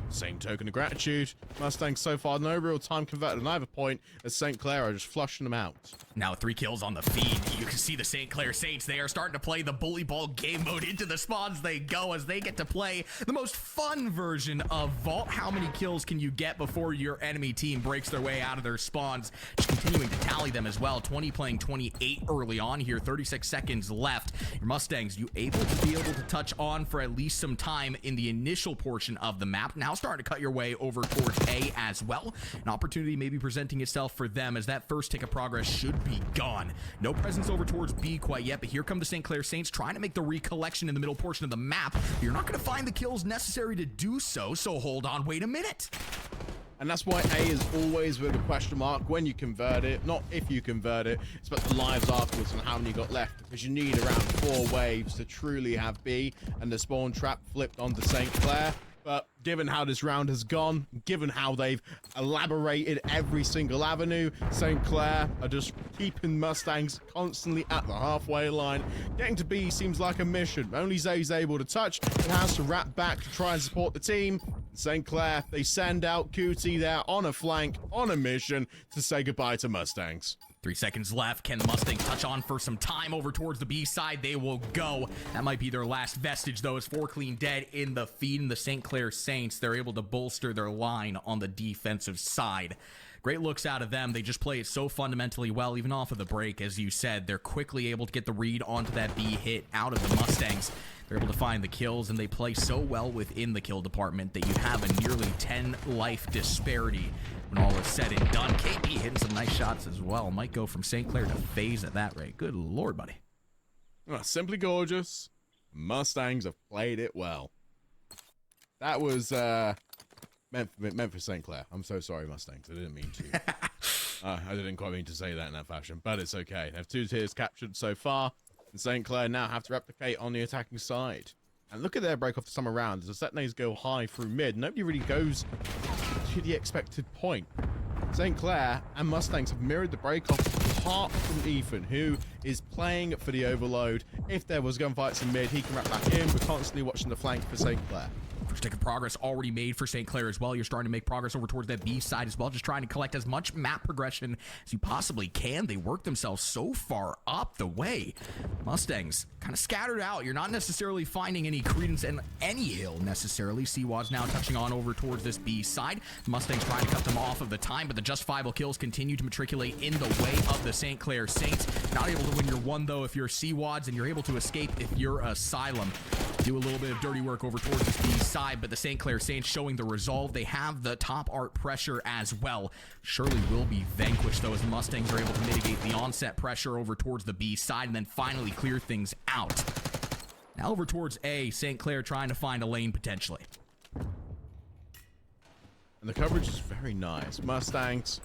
Same token of gratitude, Mustangs so far no real time converted on either point, as St. Clair are just flushing them out. Now 3 kills on the feed. You can see the St. Clair Saints. They are starting to play the bully ball game mode. Into the spawns they go as they get to play the most fun version of Vault. How many kills can you get before your enemy team breaks their way out of their spawns? Just continuing to tally them as well. 20 playing 28 early on here. 36 seconds left. Your Mustangs, you able to touch on for at least some time in the initial portion of the map. Now starting to cut your way over towards A as well. An opportunity maybe presenting itself for them as that first tick of progress should be gone. No presence over towards B quite yet, but here come the St. Clair Saints trying to make the recollection in the middle portion of the map. You're not going to find the kills necessary to do so, so hold on, wait a minute. And that's why A is always with a question mark when you convert it, not if you convert it. It's about the lives afterwards and how many you got left, because you need around 4 waves to truly have B, and the spawn trap flipped onto St. Clair. But given how this round has gone, given how they've elaborated every single avenue, St. Clair are just keeping Mustangs constantly at the halfway line. Getting to B seems like a mission. Only Zay's able to touch and has to wrap back to try and support the team. St. Clair, they send out Cootie there on a flank, on a mission to say goodbye to Mustangs. 3 seconds left. Can the Mustangs touch on for some time over towards the B side? They will go. That might be their last vestige, though, as 4 clean dead in the feed. And the St. Clair Saints, they're able to bolster their line on the defensive side. Great looks out of them. They just play it so fundamentally well, even off of the break. As you said, they're quickly able to get the read onto that B hit out of the Mustangs. They're able to find the kills, and they play so well within the kill department that you have a nearly 10 life disparity when all is said and done. KB hitting some nice shots as well. Might go from St. Clair to FaZe at that rate. Good lord, buddy. Oh, simply gorgeous. Mustangs have played it well. That was meant for St. Clair. I'm so sorry, Mustangs. I didn't mean to. I didn't quite mean to say that in that fashion, but it's okay. They have 2 tiers captured so far, and St. Clair now have to replicate on the attacking side. And look at their break off the summer round. As the set names go high through mid, nobody really goes to the expected point. St. Clair and Mustangs have mirrored the break off apart from Ethan, who is playing for the overload. If there was gunfights in mid, he can wrap back in. We're constantly watching the flank for St. Clair. First tick of progress already made for St. Clair as well. You're starting to make progress over towards that B side as well, just trying to collect as much map progression as you possibly can. They work themselves so far up the way. Mustangs kind of scattered out. You're not necessarily finding any credence in any hill necessarily. Seawad's now touching on over towards this B side. The Mustangs trying to cut them off of the time, but the justifiable kills continue to matriculate in the way of the St. Clair Saints. Not able to win your 1 though if you're Seawads, and you're able to escape if you're Asylum. Do a little bit of dirty work over towards this B side, but the St. Clair Saints showing the resolve. They have the top art pressure as well. Surely will be vanquished though, as the Mustangs are able to mitigate the onset pressure over towards the B side and then finally clear things out. Now over towards A, St. Clair trying to find a lane potentially. And the coverage is very nice. Mustangs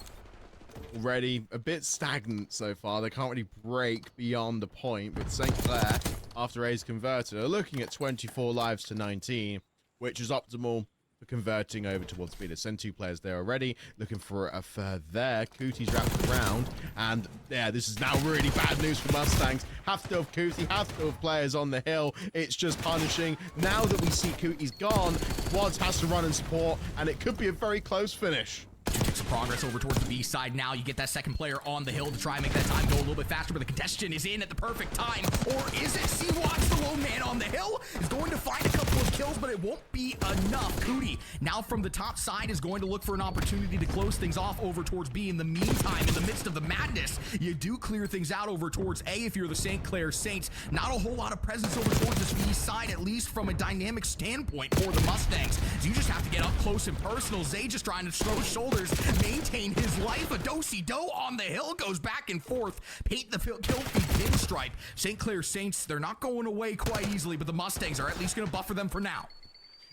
already a bit stagnant so far. They can't really break beyond the point, with St. Clair, after A's converted, are looking at 24 lives to 19, which is optimal for converting over towards B. They send 2 players there already, looking for a third there. Cootie's wrapped around, and yeah, this is now really bad news for Mustangs. Have to have Cootie, have to have players on the hill. It's just punishing. Now that we see Cootie's gone, Wads has to run and support, and it could be a very close finish. Make some progress over towards the B side now. You get that second player on the hill to try and make that time go a little bit faster, but the congestion is in at the perfect time. Or is it? Sea-Watch, the lone man on the hill, is going to find a couple of kills, but it won't be enough. Cootie, now from the top side, is going to look for an opportunity to close things off over towards B. In the meantime, in the midst of the madness, you do clear things out over towards A if you're the St. Clair Saints. Not a whole lot of presence over towards this B side, at least from a dynamic standpoint for the Mustangs. So you just have to get up close and personal. Zay just trying to throw shoulders, maintain his life. A do-si-do on the hill goes back and forth. Paint the kill feed pinstripe. St. Clair Saints, they're not going away quite easily, but the Mustangs are at least going to buffer them for now.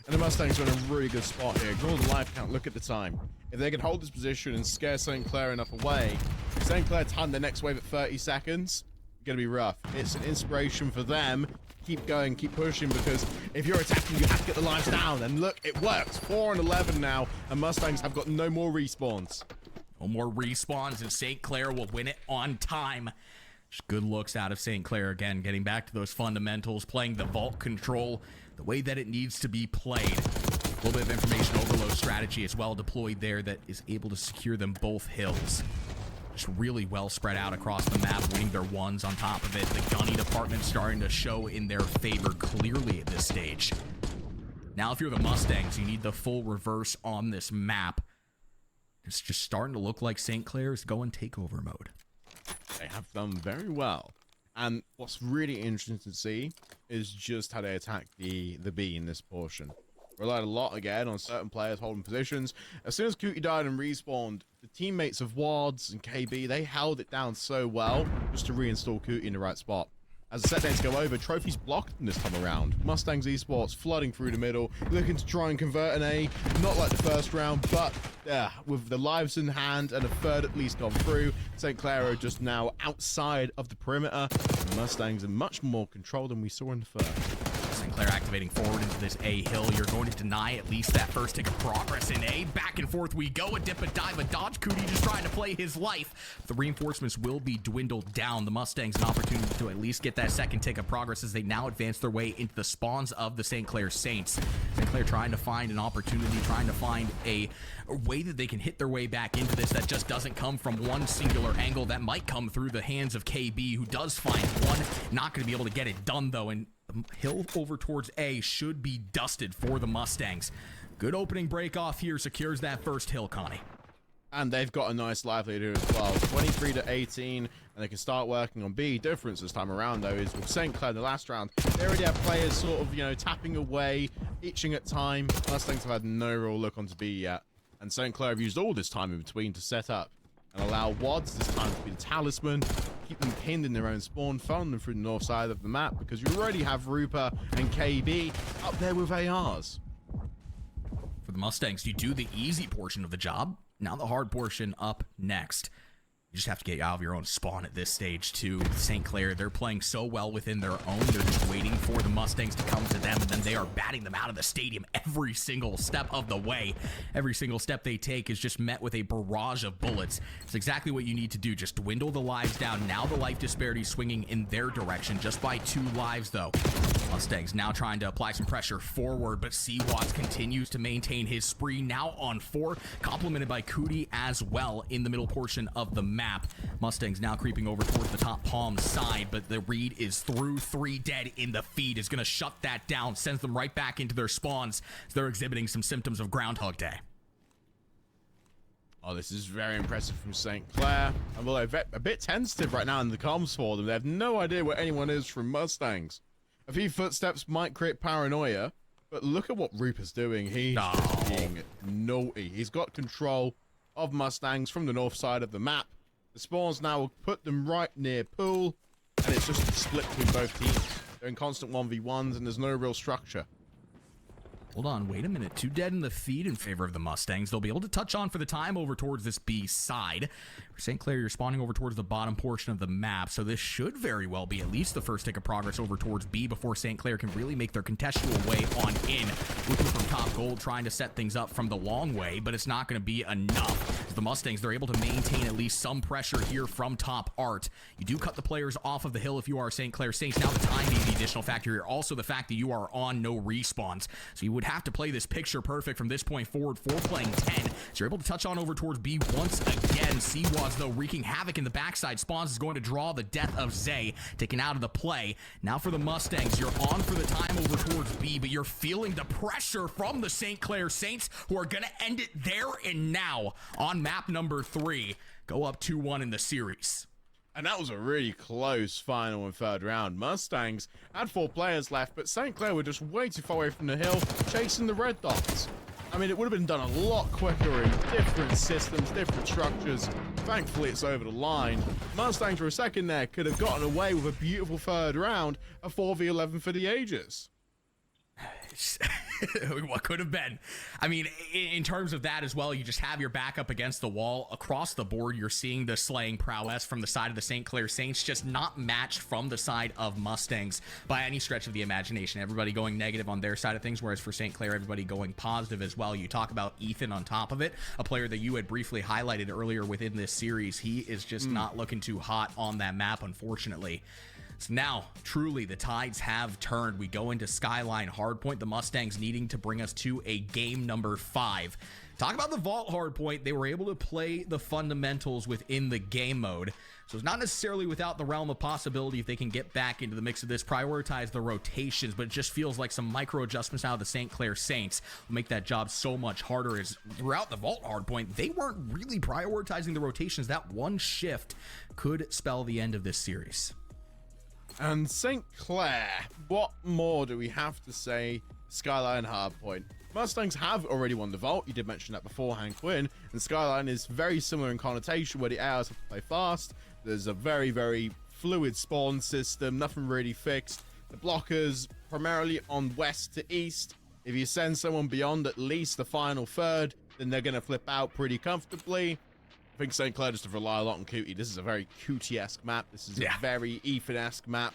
And the Mustangs are in a really good spot here. Ignore the life count, look at the time. If they can hold this position and scare St. Clair enough away, if St. Clair time their next wave at 30 seconds, it's going to be rough. It's an inspiration for them. Keep going, keep pushing, because if you're attacking, you have to get the lives down. And look, it works. 4 and 11 now, and Mustangs have got no more respawns. No more respawns, and St. Clair will win it on time. Just good looks out of St. Clair again, getting back to those fundamentals, playing the vault control the way that it needs to be played. A little bit of information overload strategy as well deployed there that is able to secure them both hills. Just really well spread out across the map, winning their ones on top of it. The gunny department starting to show in their favor clearly at this stage. Now, if you're the Mustangs, you need the full reverse on this map. It's just starting to look like St. Clair is going takeover mode. They have done very well. And what's really interesting to see is just how they attack the B in this portion. Relied a lot again on certain players holding positions. As soon as Cootie died and respawned, the teammates of Wads and KB, they held it down so well just to reinstall Cootie in the right spot. As the set days go over, trophies blocked them this time around. Mustangs Esports flooding through the middle, looking to try and convert an A. Not like the first round, but with the lives in hand and a third at least gone through, St. Clair are just now outside of the perimeter. The Mustangs in much more control than we saw in the first. St. Clair activating forward into this A hill. You're going to deny at least that first tick of progress in A. Back and forth we go. A dip, a dive, a dodge. Cootie just trying to play his life. The reinforcements will be dwindled down. The Mustangs an opportunity to at least get that second tick of progress as they now advance their way into the spawns of the St. Clair Saints. St. Clair trying to find an opportunity, trying to find a way that they can hit their way back into this that just doesn't come from one singular angle. That might come through the hands of KB, who does find one. Not going to be able to get it done, though, and the hill over towards A should be dusted for the Mustangs. Good opening break off here, secures that first hill, Connie. And they've got a nice livelihood as well. 23 to 18, and they can start working on B. Difference this time around, though, is with St. Clair in the last round, they already have players sort of, tapping away, itching at time. Mustangs have had no real look onto B yet. And St. Clair have used all this time in between to set up and allow Wads this time to be the talisman, keep them pinned in their own spawn, phone them through the north side of the map, because you already have Ruper and KB up there with ARs. For the Mustangs, you do the easy portion of the job. Now the hard portion up next. You just have to get out of your own spawn at this stage, too. St. Clair, they're playing so well within their own. They're just waiting for the Mustangs to come to them, and then they are batting them out of the stadium every single step of the way. Every single step they take is just met with a barrage of bullets. It's exactly what you need to do. Just dwindle the lives down. Now the life disparity swinging in their direction, just by 2 lives, though. Mustangs now trying to apply some pressure forward, but Sea-Watch continues to maintain his spree, now on 4, complemented by Cootie as well in the middle portion of the map. Mustangs now creeping over towards the top palm side, but the read is through. 3 dead in the feed is going to shut that down, sends them right back into their spawns as they're exhibiting some symptoms of Groundhog Day. Oh, this is very impressive from St. Clair. And although a bit tentative right now in the comms for them, they have no idea where anyone is from Mustangs. A few footsteps might create paranoia, but look at what Ruper's doing. He's just being naughty. He's got control of Mustangs from the north side of the map. The spawns now will put them right near pool, and it's just a split between both teams. They're in constant 1v1s, and there's no real structure. Hold on, wait a minute. 2 dead in the feed in favor of the Mustangs. They'll be able to touch on for the time over towards this B side. For St. Clair, you're spawning over towards the bottom portion of the map, so this should very well be at least the first tick of progress over towards B before St. Clair can really make their contextual way on in. Looking from top gold, trying to set things up from the long way, but it's not going to be enough. the Mustangs, they're able to maintain at least some pressure here from top Art. You do cut the players off of the hill if you are St. Clair Saints. Now the time being the additional factor here. Also the fact that you are on no respawns. So you would have to play this picture perfect from this point forward for playing 10. So you're able to touch on over towards B once again. Seawads, though, wreaking havoc in the backside. Spawns is going to draw the death of Zay, taken out of the play. Now for the Mustangs, you're on for the time over towards B, but you're feeling the pressure from the St. Clair Saints, who are going to end it there and now on map number 3. Go up 2-1 in the series. And that was a really close final and third round. Mustangs had 4 players left, but St. Clair were just way too far away from the hill, chasing the red dots. I mean, it would have been done a lot quicker in different systems, different structures. Thankfully, it's over the line. Mustangs for a second there could have gotten away with a beautiful third round, a 4v11 for the ages. What could have been. I mean, in terms of that as well, you just have your back up against the wall. Across the board, you're seeing the slaying prowess from the side of the St. Clair Saints, just not matched from the side of Mustangs by any stretch of the imagination. Everybody going negative on their side of things, whereas for St. Clair, everybody going positive as well. You talk about Ethan on top of it, a player that you had briefly highlighted earlier within this series. He is just not looking too hot on that map, unfortunately. So now, truly, the tides have turned. We go into Skyline Hardpoint, the Mustangs needing to bring us to a game number 5. Talk about the Vault Hardpoint. They were able to play the fundamentals within the game mode. So it's not necessarily without the realm of possibility if they can get back into the mix of this, prioritize the rotations, but it just feels like some micro adjustments out of the St. Clair Saints will make that job so much harder. As throughout the Vault Hardpoint, they weren't really prioritizing the rotations. That one shift could spell the end of this series. And St. Clair, what more do we have to say? Skyline Hardpoint. Mustangs have already won the Vault. You did mention that beforehand, Quinn. And Skyline is very similar in connotation, where the ARs have to play fast. There's a very, very fluid spawn system. Nothing really fixed. The blockers primarily on west to east. If you send someone beyond at least the final third, then they're going to flip out pretty comfortably. I think St. Clair just to rely a lot on Cootie. This is a very Cootie-esque map. This is a very Ethan-esque map.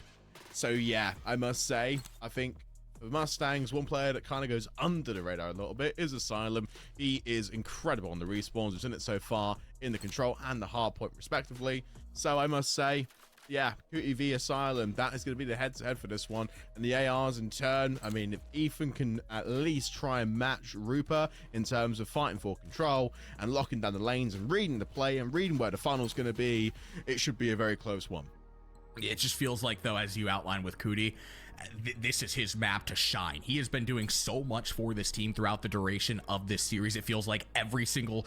So yeah, I must say, I think for Mustangs, one player that kind of goes under the radar a little bit is Asylum. He is incredible on the respawns. We've seen it so far in the control and the hardpoint respectively. So I must say, yeah, Cootie v Asylum, that is going to be the head-to-head for this one. And the ARs in turn, I mean, if Ethan can at least try and match Rupa in terms of fighting for control and locking down the lanes and reading the play and reading where the funnel's going to be, it should be a very close one. It just feels like, though, as you outlined with Cootie, this is his map to shine. He has been doing so much for this team throughout the duration of this series. It feels like every single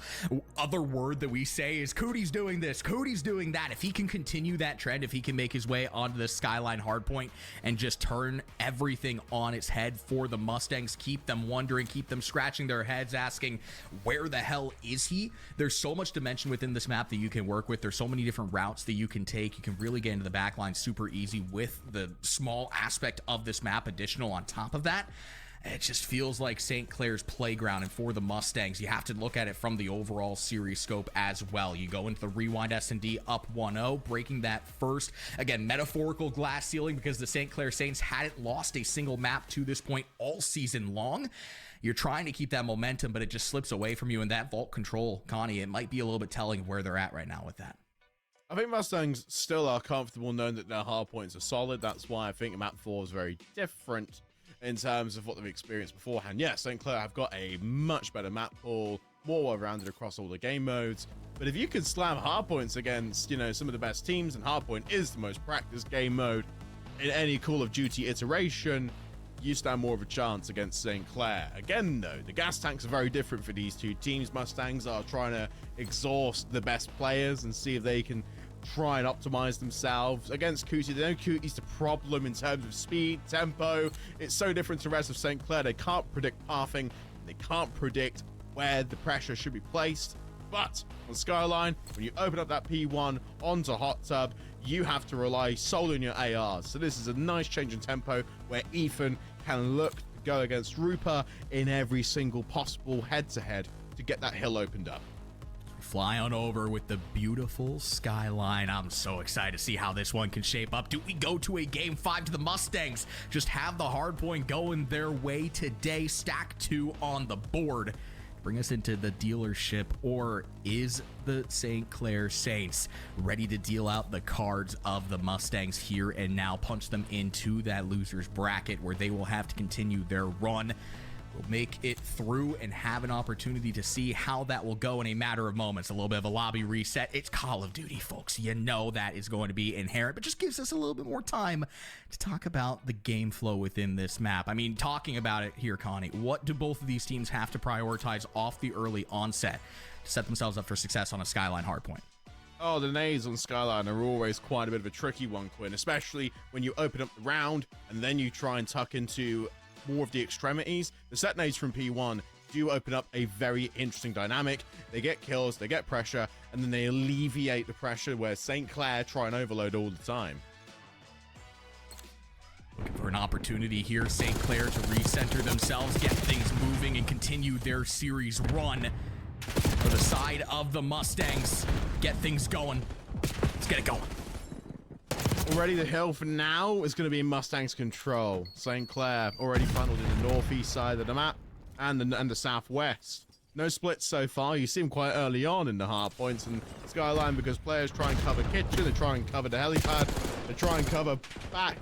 other word that we say is Cootie's doing this, Cootie's doing that. If he can continue that trend, if he can make his way onto the Skyline Hardpoint and just turn everything on its head for the Mustangs, keep them wondering, keep them scratching their heads, asking, where the hell is he? There's so much dimension within this map that you can work with. There's so many different routes that you can take. You can really get into the backline super easy with the small aspect of this map additional on top of that. It just feels like St. Clair's playground, and for the Mustangs, you have to look at it from the overall series scope as well. You go into the Rewind S&D up 1-0, breaking that first, again, metaphorical glass ceiling, because the St. Clair Saints hadn't lost a single map to this point all season long. You're trying to keep that momentum, but it just slips away from you, and that vault control, Connie, it might be a little bit telling of where they're at right now with that. I think Mustangs still are comfortable knowing that their hard points are solid. That's why I think map 4 is very different in terms of what they've experienced beforehand. Yes, St. Clair have got a much better map pool, more well-rounded across all the game modes. But if you can slam hardpoints against, you know, some of the best teams, and hardpoint is the most practiced game mode in any Call of Duty iteration, you stand more of a chance against St. Clair. Again, though, the gas tanks are very different for these two teams. Mustangs are trying to exhaust the best players and see if they can try and optimize themselves against Cootie. They know Cootie's the problem in terms of speed, tempo. It's so different to the rest of St. Clair. They can't predict pathing. They can't predict where the pressure should be placed. But on Skyline, when you open up that P1 onto Hot Tub, you have to rely solely on your ARs. So this is a nice change in tempo where Ethan can look to go against Rupa in every single possible head-to-head to get that hill opened up. Fly on over with the beautiful Skyline. I'm so excited to see how this one can shape up. Do we go to a game 5 to the Mustangs? Just have the hard point going their way today. Stack 2 on the board. bring us into the dealership, or is the St. Clair Saints ready to deal out the cards of the Mustangs here and now, punch them into that loser's bracket where they will have to continue their run? We'll make it through and have an opportunity to see how that will go in a matter of moments. A little bit of a lobby reset. It's Call of Duty, folks. You know that is going to be inherent, but just gives us a little bit more time to talk about the game flow within this map. I mean, talking about it here, Connie, what do both of these teams have to prioritize off the early onset to set themselves up for success on a Skyline hardpoint? Oh, the nades on Skyline are always quite a bit of a tricky one, Quinn, especially when you open up the round and then you try and tuck into more of the extremities. The set nades from P1 do open up a very interesting dynamic. They get kills, they get pressure, and then they alleviate the pressure where St. Clair try and overload all the time. Looking for an opportunity here, St. Clair to recenter themselves, get things moving, and continue their series run for the side of the Mustangs. Get things going. Let's get it going. Already the hill for now is going to be in Mustang's control. St. Clair already funneled in the northeast side of the map and the southwest. No splits so far. You see them quite early on in the hard points and Skyline because players try and cover kitchen, they try and cover the helipad, they try and cover back,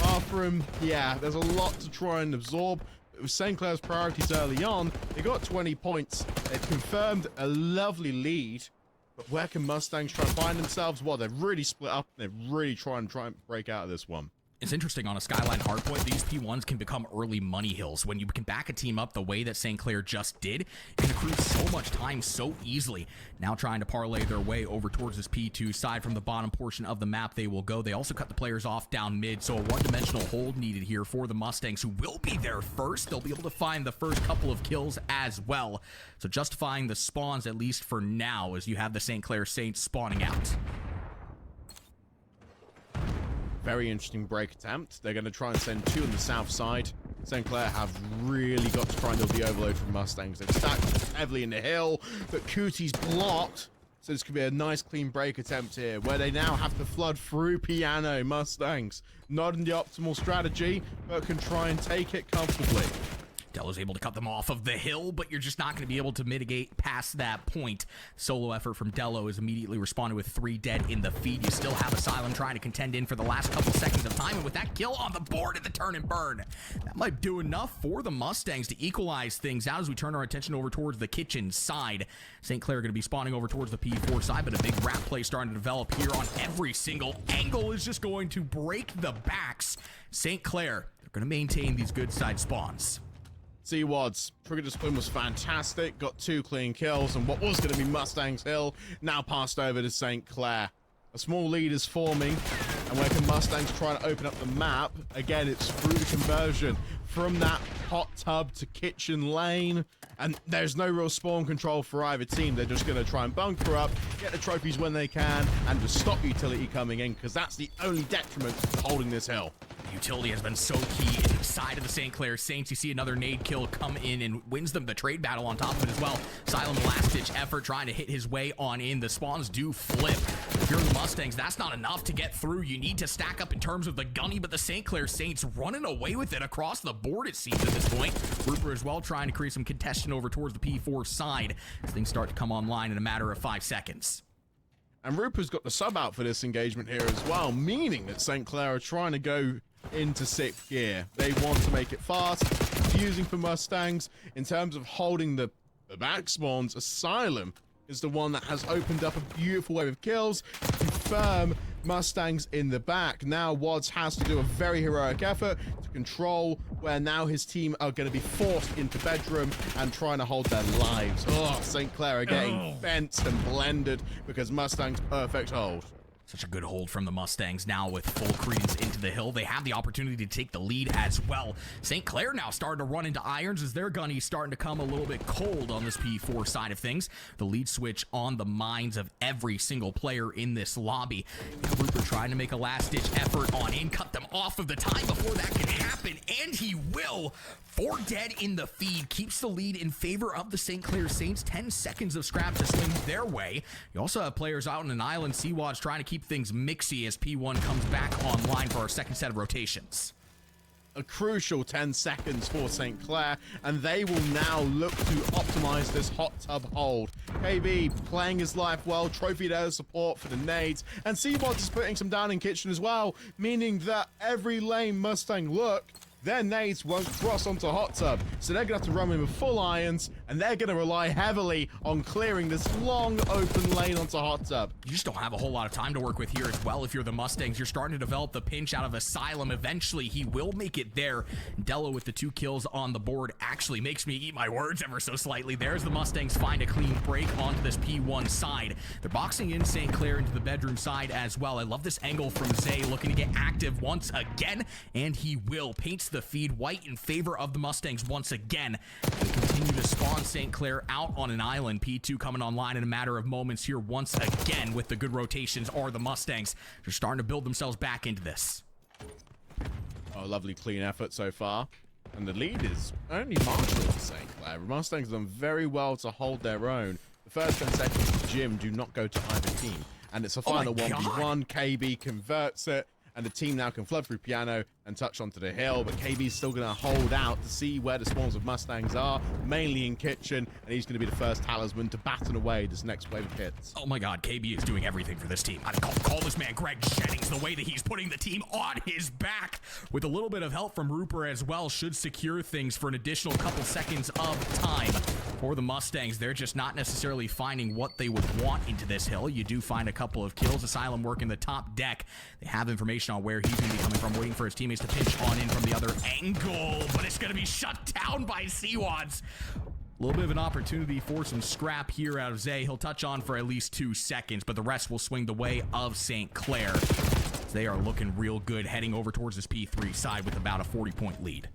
bathroom. Yeah, there's a lot to try and absorb. It was St. Clair's priorities early on. They got 20 points. They've confirmed a lovely lead. But where can Mustangs try and find themselves? Well, they've really split up. They're really trying to break out of this one. It's interesting, on a Skyline hardpoint, these P1s can become early money hills. When you can back a team up the way that St. Clair just did, it can accrue so much time so easily. Now trying to parlay their way over towards this P2 side from the bottom portion of the map they will go. They also cut the players off down mid, so a one-dimensional hold needed here for the Mustangs, who will be there first. They'll be able to find the first couple of kills as well. So justifying the spawns, at least for now, as you have the St. Clair Saints spawning out. Very interesting break attempt. They're going to try and send two on the south side. St. Clair have really got to try and deal the overload from Mustangs. They've stacked heavily in the hill, but Cootie's blocked. So this could be a nice clean break attempt here, where they now have to flood through Piano Mustangs. Not in the optimal strategy, but can try and take it comfortably. Delo's able to cut them off of the hill, but you're just not going to be able to mitigate past that point. Solo effort from Delo is immediately responded with 3 dead in the feed. You still have Asylum trying to contend in for the last couple seconds of time, and with that kill on the board at the turn and burn, that might do enough for the Mustangs to equalize things out as we turn our attention over towards the kitchen side. St. Clair going to be spawning over towards the P4 side, but a big wrap play starting to develop here on every single angle is just going to break the backs. St. Clair, they're going to maintain these good side spawns. C-Wads, trigger discipline was fantastic, got 2 clean kills, and what was going to be Mustang's Hill now passed over to St. Clair. A small lead is forming, and where can Mustangs try to open up the map? Again, it's through the conversion from that hot tub to kitchen lane, and there's no real spawn control for either team. They're just going to try and bunker up, get the trophies when they can, and just stop utility coming in, because that's the only detriment to holding this hill. Utility has been so key inside of the St. Clair Saints. You see another nade kill come in and wins them the trade battle on top of it as well. Asylum last-ditch effort trying to hit his way on in. The spawns do flip. If you're the Mustangs, that's not enough to get through. You need to stack up in terms of the gunny, but the St. Clair Saints running away with it across the board, it seems, at this point. Rupert as well trying to create some contention over towards the P4 side as things start to come online in a matter of 5 seconds. And Rupert's got the sub out for this engagement here as well, meaning that St. Clair are trying to go into 6th gear. They want to make it fast, confusing for Mustangs. In terms of holding the back spawns, Asylum is the one that has opened up a beautiful wave of kills to confirm Mustangs in the back. Now Wads has to do a very heroic effort to control where now his team are going to be forced into bedroom and trying to hold their lives. Oh, St. Clair are getting fenced and blended because Mustang's perfect hold. Such a good hold from the Mustangs now with full credence into the hill. They have the opportunity to take the lead as well. St. Clair now starting to run into irons as their gunny's starting to come a little bit cold on this P4 side of things. The lead switch on the minds of every single player in this lobby. Rupert trying to make a last-ditch effort on in, cut them off of the time before that can happen, and he will. 4 dead in the feed, keeps the lead in favor of the St. Clair Saints. 10 seconds of scrap to swing their way. You also have players out in an island. C-Watch trying to keep things mixy as P1 comes back online for our second set of rotations. a crucial 10 seconds for St. Clair, and they will now look to optimize this hot tub hold. KB playing his life well, Trophy there support for the nades, and Seabods is putting some down in kitchen as well, meaning that every lane Mustang look, their nades won't cross onto hot tub, so they're gonna have to run in with full irons, and they're gonna rely heavily on clearing this long open lane onto hot tub. You just don't have a whole lot of time to work with here as well. If you're the Mustangs, you're starting to develop the pinch out of Asylum. Eventually, he will make it there. Dello with the 2 kills on the board actually makes me eat my words ever so slightly. There's the Mustangs find a clean break onto this P1 side. They're boxing in St. Clair into the bedroom side as well. I love this angle from Zay looking to get active once again, and he will. Paints the feed white in favor of the Mustangs once again. They continue to spawn St. Clair out on an island. P2 coming online in a matter of moments here once again with the good rotations are the Mustangs. They're starting to build themselves back into this. Oh, lovely clean effort so far. And the lead is only marginal for St. Clair. The Mustangs have done very well to hold their own. The first 10 seconds of Jim do not go to either team. And it's a final 1v1. KB converts it. And the team now can flood through Piano and touch onto the hill, but KB's still going to hold out to see where the swarms of Mustangs are, mainly in kitchen, and he's going to be the first talisman to batten away this next wave of hits. Oh my god, KB is doing everything for this team. I call this man Greg Jennings. The way that he's putting the team on his back with a little bit of help from Rupert as well should secure things for an additional couple seconds of time. For the Mustangs, they're just not necessarily finding what they would want into this hill. You do find a couple of kills. Asylum working the top deck. They have information on where he's going to be coming from, waiting for his teammates to pinch on in from the other angle, but it's going to be shut down by Seawads. A little bit of an opportunity for some scrap here out of Zay. He'll touch on for at least 2 seconds, but the rest will swing the way of St. Clair. They are looking real good heading over towards this P3 side with about a 40-point lead.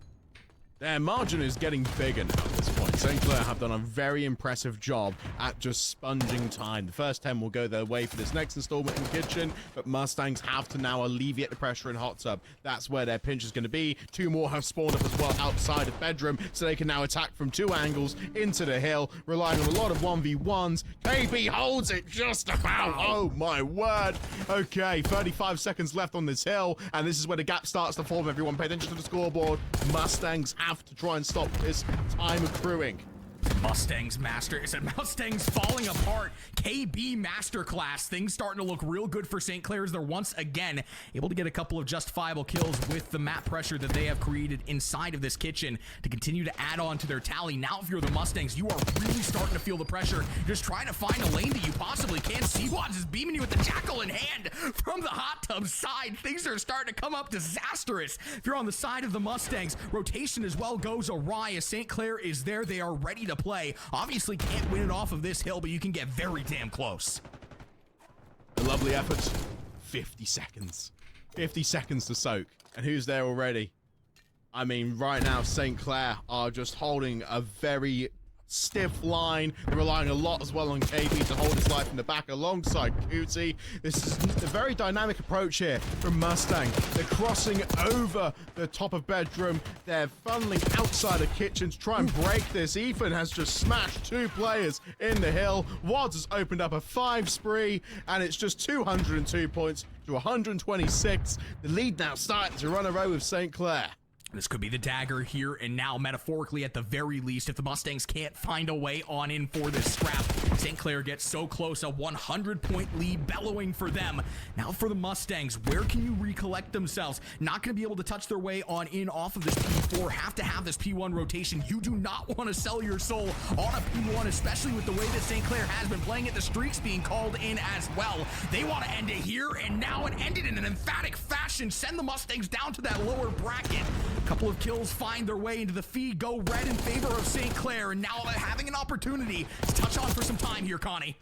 Their margin is getting bigger now at this point. St. Clair have done a very impressive job at just sponging time. The first 10 will go their way for this next installment in kitchen, but Mustangs have to now alleviate the pressure in hot tub. That's where their pinch is going to be. 2 more have spawned up as well outside of bedroom, so they can now attack from 2 angles into the hill, relying on a lot of 1v1s. KB holds it just about. Oh my word. Okay, 35 seconds left on this hill, and this is where the gap starts to form. Everyone pay attention to the scoreboard. Mustangs have to try and stop this time accruing. Mustangs falling apart. KB masterclass. Things starting to look real good for St. Clair as they're once again able to get a couple of justifiable kills with the map pressure that they have created inside of this kitchen to continue to add on to their tally. Now, if you're the Mustangs, you are really starting to feel the pressure. Just trying to find a lane that you possibly can. Seawads is beaming you with the Jackal in hand from the hot tub side. Things are starting to come up disastrous. If you're on the side of the Mustangs, rotation as well goes awry as St. Clair is there. They are ready to play. Obviously can't win it off of this hill, but you can get very damn close. A lovely effort. 50 seconds. 50 seconds to soak. And who's there already? I mean, right now, St. Clair are just holding a very stiff line. They're relying a lot as well on KB to hold his life in the back alongside Cootie. This is a very dynamic approach here from Mustang. They're crossing over the top of bedroom. They're funneling outside the kitchen to try and break this. Ethan has just smashed 2 players in the hill. Wads has opened up a 5 spree, and it's just 202 points to 126. The lead now starting to run away with St. Clair. This could be the dagger here and now, metaphorically at the very least, if the Mustangs can't find a way on in for this scrap. St. Clair gets so close, a 100-point lead bellowing for them. Now for the Mustangs, where can you recollect themselves? Not going to be able to touch their way on in off of this P4. Have to have this P1 rotation. You do not want to sell your soul on a P1, especially with the way that St. Clair has been playing it. The streaks being called in as well. They want to end it here and now and end it in an emphatic fashion. Send the Mustangs down to that lower bracket. A couple of kills find their way into the feed, go red in favor of St. Clair, and now they're having an opportunity to touch on for some time here, Connie.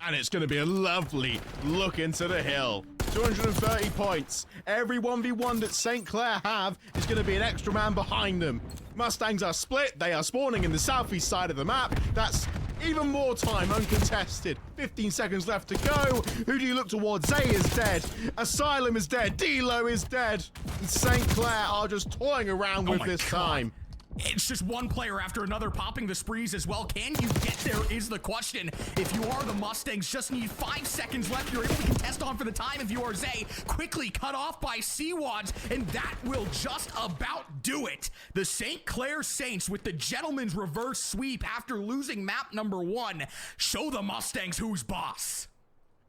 And it's going to be a lovely look into the hill. 230 points. Every 1v1 that St. Clair have is going to be an extra man behind them. Mustangs are split. They are spawning in the southeast side of the map. That's even more time uncontested. 15 seconds left to go. Who do you look towards? Zay is dead. Asylum is dead. D-Lo is dead. And St. Clair are just toying around with this time. It's just one player after another popping the sprees as well. Can you get there is the question. If you are the Mustangs, just need 5 seconds left. You're able to contest on for the time if you are Zay. Quickly cut off by Seawads, and that will just about do it. The St. Clair Saints with the gentleman's reverse sweep after losing map number 1 show the Mustangs who's boss.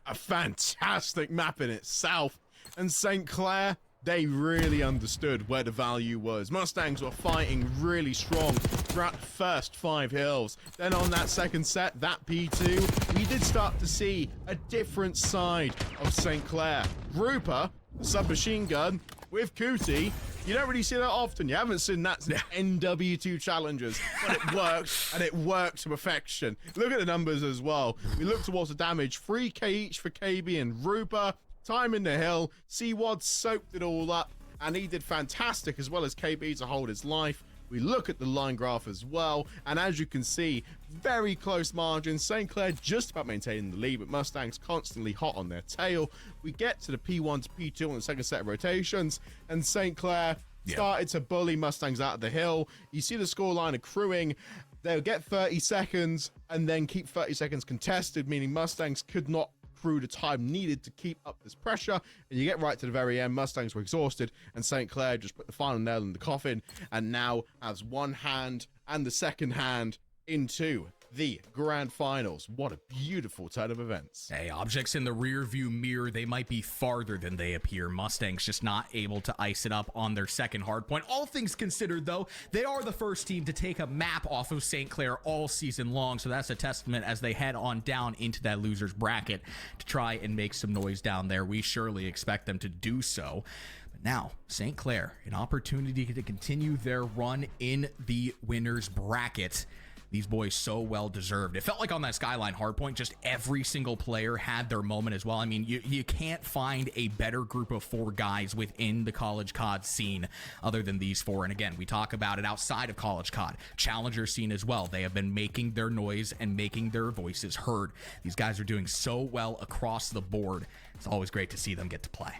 A fantastic map in itself. And St. Clair, they really understood where the value was. Mustangs were fighting really strong throughout the first 5 hills. Then on that second set, that P2, we did start to see a different side of St. Clair. Rooper, the submachine gun, with Cootie. You don't really see that often. You haven't seen that since NW2 challenges, but it worked, and it worked to perfection. Look at the numbers as well. We look towards the damage. 3k each for KB and Rooper. Time in the hill. Seawad soaked it all up, and he did fantastic, as well as KB to hold his life. We look at the line graph as well, and as you can see, very close margins. St. Clair just about maintaining the lead, but Mustangs constantly hot on their tail. We get to the P1 to P2 on the second set of rotations, and St. Clair started to bully Mustangs out of the hill. You see the scoreline accruing. They'll get 30 seconds and then keep 30 seconds contested, meaning Mustangs could not through the time needed to keep up this pressure. And you get right to the very end, Mustangs were exhausted, and St. Clair just put the final nail in the coffin, and now has one hand and the second hand into the grand finals. What a beautiful turn of events. Hey, objects in the rear view mirror, they might be farther than they appear. Mustangs just not able to ice it up on their second hardpoint. All things considered, though, they are the first team to take a map off of St. Clair all season long, so that's a testament as they head on down into that loser's bracket to try and make some noise down there. We surely expect them to do so. But now, St. Clair, an opportunity to continue their run in the winner's bracket. These boys so well deserved. It felt like on that Skyline hardpoint, just every single player had their moment as well. I mean, you can't find a better group of 4 guys within the College COD scene other than these 4. And again, we talk about it outside of College COD. Challenger scene as well. They have been making their noise and making their voices heard. These guys are doing so well across the board. It's always great to see them get to play.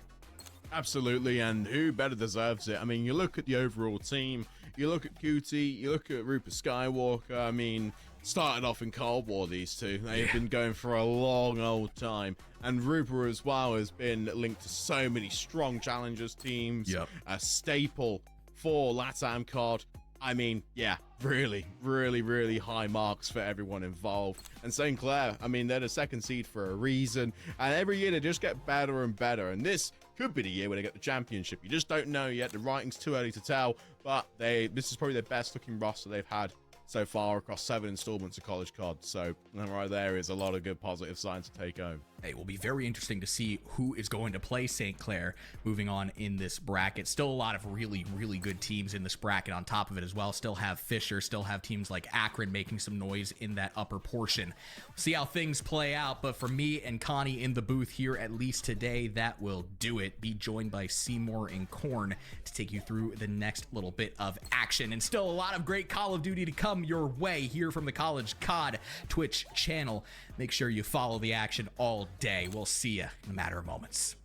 Absolutely, and who better deserves it? I mean, you look at the overall team, you look at Cootie, you look at Rupert Skywalker. I mean, started off in Cold War, these two. They've been going for a long old time. And Rupert as well has been linked to so many strong challengers teams. A staple for LATAM COD. I mean, yeah, really, really, really high marks for everyone involved. And St. Clair, I mean, they're the second seed for a reason. And every year they just get better and better. And this could be the year where they get the championship. You just don't know yet. The writing's too early to tell. But this is probably their best looking roster they've had so far across 7 installments of College COD. So right there is a lot of good positive signs to take home. It will be very interesting to see who is going to play St. Clair moving on in this bracket. Still a lot of really, really good teams in this bracket on top of it as well. Still have Fisher, still have teams like Akron making some noise in that upper portion. See how things play out, but for me and Connie in the booth here, at least today, that will do it. Be joined by Seymour and Korn to take you through the next little bit of action. And still a lot of great Call of Duty to come your way here from the College COD Twitch channel. Make sure you follow the action all day. We'll see you in a matter of moments.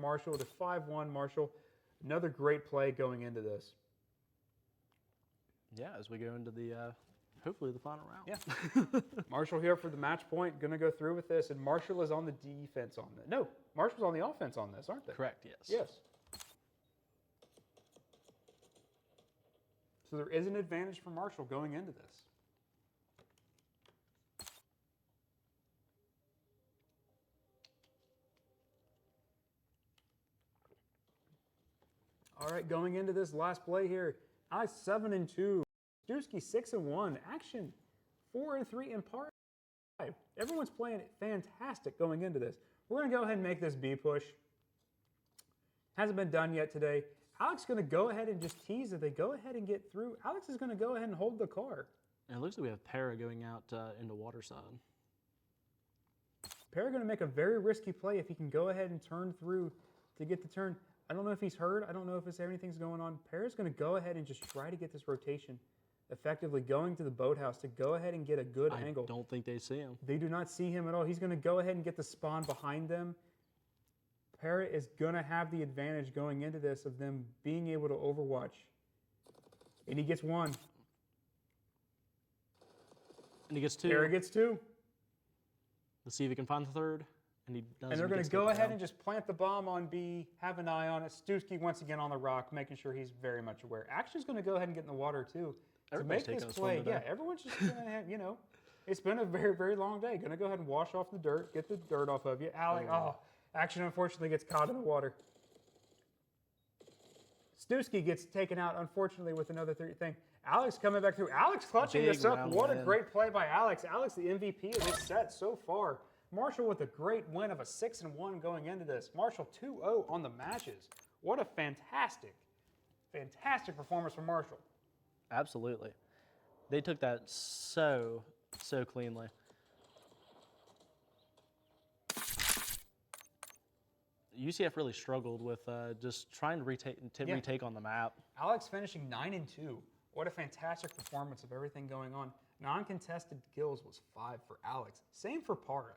Marshall. It is 5-1 Marshall. Another great play going into this. Yeah, as we go into the hopefully the final round. Yeah. Marshall here for the match point. Going to go through with this, and Marshall is on the defense on this. No, Marshall's on the offense on this, aren't they? Correct. Yes. Yes. So there is an advantage for Marshall going into this. All right, going into this last play here, I 7-2, Stewski 6-1, Action 4-3, and Par 5. Everyone's playing fantastic going into this. We're going to go ahead and make this B push. Hasn't been done yet today. Alex is going to go ahead and just tease if they go ahead and get through. Alex is going to go ahead and hold the car. And it looks like we have Para going out into waterside. Perry going to make a very risky play if he can go ahead and turn through to get the turn. I don't know if he's hurt. I don't know if anything's going on. Perry's going to go ahead and just try to get this rotation effectively going to the boathouse to go ahead and get a good angle. I don't think they see him. They do not see him at all. He's going to go ahead and get the spawn behind them. Parrot is going to have the advantage going into this of them being able to overwatch. And he gets one. And he gets two. Parrot gets two. Let's see if he can find the third. And he does. And they're going to go ahead and just plant the bomb on B, have an eye on it. Stewski once again on the rock, making sure he's very much aware. Action's going to go ahead and get in the water too. Everybody's to make taking this a swim play, today. yeah, everyone's just going to have, it's been a very, very long day. Going to go ahead and wash off the dirt, get the dirt off of you. Alec, Action unfortunately gets caught in the water. Stewski gets taken out, unfortunately, with another thing. Alex coming back through. Alex clutching Big this up. round What a win. great play by Alex. Alex, the MVP of this set so far. Marshall with a great win of a 6-1 going into this. Marshall 2-0 on the matches. What a fantastic, fantastic performance from Marshall. Absolutely. They took that so cleanly. UCF really struggled with just trying to retake on the map. Alex finishing 9-2. What a fantastic performance of everything going on. Non-contested kills was 5 for Alex. Same for Para.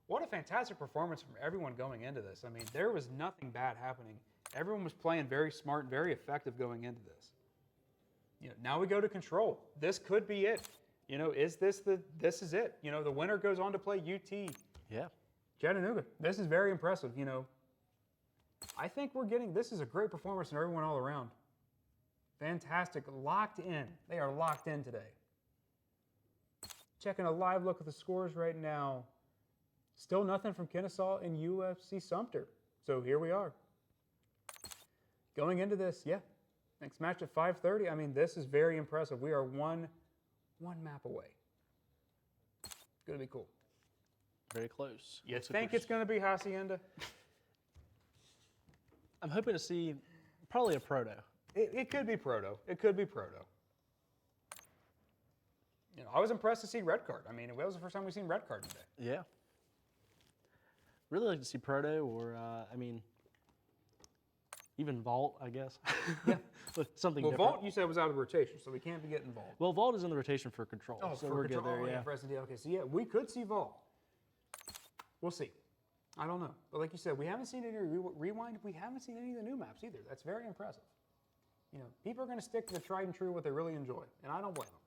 What a fantastic performance from everyone going into this. I mean, there was nothing bad happening. Everyone was playing very smart, very effective going into this. Now we go to control. This could be it. This is it. The winner goes on to play UT Yeah. Chattanooga. This is very impressive. I think this is a great performance from everyone all around. Fantastic. Locked in. They are locked in today. Checking a live look at the scores right now. Still nothing from Kennesaw and UFC Sumter. So here we are. Going into this, next match at 5:30. I mean, this is very impressive. We are one map away. It's going to be cool. Very close. You think it's going to be Hacienda? I'm hoping to see probably a proto. It could be Proto. It could be Proto. I was impressed to see Red Card. I mean, it was the first time we've seen Red Card today. Yeah. Really like to see proto or even Vault, I guess. Yeah. Something Well, different. Vault, you said, was out of the rotation, so we can't be getting Vault. Well, Vault is in the rotation for control, so for we're control. good there. Oh, Yeah. for S&D. Okay, so we could see Vault. We'll see. I don't know. But like you said, we haven't seen any rewind. We haven't seen any of the new maps either. That's very impressive. People are going to stick to the tried and true, what they really enjoy, and I don't blame them.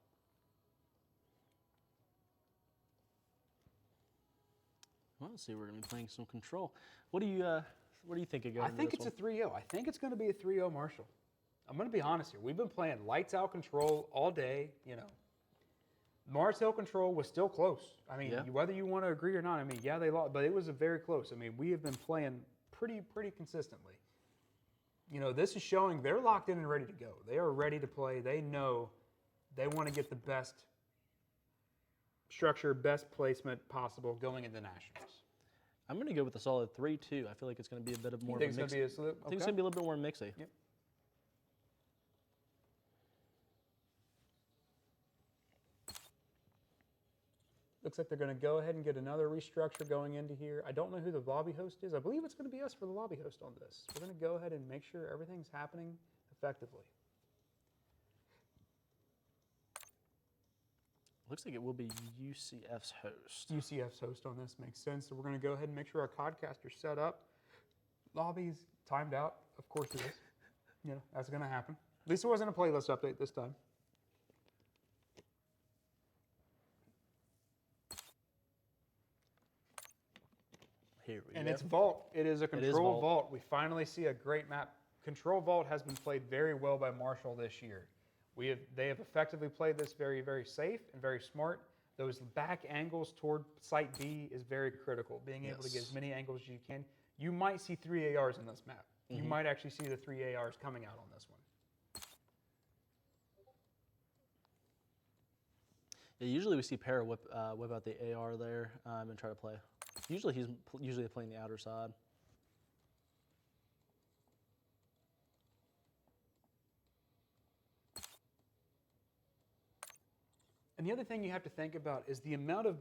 Well, let's see. We're going to be playing some control. What do you think of going? I think it's a 3-0. I think it's going to be a 3-0 Marshall. I'm going to be honest here. We've been playing lights out control all day. Mars Hill control was still close. I mean, Yeah. whether you want to agree or not, I mean, yeah, they lost, but it was a very close. I mean, we have been playing pretty consistently. This is showing they're locked in and ready to go. They are ready to play. They know they want to get the best structure, best placement possible going into nationals. I'm going to go with a solid 3-2. I feel like it's going to be a bit of more. You think of a it's mix. going to be a I think it's going to be a little bit more mixy. Yep. Looks like they're going to go ahead and get another restructure going into here. I don't know who the lobby host is. I believe it's going to be us for the lobby host on this. We're going to go ahead and make sure everything's happening effectively. Looks like it will be UCF's host. UCF's host on this makes sense. So we're going to go ahead and make sure our podcaster's set up. lobby's timed out. Of course it is. You know, that's going to happen. At least it wasn't a playlist update this time. Here we And go. it's Vault. It is a Control Vault. Vault. We finally see a great map. Control Vault has been played very well by Marshall this year. They have effectively played this very, very safe and very smart. Those back angles toward Site B is very critical. Being able to get as many angles as you can. You might see 3 ARs in this map. You might actually see the 3 ARs coming out on this one. Yeah, usually we see Para whip out the AR there and try to play. Usually he's playing the outer side. And the other thing you have to think about is the amount of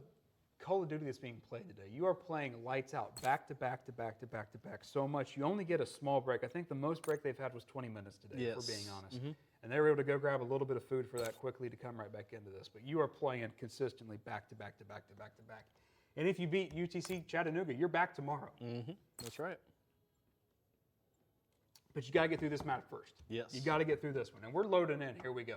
Call of Duty that's being played today. You are playing lights out, back to back to back to back to back so much. You only get a small break. I think the most break they've had was 20 minutes today, if we're being honest. And they were able to go grab a little bit of food for that quickly to come right back into this. But you are playing consistently back to back to back to back to back. And if you beat UTC Chattanooga, you're back tomorrow. That's right. But you got to get through this map first. Yes. You got to get through this one. And we're loading in. Here we go.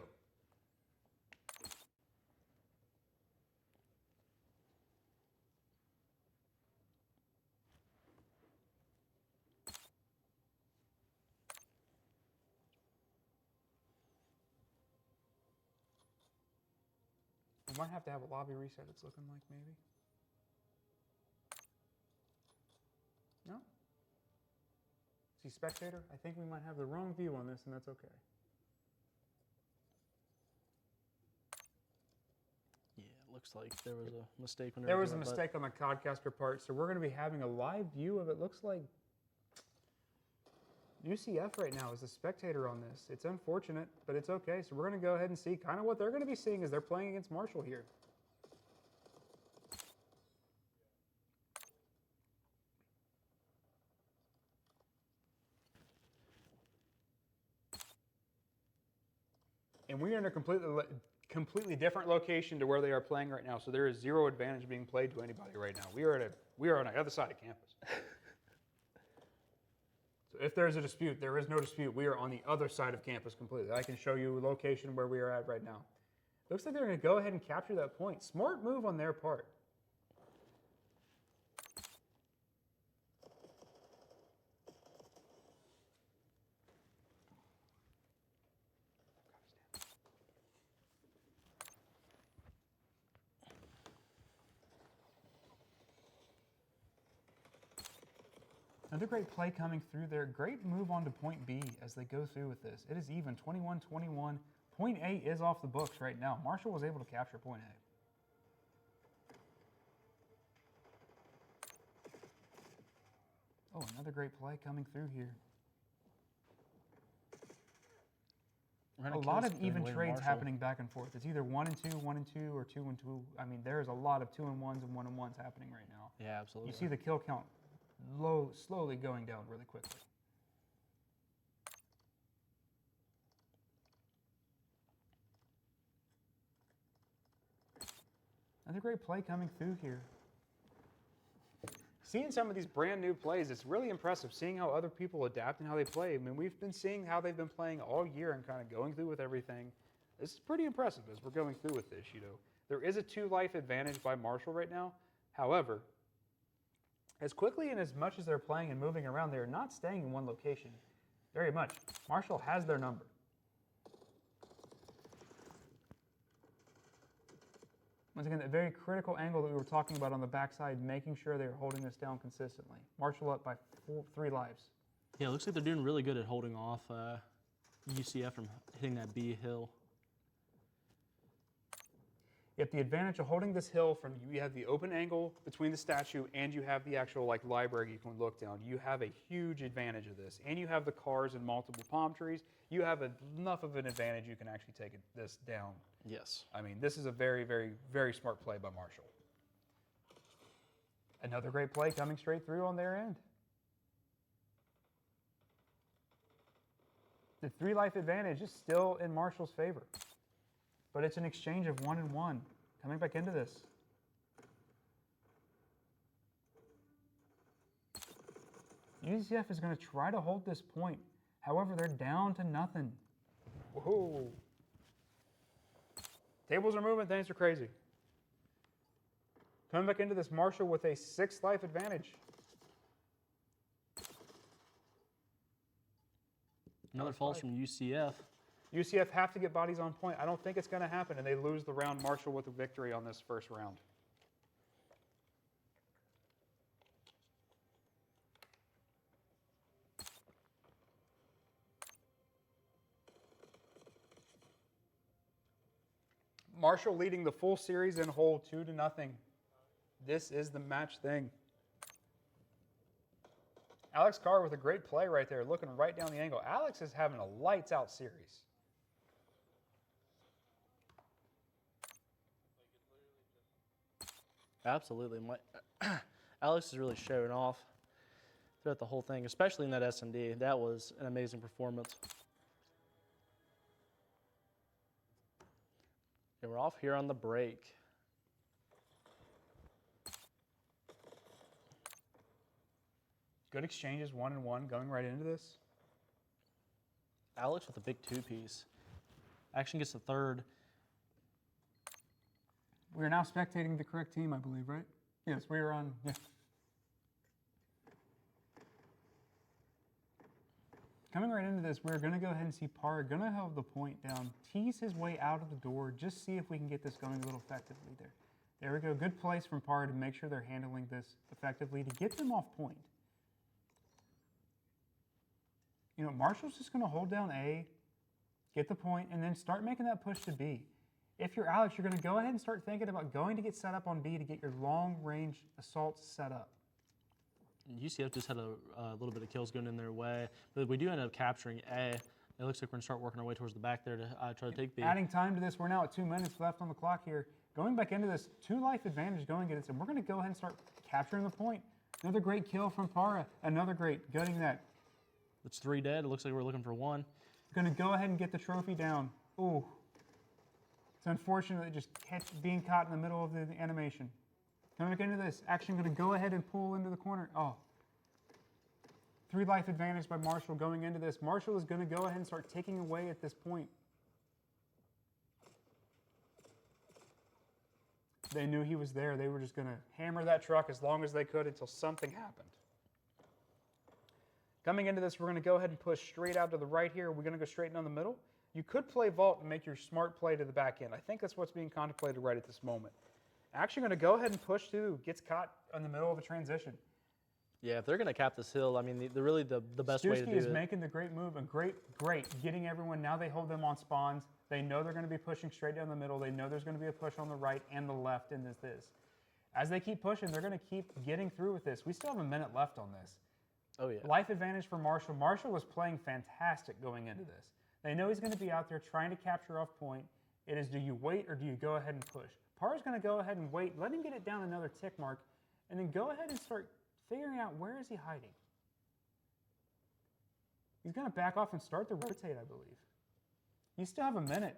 We might have to have a lobby reset, it's looking like, maybe. No? See, spectator, I think we might have the wrong view on this, and that's okay. Yeah, it looks like there was a mistake when There was a doing it, but mistake on the Codcaster part, so we're going to be having a live view of it. Looks like UCF right now is a spectator on this. It's unfortunate, but it's okay. So we're going to go ahead and see kind of what they're going to be seeing as they're playing against Marshall here. And we're in a completely different location to where they are playing right now. So there is zero advantage being played to anybody right now. We are on the other side of campus. So if there's a dispute, there is no dispute. We are on the other side of campus completely. I can show you a location where we are at right now. Looks like they're going to go ahead and capture that point. Smart move on their part. Another great play coming through there. Great move on to point B as they go through with this. It is even 21-21. Point A is off the books right now. Marshall was able to capture point A. Oh, another great play coming through here. A lot of even trades happening back and forth. It's either 1 and 2, 1 and 2, or 2 and 2. I mean, there's a lot of 2 and 1s and 1 and 1s happening right now. yeah, absolutely. You see the kill count slowly going down really quickly. Another great play coming through here. Seeing some of these brand new plays, it's really impressive seeing how other people adapt and how they play. I mean, we've been seeing how they've been playing all year and kind of going through with everything. This is pretty impressive as we're going through with this, you know. There is a 2-life advantage by Marshall right now. However, as quickly and as much as they're playing and moving around, they're not staying in one location very much. Marshall has their number. Once again, that very critical angle that we were talking about on the backside, making sure they're holding this down consistently. Marshall up by 3 lives. Yeah, it looks like they're doing really good at holding off UCF from hitting that B hill. You have the advantage of holding this hill from, you have the open angle between the statue and you have the actual like library you can look down. You have a huge advantage of this. And you have the cars and multiple palm trees. You have enough of an advantage you can actually take this down. Yes. I mean, this is a very, very, very smart play by Marshall. Another great play coming straight through on their end. The 3-life advantage is still in Marshall's favor. But it's an exchange of 1 and 1 coming back into this. UCF is going to try to hold this point. However, they're down to nothing. Whoa. Tables are moving. Things are crazy. Coming back into this, Marshall with a 6 life advantage. Another falls from UCF. UCF have to get bodies on point. I don't think it's going to happen, and they lose the round. Marshall with a victory on this first round. Marshall leading the full series in hole 2-0. This is the match thing. Alex Carr with a great play right there, looking right down the angle. Alex is having a lights-out series. Absolutely. Alex is really showing off throughout the whole thing, especially in that S&D. That was an amazing performance. And we're off here on the break. Good exchanges, 1-1, going right into this. Alex with a big 2-piece. Action gets the third. We are now spectating the correct team, I believe, right? Yes, we are on. Yeah. Coming right into this, we're going to go ahead and see Parr going to have the point down, tease his way out of the door, just see if we can get this going a little effectively there. There we go. Good place from Parr to make sure they're handling this effectively to get them off point. You know, Marshall's just going to hold down A, get the point, and then start making that push to B. If you're Alex, you're going to go ahead and start thinking about going to get set up on B to get your long-range assaults set up. UCF just had a little bit of kills going in their way, but we do end up capturing A. It looks like we're going to start working our way towards the back there to try to take B. Adding time to this, we're now at 2 minutes left on the clock here. Going back into this, 2 life advantage going against him. We're going to go ahead and start capturing the point. Another great kill from Parra. Another great, gutting that. It's 3 dead. It looks like we're looking for 1. Going to go ahead and get the trophy down. Ooh. It's unfortunate just being caught in the middle of the animation. Coming back into this, action going to go ahead and pull into the corner. Oh. 3 life advantage by Marshall going into this. Marshall is going to go ahead and start taking away at this point. They knew he was there. They were just going to hammer that truck as long as they could until something happened. Coming into this, we're going to go ahead and push straight out to the right here. We're going to go straight down the middle. You could play vault and make your smart play to the back end. I think that's what's being contemplated right at this moment. Actually going to go ahead and push through. Gets caught in the middle of a transition. Yeah, if they're going to cap this hill, I mean, really the best way to do it. Stuski is making the great move and great, getting everyone. Now they hold them on spawns. They know they're going to be pushing straight down the middle. They know there's going to be a push on the right and the left in this. As they keep pushing, they're going to keep getting through with this. We still have a minute left on this. Oh, yeah. Life advantage for Marshall. Marshall was playing fantastic going into this. They know he's going to be out there trying to capture off point. It is, do you wait or do you go ahead and push? Parr's going to go ahead and wait, let him get it down another tick mark, and then go ahead and start figuring out where is he hiding. He's going to back off and start the rotate, I believe. You still have a minute.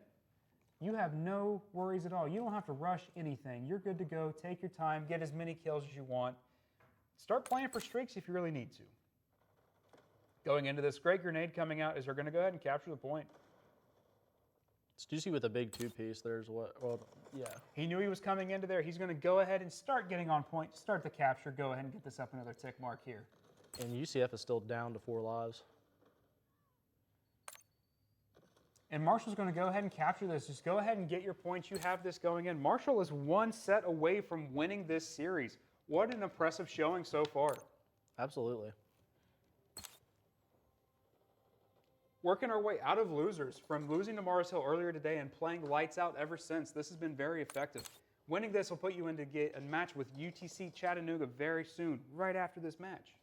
You have no worries at all. You don't have to rush anything. You're good to go. Take your time. Get as many kills as you want. Start playing for streaks if you really need to. Going into this, great grenade coming out is they're going to go ahead and capture the point. Stussy with a big 2-piece. There's what? Well, yeah. He knew he was coming into there. He's going to go ahead and start getting on point, start the capture, go ahead and get this up another tick mark here. And UCF is still down to 4 lives. And Marshall's going to go ahead and capture this. Just go ahead and get your points. You have this going in. Marshall is 1 set away from winning this series. What an impressive showing so far. Absolutely. Working our way out of losers from losing to Mars Hill earlier today and playing lights out ever since. This has been very effective. Winning this will put you into a match with UTC Chattanooga very soon, right after this match.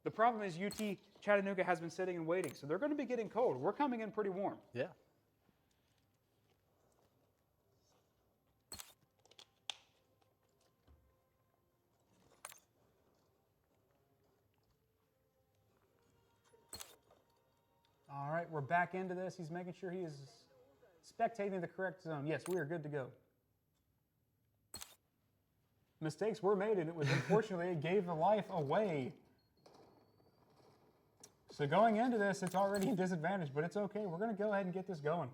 The problem is UT Chattanooga has been sitting and waiting, so they're going to be getting cold. We're coming in pretty warm. Yeah. All right, we're back into this. He's making sure he is spectating the correct zone. Yes, we are good to go. Mistakes were made, and it was unfortunately, it gave the life away. So going into this, it's already a disadvantage, but it's okay. We're going to go ahead and get this going.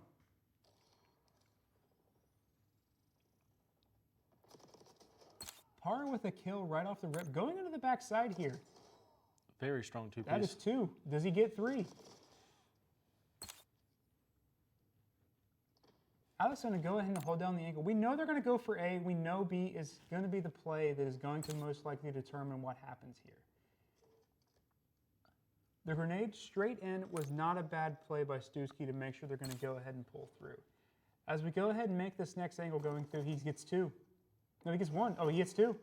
Para with a kill right off the rip. Going into the backside here. Very strong two-piece. That is 2. Does he get 3? Alex going to go ahead and hold down the angle. We know they're going to go for A. We know B is going to be the play that is going to most likely determine what happens here. The grenade straight in was not a bad play by Stewski to make sure they're going to go ahead and pull through. As we go ahead and make this next angle going through, he gets 2. No, he gets 1. Oh, he gets 2.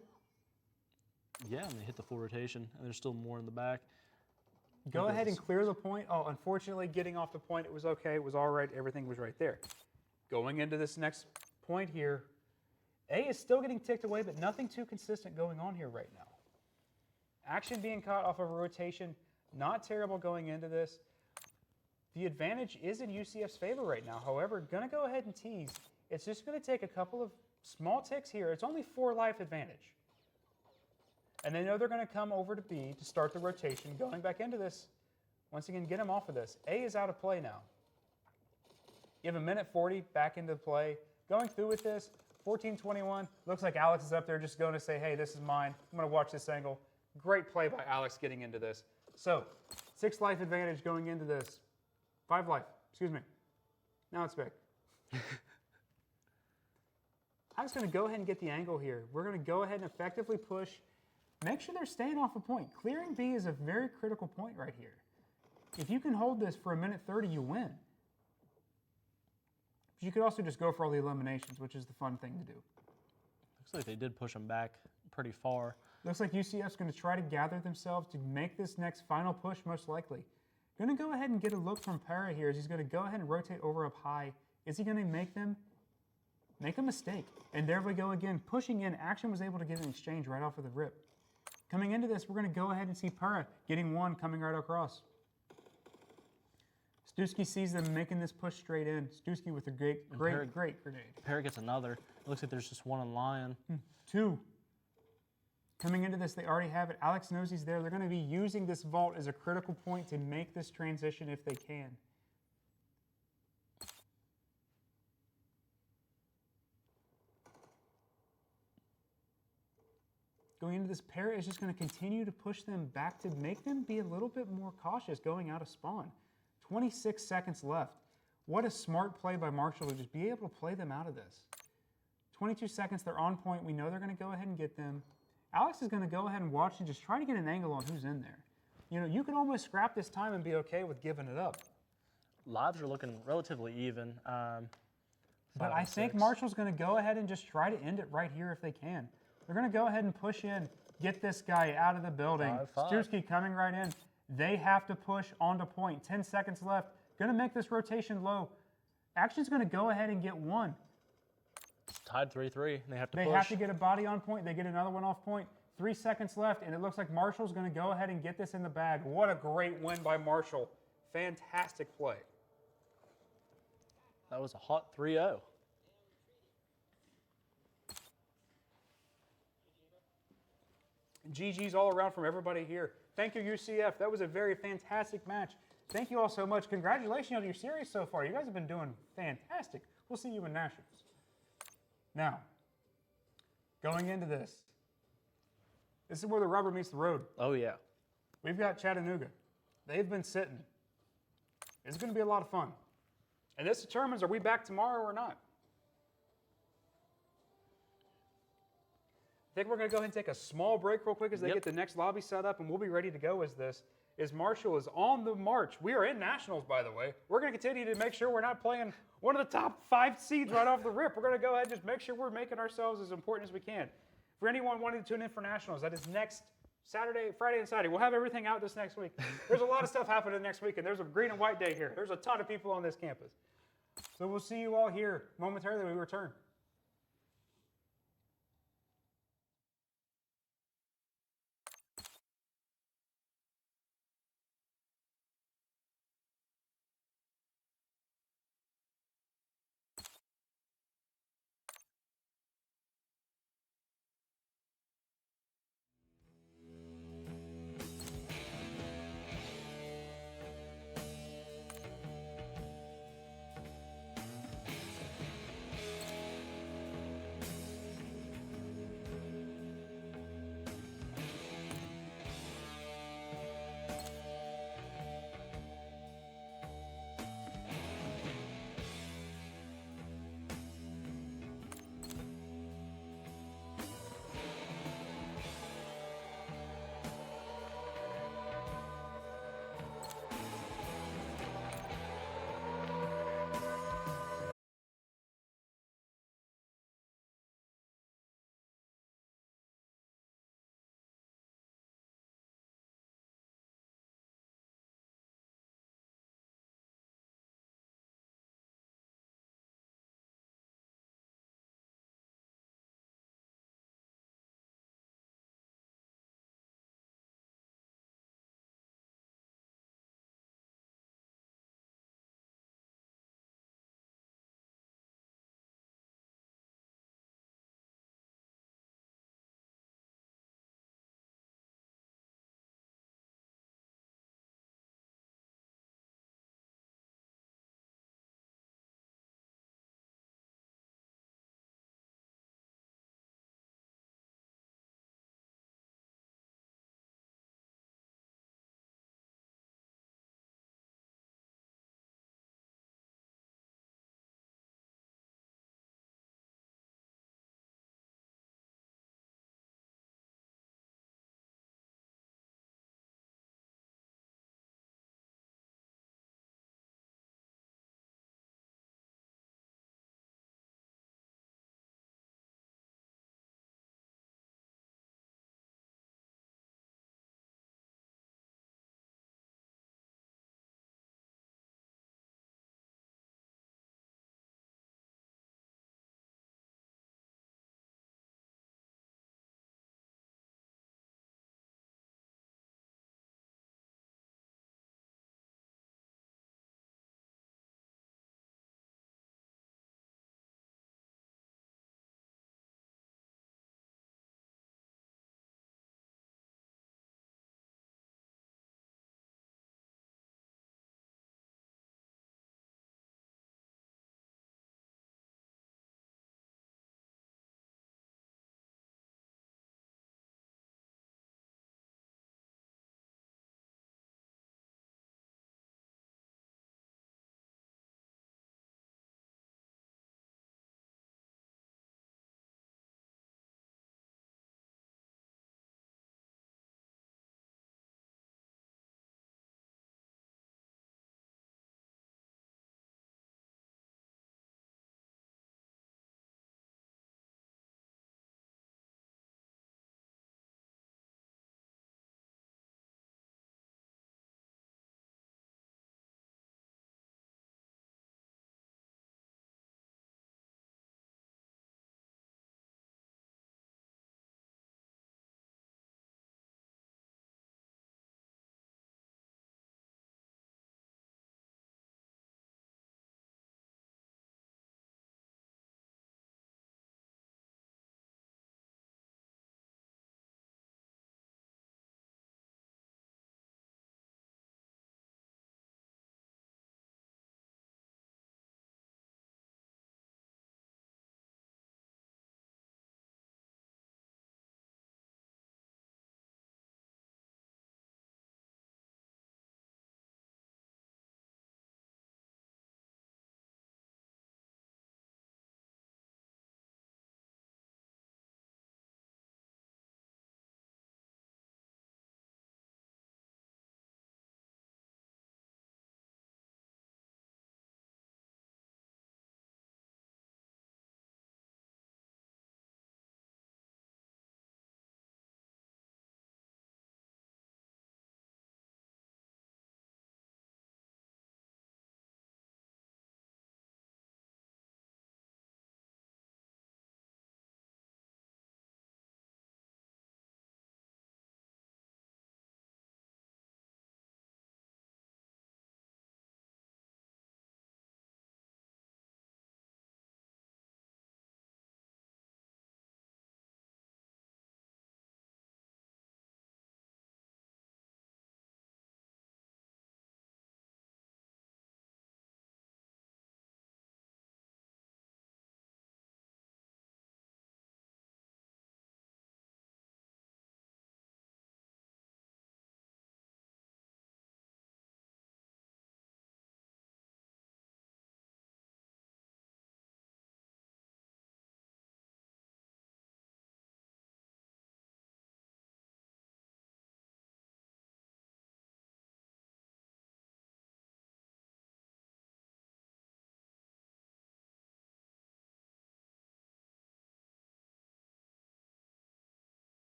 Yeah, and they hit the full rotation, and there's still more in the back. Go ahead and clear the point. Oh, unfortunately, getting off the point, it was okay. It was all right. Everything was right there. Going into this next point here, A is still getting ticked away, but nothing too consistent going on here right now. Action being caught off of a rotation, not terrible going into this. The advantage is in UCF's favor right now. However, going to go ahead and tease. It's just going to take a couple of small ticks here. It's only 4 life advantage. And they know they're going to come over to B to start the rotation. Going back into this, once again, get him off of this. A is out of play now. You have a minute 40 back into play. Going through with this, 14:21. Looks like Alex is up there just going to say, hey, this is mine. I'm going to watch this angle. Great play by Alex getting into this. So, 6 life advantage going into this. 5 life, excuse me. Now it's back. Alex going to go ahead and get the angle here. We're going to go ahead and effectively push. Make sure they're staying off a point. Clearing B is a very critical point right here. If you can hold this for a minute 30, you win. But you could also just go for all the eliminations, which is the fun thing to do. Looks like they did push them back pretty far. Looks like UCF's going to try to gather themselves to make this next final push, most likely. Going to go ahead and get a look from Para here as he's going to go ahead and rotate over up high. Is he going to make them? Make a mistake. And there we go again. Pushing in. Action was able to get an exchange right off of the rip. Coming into this, we're going to go ahead and see Para getting 1 coming right across. Stewski sees them making this push straight in. Stewski with a great grenade. Para gets another. It looks like there's just 1 on Lion. 2. Coming into this, they already have it. Alex knows he's there. They're going to be using this vault as a critical point to make this transition if they can. Going into this, Para is just going to continue to push them back to make them be a little bit more cautious going out of spawn. 26 seconds left. What a smart play by Marshall to just be able to play them out of this. 22 seconds, they're on point. We know they're going to go ahead and get them. Alex is going to go ahead and watch and just try to get an angle on who's in there. You know, you could almost scrap this time and be okay with giving it up. Lives are looking relatively even. But I think Marshall's going to go ahead and just try to end it right here if they can. They're going to go ahead and push in, get this guy out of the building. 5-5. Stewski coming right in. They have to push onto point. 10 seconds left. Going to make this rotation low. Action's going to go ahead and get 1. It's tied 3-3. They have to They push. have to get a body on point. They get another one off point. 3 seconds left, and it looks like Marshall's going to go ahead and get this in the bag. What a great win by Marshall. Fantastic play. That was a hot 3-0. GG's all around from everybody here. Thank you, UCF. That was a very fantastic match. Thank you all so much. Congratulations on your series so far. You guys have been doing fantastic. We'll see you in Nationals. Now, going into this is where the rubber meets the road. Oh, yeah. We've got Chattanooga. They've been sitting. It's going to be a lot of fun. And this determines, are we back tomorrow or not? I think we're going to go ahead and take a small break real quick as they get the next lobby set up, and we'll be ready to go as this. As Marshall is on the march. We are in Nationals, by the way. We're going to continue to make sure we're not playing one of the top 5 seeds right off the rip. We're going to go ahead and just make sure we're making ourselves as important as we can. For anyone wanting to tune in for Nationals, that is next Saturday, Friday, and Saturday. We'll have everything out this next week. There's a lot of stuff happening next week, and there's a green and white day here. There's a ton of people on this campus. So we'll see you all here momentarily when we return.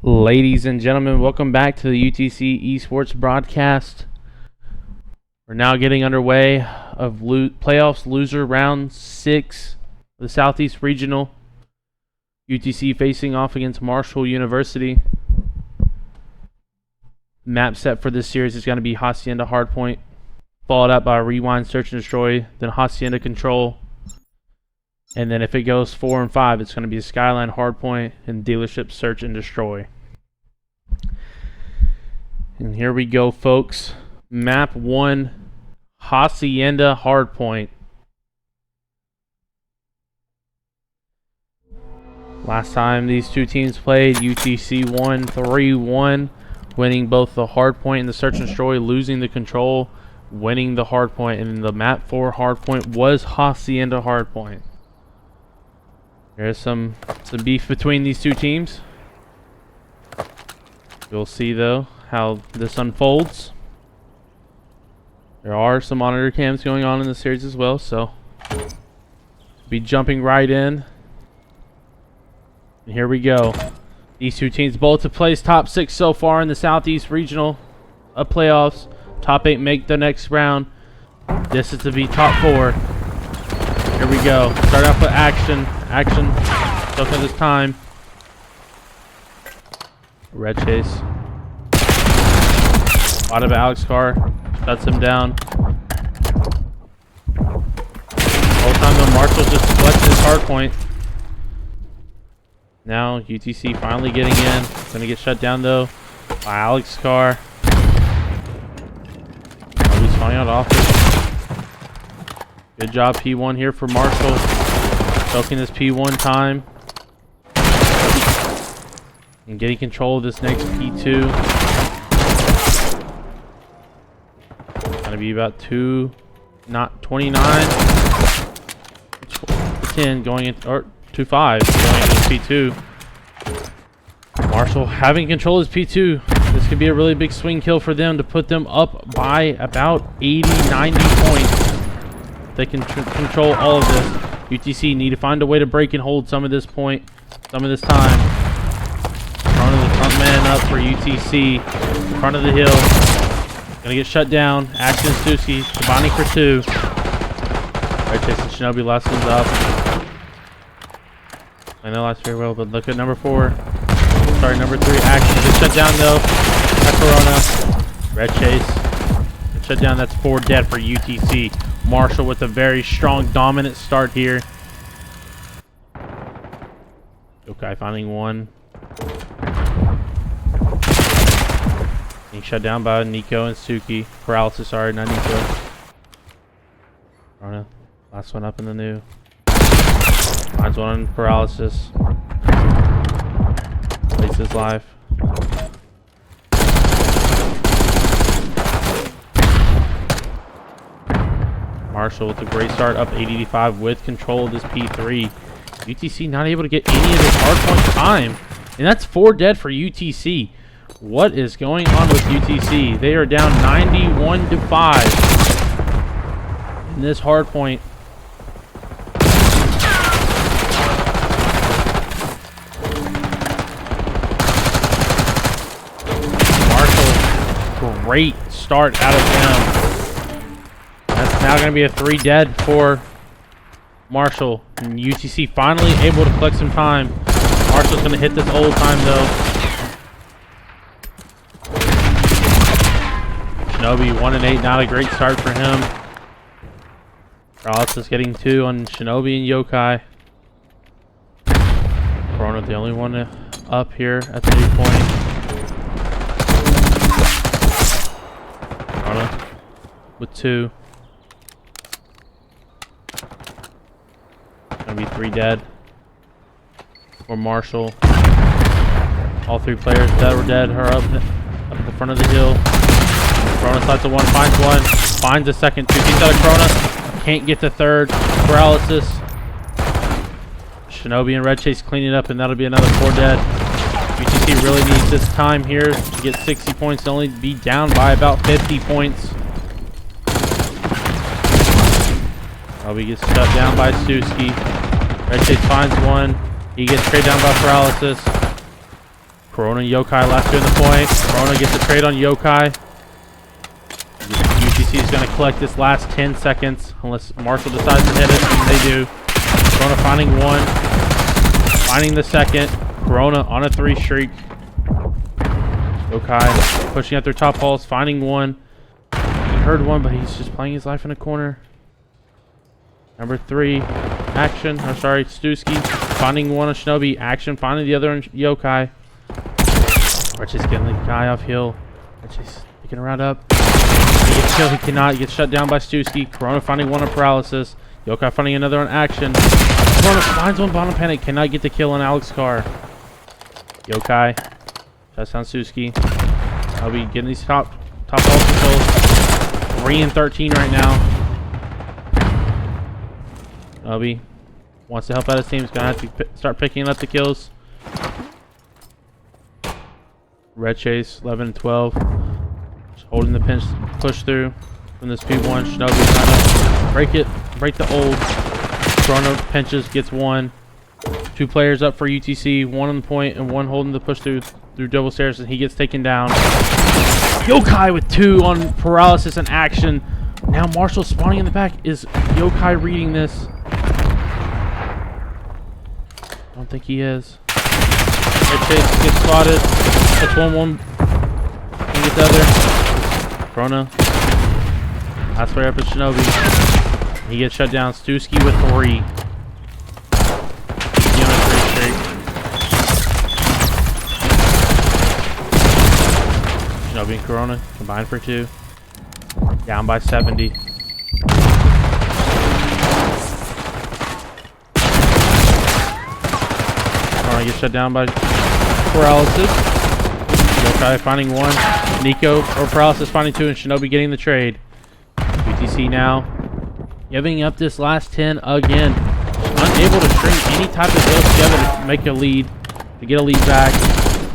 Ladies and gentlemen, welcome back to the UTC Esports broadcast. We're now getting underway of playoffs loser round 6, the Southeast Regional. UTC facing off against Marshall University. Map set for this series is going to be Hacienda Hardpoint, followed up by Rewind, Search and Destroy, then Hacienda Control. And then if it goes 4 and 5, it's going to be Skyline Hardpoint and Dealership Search and Destroy. And here we go, folks. Map 1, Hacienda Hardpoint. Last time these two teams played, UTC won 3-1, winning both the Hardpoint and the Search and Destroy, losing the Control, winning the Hardpoint. And the map 4 Hardpoint was Hacienda Hardpoint. There's some beef between these two teams. You'll see, though, how this unfolds. There are some monitor cams going on in the series as well, so be jumping right in. And here we go. These two teams both have placed top 6 so far in the Southeast Regional playoffs. Top 8 make the next round. This is to be top 4. Here we go. Start off with action. Took this time. Red chase. Out of Alex Carr. Shuts him down. The whole time though, Marshall just collects his hard point. Now UTC finally getting in. Gonna get shut down though by Alex Carr. He's falling out offense. Good job P1 here for Marshall. Choking this P1 time. And getting control of this next P2. Gonna be about 29 10 going into, or 2-5 going into P2. Marshall having control of his P2. This could be a really big swing kill for them to put them up by about 80-90 points. They can control all of this. UTC need to find a way to break and hold some of this time. Front of the front man up for UTC. Front of the hill. Gonna get shut down. Action Stuski. Shabani for 2. Right, chasing Shinobi. Last one's up. I know last very well, but look at number 4. Sorry, number 3. Action. Get shut down though. At Corona. Red chase. Get shut down. That's 4 dead for UTC. Marshall with a very strong, dominant start here. Yokai finding 1. Being shut down by Nico and Suki. Paralysis, sorry, not Nico. Corona. Last one up in the new. Finds one on Paralysis. Plays his life. Marshall with a great start, up 80-85 with control of this P3. UTC not able to get any of this hardpoint time. And that's 4 dead for UTC. What is going on with UTC? They are down 91-5 in this hardpoint. Marshall, great start out of him. That's now going to be a 3 dead for Marshall. And UTC finally able to collect some time. Marshall's going to hit this old time though. Shinobi 1 and 8, not a great start for him. Paralysis getting 2 on Shinobi and Yokai. Corona the only one up here at the new point. Corona with 2. Gonna be 3 dead for Marshall. All 3 players that were dead are up at the front of the hill. Corona slides to 1, finds 1, finds a second. 2 teams out of Corona. Can't get the 3rd. Paralysis. Shinobi and Red Chase cleaning up, and that'll be another 4 dead. UTC really needs this time here to get 60 points, to only be down by about 50 points. Shinobi gets shut down by Suski. Red Chase finds 1. He gets straight down by Paralysis. Corona and Yokai last two in the point. Corona gets a trade on Yokai. UTC is going to collect this last 10 seconds unless Marshall decides to hit it, and they do. Corona finding one. Finding the second. Corona on a 3 streak. Yokai pushing at their top halls, finding one. He heard one, but he's just playing his life in a corner. Number 3, action. I'm sorry, Stuski finding one on Shinobi. Action, finding the other on Yokai. Archie's getting the guy off hill. Archie's picking around up. He gets killed. He cannot. He gets shut down by Stuski. Corona finding one on paralysis. Yokai finding another on action. Corona finds one bottom panic. Cannot get the kill on Alex Carr. Yokai. Shuts down Stuski. I'll be getting these top balls controls. 3 and 13 right now. Obi wants to help out his team. He's going to have to start picking up the kills. Red Chase, 11 and 12. Just holding the pinch, push through from this P1. Shinobi trying to break the ult. Corona pinches, gets one. 2 players up for UTC, 1 on the point and 1 holding the push through double stairs, and he gets taken down. Yokai with 2 on paralysis and action. Now Marshall spawning in the back. Is Yokai reading this? I don't think he is. Red Chase gets spotted. That's 1-1. Can get the other. Corona. Last player up is Shinobi. He gets shut down. Stuski with 3. He's on a 3 straight. Shinobi and Corona combined for 2. Down by 70. Corona gets shut down by paralysis. Yokai finding 1. Nico or paralysis finding 2, and Shinobi getting the trade. UTC now giving up this last 10 again. Unable to string any type of deal together to make a lead, to get a lead back,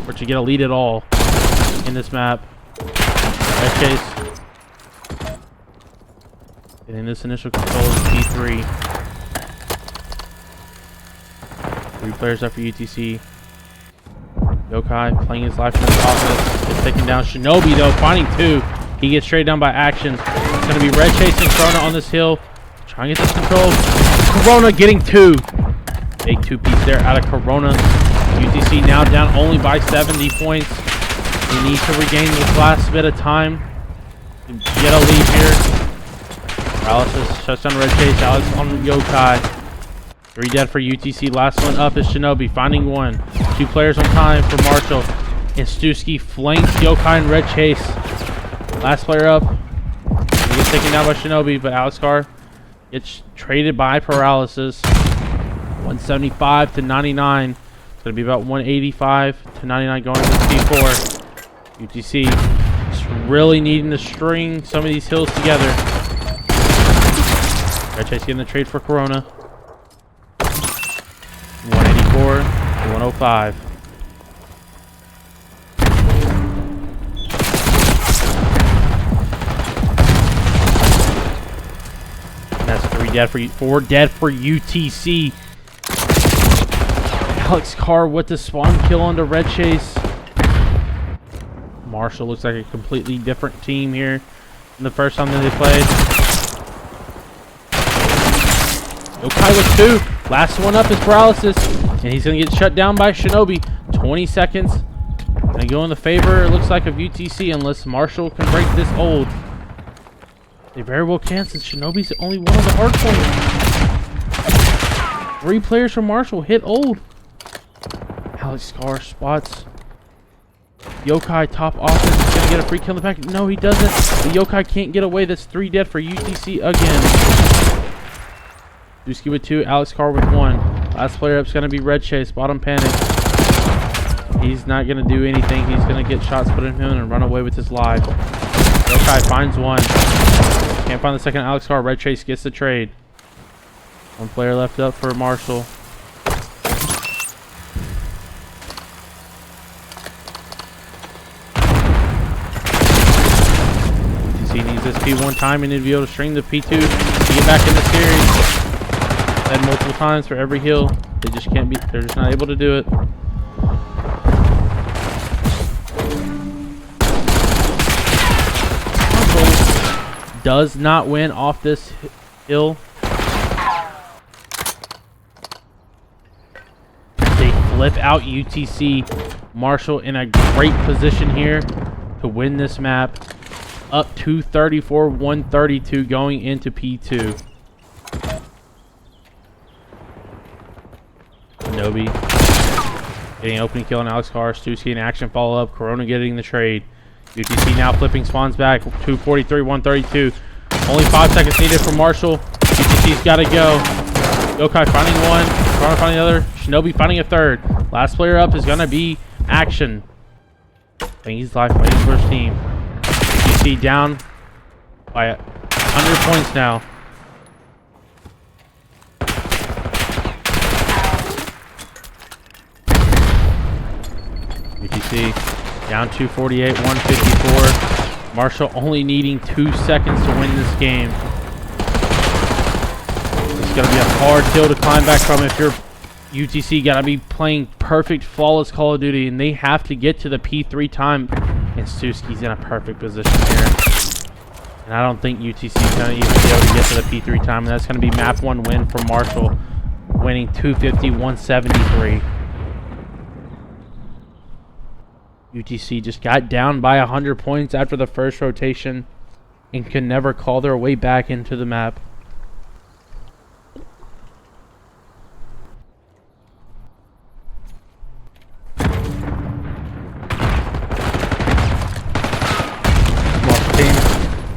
or to get a lead at all in this map. Red Chase getting this initial control of P3. 3 players up for UTC. Yokai playing his life in this offense. Gets taken down. Shinobi though finding 2. He gets straight down by action. It's going to be Red Chase and Corona on this hill. Trying to get this control. Corona getting 2. Big 2-piece there out of Corona. UTC now down only by 70 points. We need to regain this last bit of time to get a lead here. Paralysis shuts down Red Chase. Alex on Yokai. 3 dead for UTC. Last one up is Shinobi finding 1. 2 players on time for Marshall. And Stuski flanks Yokai and Red Chase. Last player up. He gets taken down by Shinobi, but Alex Carr gets traded by paralysis. 175 to 99. It's going to be about 185 to 99 going into P4. UTC just really needing to string some of these hills together. Red Chase getting the trade for Corona. 184 to 105. That's 3 dead for 4 dead for UTC. Alex Carr with the spawn kill onto Red Chase. Marshall looks like a completely different team here than the first time that they played. Yokai with 2. Last one up is paralysis, and he's going to get shut down by Shinobi. 20 seconds. Going to go in the favor, it looks like, of UTC unless Marshall can break this hold. They very well can, since Shinobi's the only one on the hard point. 3 players from Marshall hit old. Alex Carr spots Yokai top offense. He's going to get a free kill in the back. No, he doesn't. The Yokai can't get away. That's 3 dead for UTC again. Stuski with 2, Alex Carr with 1. Last player up is going to be Red Chase, bottom panic. He's not going to do anything. He's going to get shots put in him and run away with his life. Yokai finds 1. Can't find the second Alex Carr. Red Chase gets the trade. 1 player left up for Marshall. UTC needs this P1 timing to be able to string the P2 to get back in the series. Said multiple times for every hill. They just can't be, they're just not able to do it. does not win off this hill. They flip out UTC. Marshall in a great position here to win this map. Up 234-132 going into P2. Nobi getting opening kill on Alex Carr. Stuski in action follow up. Corona getting the trade. UTC now flipping spawns back. 243-132. Only 5 seconds needed for Marshall. UTC's got to go. Yokai finding one. Corona finding the other. Shinobi finding a third. Last player up is going to be Action. Playing his life fighting for his team. UTC down by 100 points now. UTC down 248-154. Marshall only needing 2 seconds to win this game. It's going to be a hard hill to climb back from if you're UTC. Got to be playing perfect, flawless Call of Duty, and they have to get to the P3 time. And Stuski's in a perfect position here. And I don't think UTC is going to even be able to get to the P3 time. And that's going to be map 1 win for Marshall, winning 250-173. UTC just got down by 100 points after the first rotation and can never call their way back into the map. Marshall team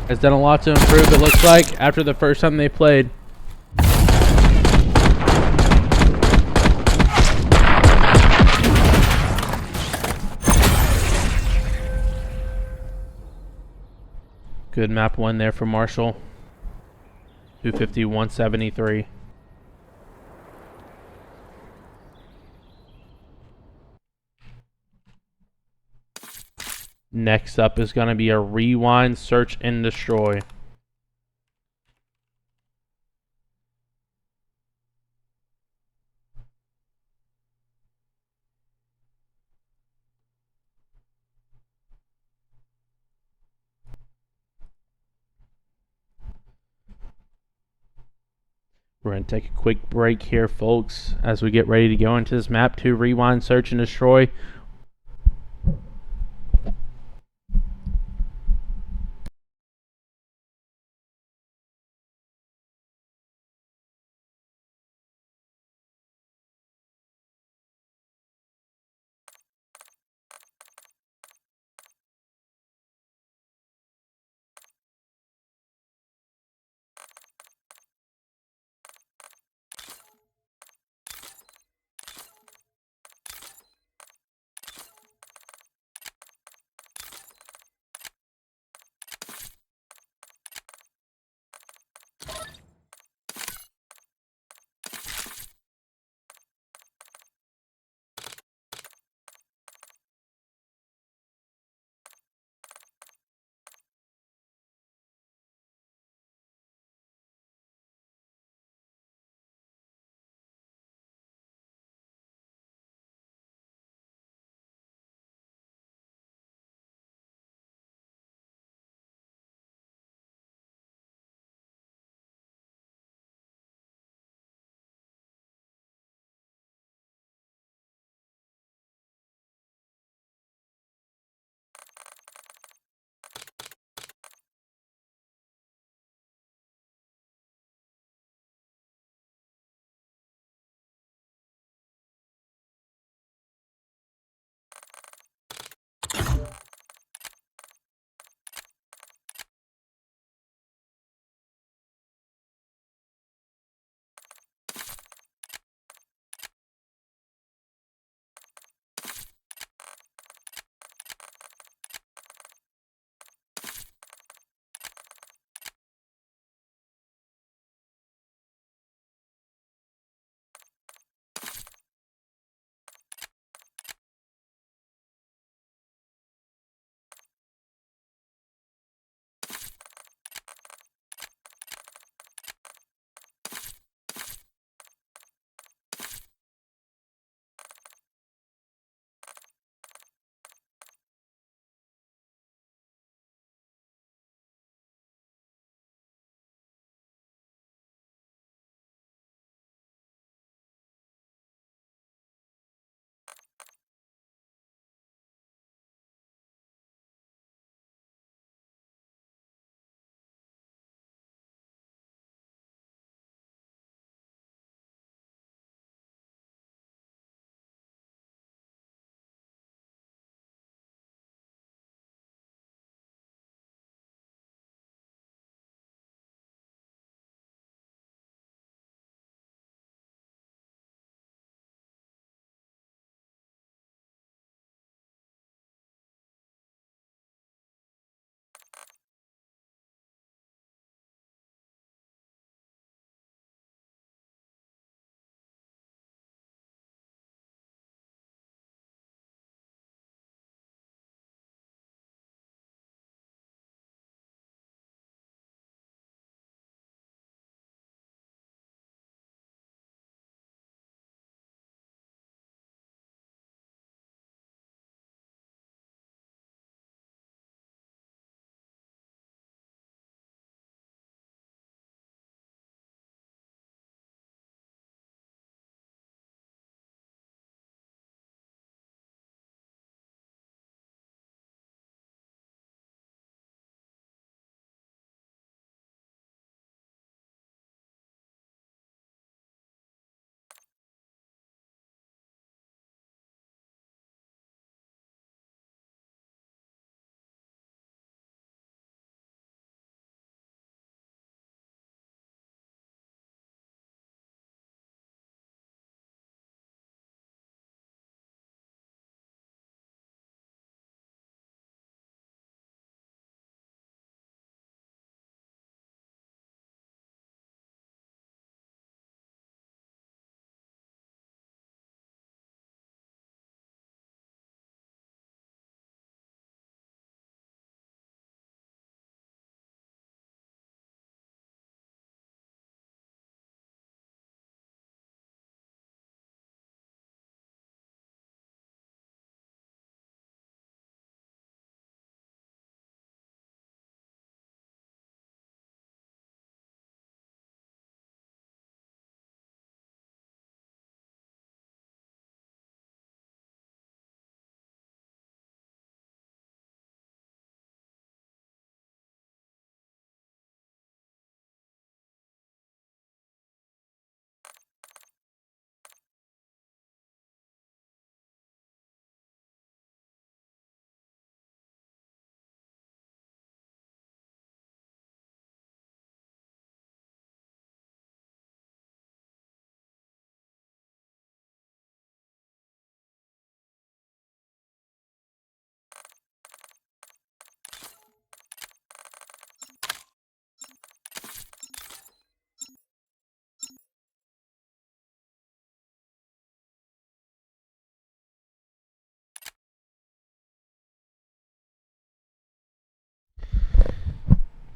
has done a lot to improve, it looks like, after the first time they played. Good map 1 there for Marshall. 250-173. Next up is going to be a rewind, search, and destroy. We're going to take a quick break here, folks, as we get ready to go into this map 2 rewind, search, and destroy.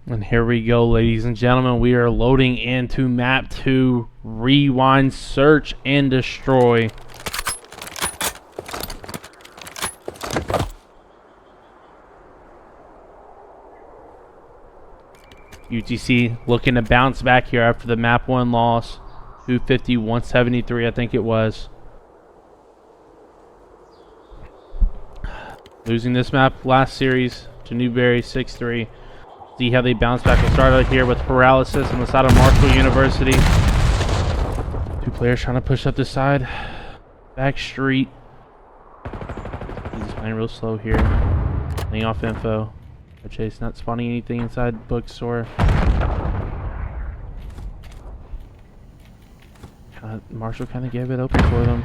And here we go, ladies and gentlemen. We are loading into map 2, Rewind, Search, and Destroy. UTC looking to bounce back here after the map 1 loss. 250, 173, I think it was. Losing this map last series to Newberry 6-3. See how they bounce back. We'll start out here with Paralysis on the side of Marshall University. 2 players trying to push up the side. Back street. He's playing real slow here. Laying off info. Chase not spawning anything inside bookstore. Marshall kind of gave it open for them.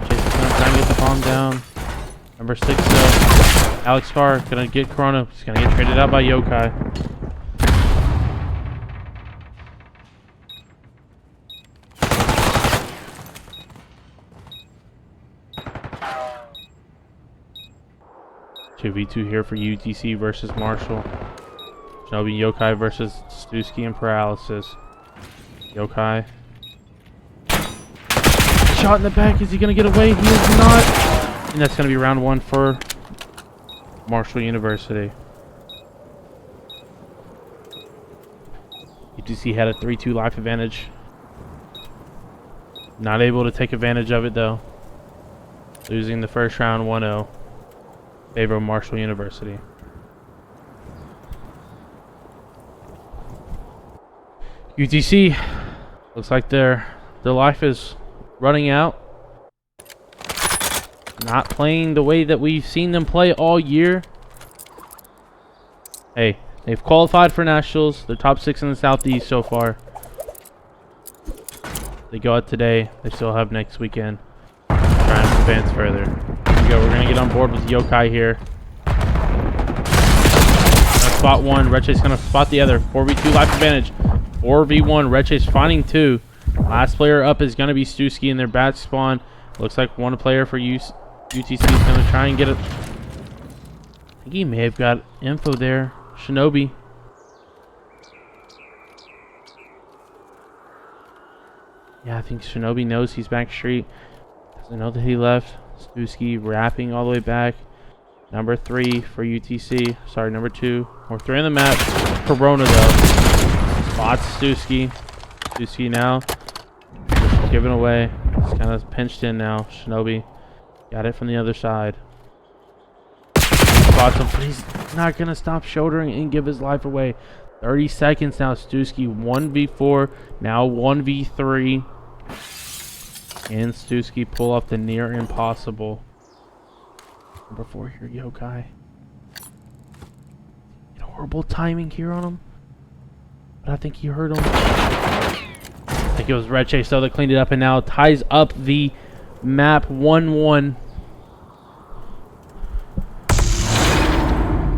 Chase is going to try and get the bomb down. Number 6 though. Alex Carr going to get Corona. He's going to get traded out by Yokai. Two v2 here for UTC versus Marshall. Shinobi Yokai versus Stuski and Paralysis. Yokai. Shot in the back. Is he going to get away? He is not. And that's going to be round 1 for Marshall University. UTC had a 3-2 life advantage. Not able to take advantage of it though. Losing the first round 1-0. Favor of Marshall University. UTC looks like their life is running out. Not playing the way that we've seen them play all year. Hey, they've qualified for nationals. They're top 6 in the Southeast so far. They go out today. They still have next weekend. Trying to advance further. Here we go. We're going to get on board with Yokai here. Gonna spot one. Reche's going to spot the other. 4v2 life advantage. 4v1. Reche's finding 2. Last player up is going to be Stuski in their bat spawn. Looks like one player for UTC is going to try and get it. I think he may have got info there. Shinobi. Yeah, I think Shinobi knows he's back street. Doesn't know that he left. Stuski wrapping all the way back. Number 3 for UTC. Sorry, number 2. We're 3 on the map. Corona though. Spots Stuski. Stuski now. Just giving away. He's kind of pinched in now. Shinobi got it from the other side. Spots him, but he's not going to stop shouldering and give his life away. 30 seconds now. Stuski 1v4. Now 1v3. And Stuski pull off the near impossible. Number 4 here, Yokai. Horrible timing here on him. But I think he hurt him. I think it was Red Chase though that cleaned it up and now ties up the map 1-1.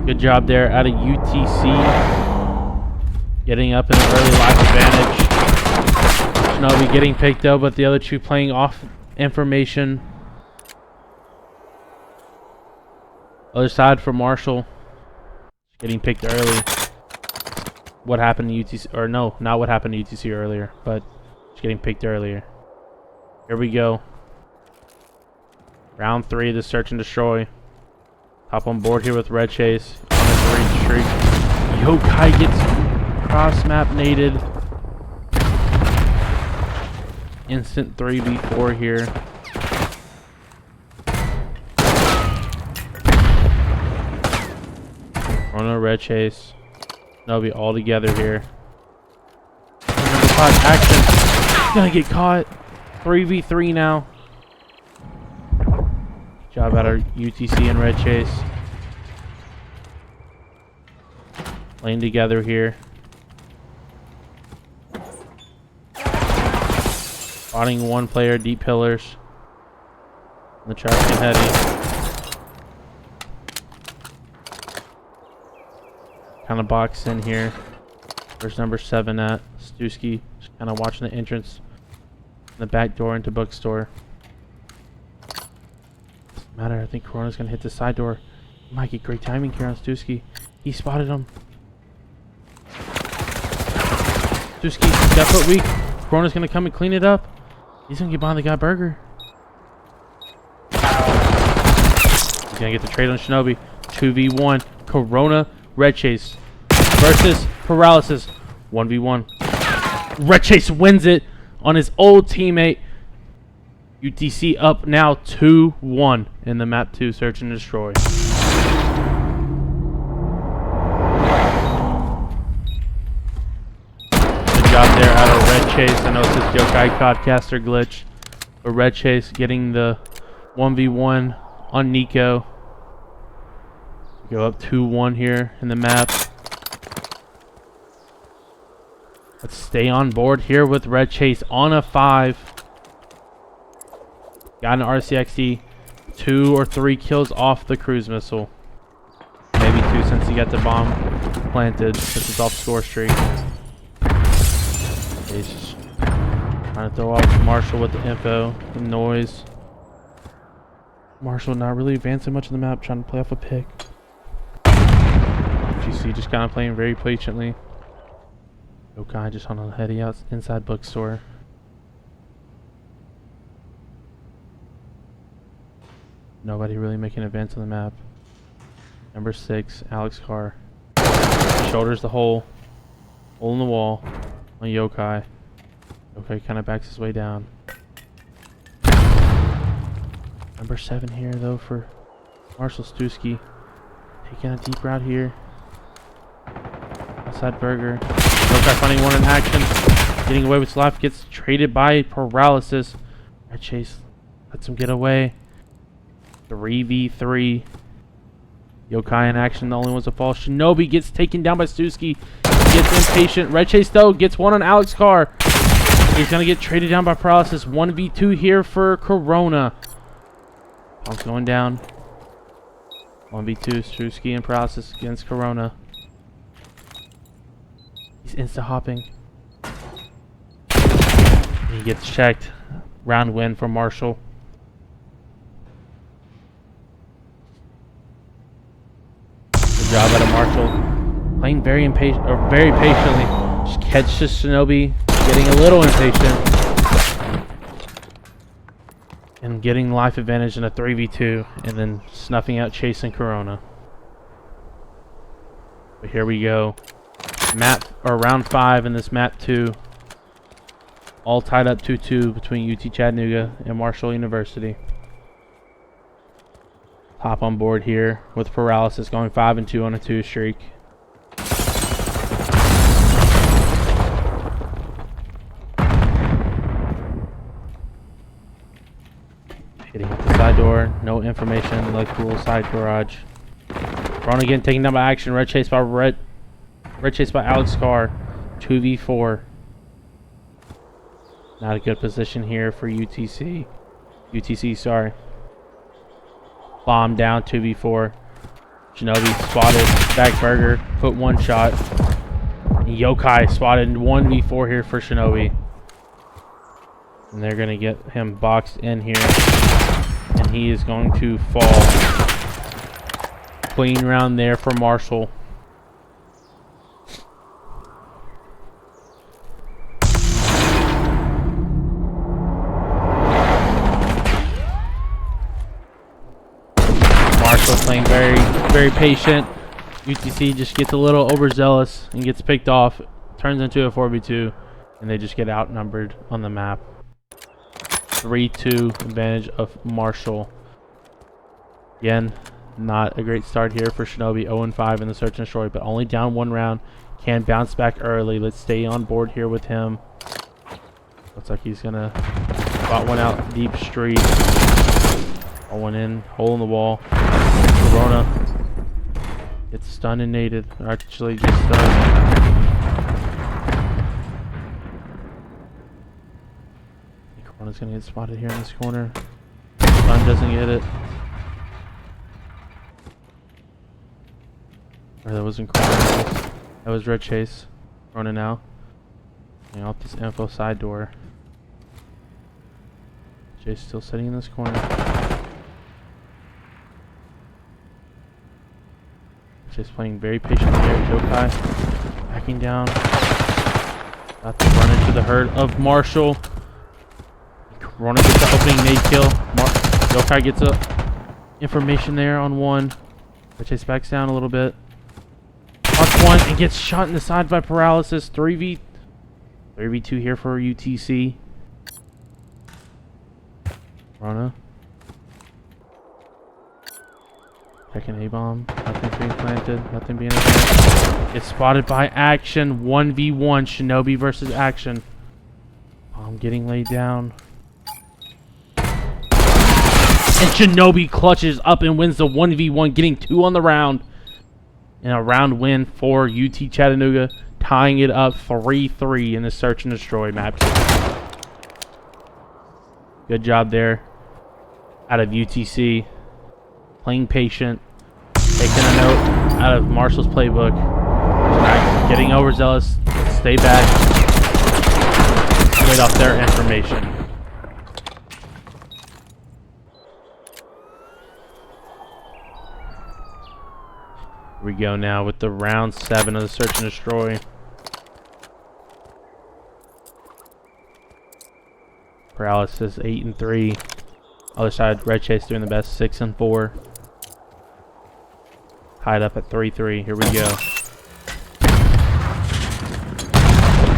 Good job there out of UTC. Getting up in an early life advantage. Shinobi getting picked up, but the other 2 playing off information. Other side for Marshall. Getting picked early. What happened to UTC, or no, not what happened to UTC earlier, but just getting picked earlier. Here we go. Round 3, the search and destroy. Hop on board here with Red Chase on a 3 streak. Yokai gets cross map nated. Instant 3v4 here. On a Red Chase. They'll be all together here. Number 5 action. He's gonna get caught. 3v3 now. Good job out of UTC and Red Chase. Playing together here. Spotting 1 player, deep pillars. The trap's getting heavy. Kind of boxed in here. Where's number 7 at? Stuski just kind of watching the entrance. The back door into bookstore. Doesn't matter. I think Corona's gonna hit the side door. He might get great timing here on Stuski. He spotted him. Stuski, step foot weak. Corona's gonna come and clean it up. He's gonna get behind the guy Burger. He's gonna get the trade on Shinobi. 2v1. Corona, Red Chase versus Paralysis. 1v1. Red Chase wins it on his old teammate. UTC up now 2-1 in the map 2 search and destroy. Good job there out of Red Chase. I know it's this Yokai Codcaster glitch, but Red Chase getting the 1v1 on Nico. Go up 2-1 here in the map. Let's stay on board here with Red Chase on a 5. Got an RCXD. 2 or 3 kills off the cruise missile. Maybe 2 since he got the bomb planted. This is off score streak. He's just trying to throw off Marshall with the info and noise. Marshall not really advancing much in the map, trying to play off a pick. GC just kind of playing very patiently. Yokai just on a heading out inside bookstore. Nobody really making an advance on the map. Number 6, Alex Carr. Shoulders the hole. Hole in the wall on Yokai. Yokai kind of backs his way down. Number 7 here though for Marshall Stuski. Taking a deep route here. Outside Burger. Yokai finding one in action. Getting away with his life. Gets traded by Paralysis. Red Chase lets him get away. 3v3. Yokai in action, the only ones to fall. Shinobi gets taken down by Stuski. Gets impatient. Red Chase though gets one on Alex Carr. He's gonna get traded down by Paralysis. 1v2 here for Corona. Bomb's going down. 1v2, Stuski and Paralysis against Corona. He's insta hopping. He gets checked. Round win for Marshall. Job out of Marshall, playing very impatient or very patiently. Just catches Shinobi, getting a little impatient, and getting life advantage in a 3v2, and then snuffing out Chase and Corona. But here we go, map or round 5 in this map 2, all tied up 2-2 between UT Chattanooga and Marshall University. Hop on board here with Paralysis going 5-2 on a 2 streak. Hitting up the side door, no information, like cool side garage. Ron again taken down by action. Red Chase by Alex Carr. 2v4. Not a good position here for UTC. UTC, sorry. Bomb down, 2v4. Shinobi spotted. Back Burger. Put one shot. Yokai spotted 1v4 here for Shinobi. And they're going to get him boxed in here. And he is going to fall. Clean round there for Marshall. Marshall playing very patient. UTC just gets a little overzealous and gets picked off. Turns into a 4v2. And they just get outnumbered on the map. 3-2 advantage of Marshall. Again, not a great start here for Shinobi. 0-5 in the search and destroy, but only down 1 round. Can bounce back early. Let's stay on board here with him. Looks like he's gonna spot one out deep street. All one in, hole in the wall. Corona gets stunned and naded. Or actually just Corona's gonna get spotted here in this corner. Stun doesn't get it. Or that wasn't Corona. That was Red Chase. Corona now. Getting off this info side door. Chase still sitting in this corner. Chase playing very patiently here. Yokai backing down. About to run into the herd of Marshall. Corona gets the opening nade kill. Yokai gets information there on one. Chase backs down a little bit. Marks one and gets shot in the side by Paralysis. 3v2 here for UTC. Corona. Checking A-bomb. Nothing's being planted. Nothing being advanced. Gets spotted by Action. 1v1. Shinobi versus Action. Bomb getting laid down. And Shinobi clutches up and wins the 1v1, getting 2 on the round. And a round win for UT Chattanooga, tying it up 3-3 in the Search and Destroy map. Good job there out of UTC. Playing patient. Taking a note out of Marshall's playbook. Not getting overzealous. Stay back. Wait off their information. We go now with the round 7 of the Search and Destroy. Paralysis 8-3. Other side, Red Chase doing the best, 6-4. Tied up at 3-3. Here we go.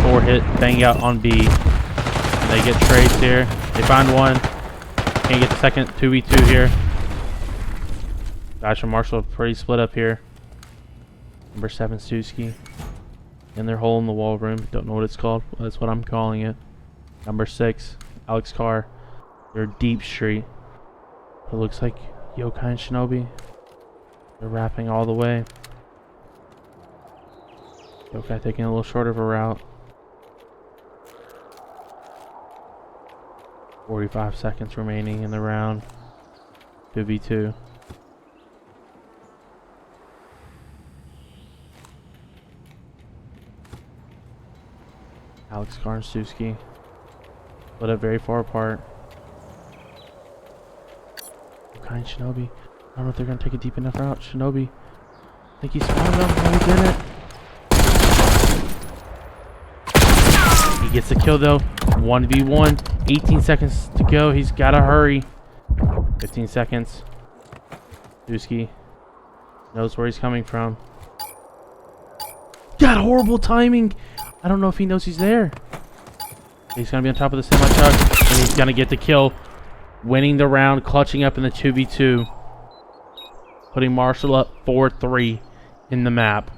4-hit bang out on B. And they get traced here. They find one. Can't get the second. 2v2 here. Gotcha. Marshall pretty split up here. Number 7, Suski. In their hole in the wall room. Don't know what it's called. That's what I'm calling it. Number 6, Alex Carr. They're deep street. It looks like Yokai and Shinobi. They're wrapping all the way. Yokai taking a little short of a route. 45 seconds remaining in the round. 2v2. Alex Carr and Suski split up very far apart. Yokai and Shinobi. I don't know if they're going to take a deep enough route. Shinobi. I think he spawned them. No, he didn't. He gets the kill though. 1v1. 18 seconds to go. He's got to hurry. 15 seconds. Suski knows where he's coming from. Got horrible timing. I don't know if he knows he's there. He's going to be on top of the semi-truck, and he's going to get the kill. Winning the round, clutching up in the 2v2. Putting Marshall up 4-3 in the map.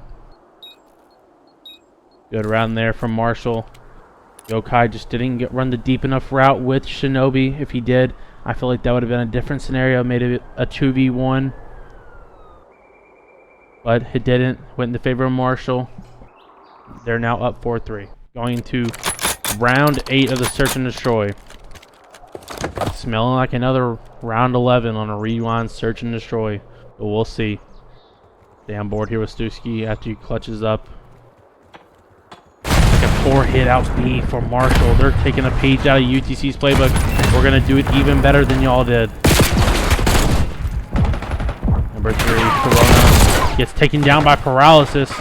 Good round there from Marshall. Yokai just didn't run the deep enough route with Shinobi. If he did, I feel like that would have been a different scenario. Made it a 2v1. But it didn't. Went in the favor of Marshall. They're now up 4-3. Going to round 8 of the Search and Destroy. Smelling like another round 11 on a rewind Search and Destroy. But we'll see. Stay on board here with Stuski after he clutches up. Like a 4-hit out B for Marshall. They're taking a page out of UTC's playbook. We're going to do it even better than y'all did. Number 3, Corona gets taken down by Paralysis.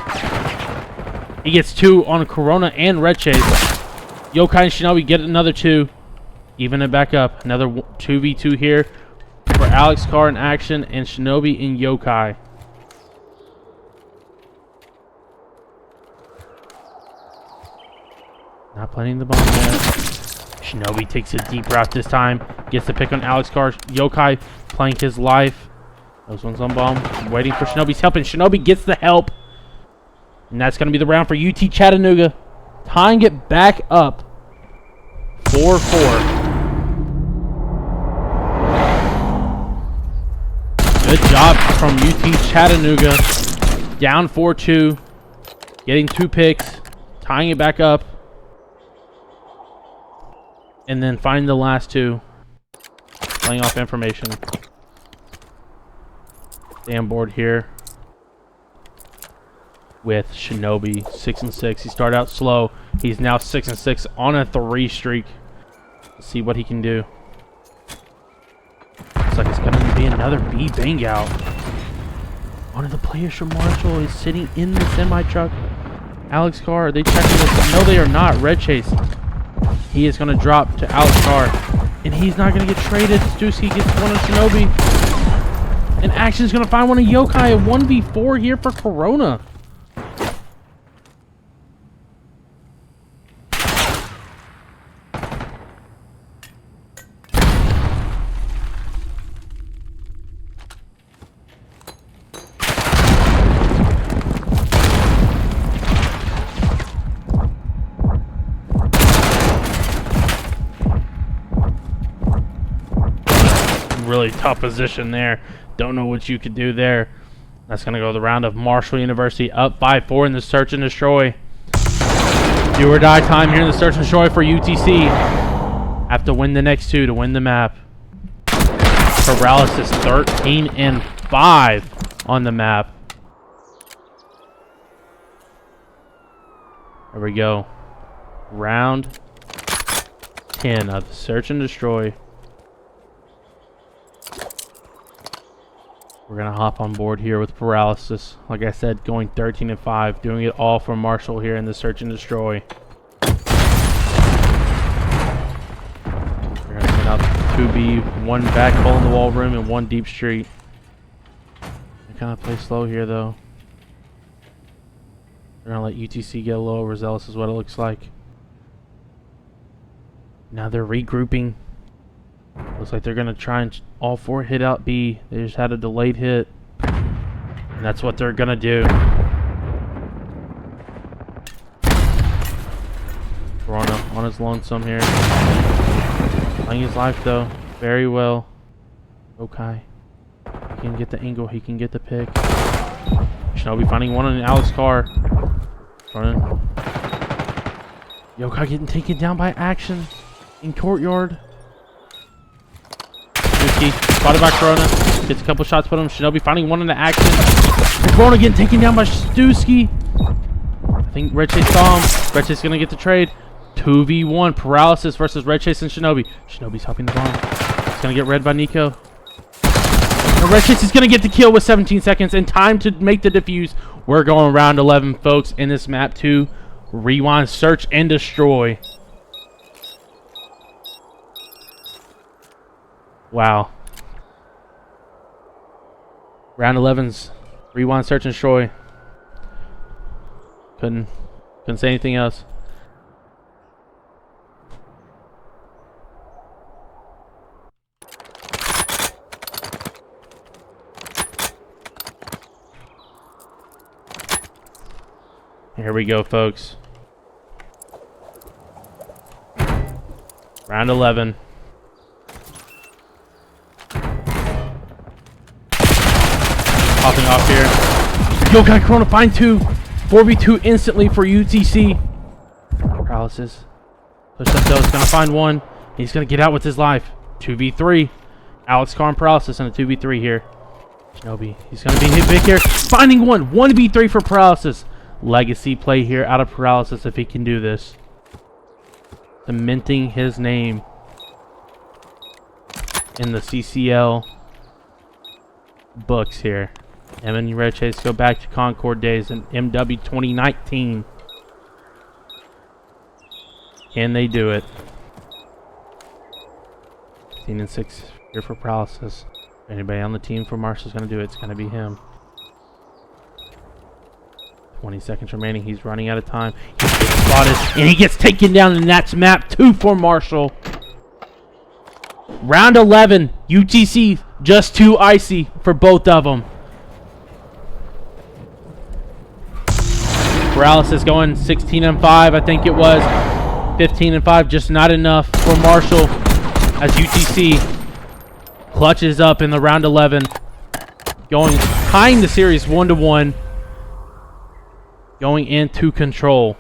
He gets 2 on Corona and Red Chase. Yokai and Shinobi get another 2. Even it back up. Another 2v2 here for Alex Carr in Action and Shinobi and Yokai. Not planting the bomb yet. Shinobi takes a deep route this time. Gets the pick on Alex Carr. Yokai playing his life. Those ones on bomb. Waiting for Shinobi's help, and Shinobi gets the help. And that's going to be the round for UT Chattanooga. Tying it back up. 4-4. Good job from UT Chattanooga. Down 4-2. Getting 2 picks. Tying it back up. And then finding the last 2. Playing off information. Stay on board here with Shinobi, 6-6. He started out slow. He's now 6-6 on a 3 streak. Let's see what he can do. Looks like it's gonna be another B bang out. One of the players from Marshall is sitting in the semi truck. Alex Carr, are they checking this? No, they are not. Red Chase. He is going to drop to Alex Carr. And he's not going to get traded. Stuski gets one of Shinobi. And Action's going to find one of Yokai. A 1v4 here for Corona. Really tough position there. Don't know what you could do there. That's going to go the round of Marshall University up by 4 in the search and destroy. Do or die time here in the search and destroy for UTC. Have to win the next 2 to win the map. Paralysis 13 and 5 on the map. There we go. Round 10 of search and destroy. We're going to hop on board here with Paralysis. Like I said, going 13 and 5. Doing it all for Marshall here in the search and destroy. We're going to send out 2B, 1 back hole in the wall room and 1 deep street. They kind of play slow here though. They're going to let UTC get a little overzealous is what it looks like. Now they're regrouping. Looks like they're going to try and all 4 hit out B. They just had a delayed hit. And that's what they're going to do. Corona on his lonesome here. Playing his life though. Very well. Okay. He can get the angle. He can get the pick. Shinobi finding one on Alex Carr. Running. Yokai getting taken down by Action in courtyard. Spotted by Corona. Gets a couple shots put him. Shinobi finding one in the Action. Corona getting taken down by Stuski. I think Red Chase saw him. Red Chase is going to get the trade. 2v1. Paralysis versus Red Chase and Shinobi. Shinobi's hopping the bomb. It's going to get read by Nico. And Red Chase is going to get the kill with 17 seconds and time to make the defuse. We're going round 11, folks, in this map 2. Rewind, search, and destroy. Wow. Round 11's rewind, search, and destroy. Couldn't say anything else. Here we go, folks. Round 11. Popping off here. Yokai Corona find 2. 4v2 instantly for UTC. Paralysis. Push up though. It's going to find 1. He's going to get out with his life. 2v3. Alex Carr and Paralysis on a 2v3 here. Shinobi. He's going to be hit big here. Finding 1. 1v3 for Paralysis. Legacy play here out of Paralysis if he can do this. Cementing his name in the CCL books here. Him and Red Chase go back to Concord days in MW 2019. Can they do it? 15 and 6 here for Paralysis. Anybody on the team for Marshall's going to do it, it's going to be him. 20 seconds remaining. He's running out of time. He gets spotted, and he gets taken down, and that's map 2 for Marshall. Round 11. UTC just too icy for both of them. Paralysis going 16 and 5, I think it was. 15 and 5, just not enough for Marshall as UTC clutches up in the round 11. Going, tying the series 1-1. Going into control.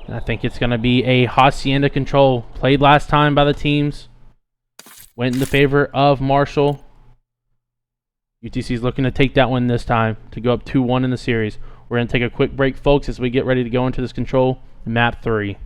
And I think it's going to be a Hacienda control. Played last time by the teams. Went in the favor of Marshall. UTC is looking to take that one this time to go up 2-1 in the series. We're going to take a quick break, folks, as we get ready to go into this control map 3.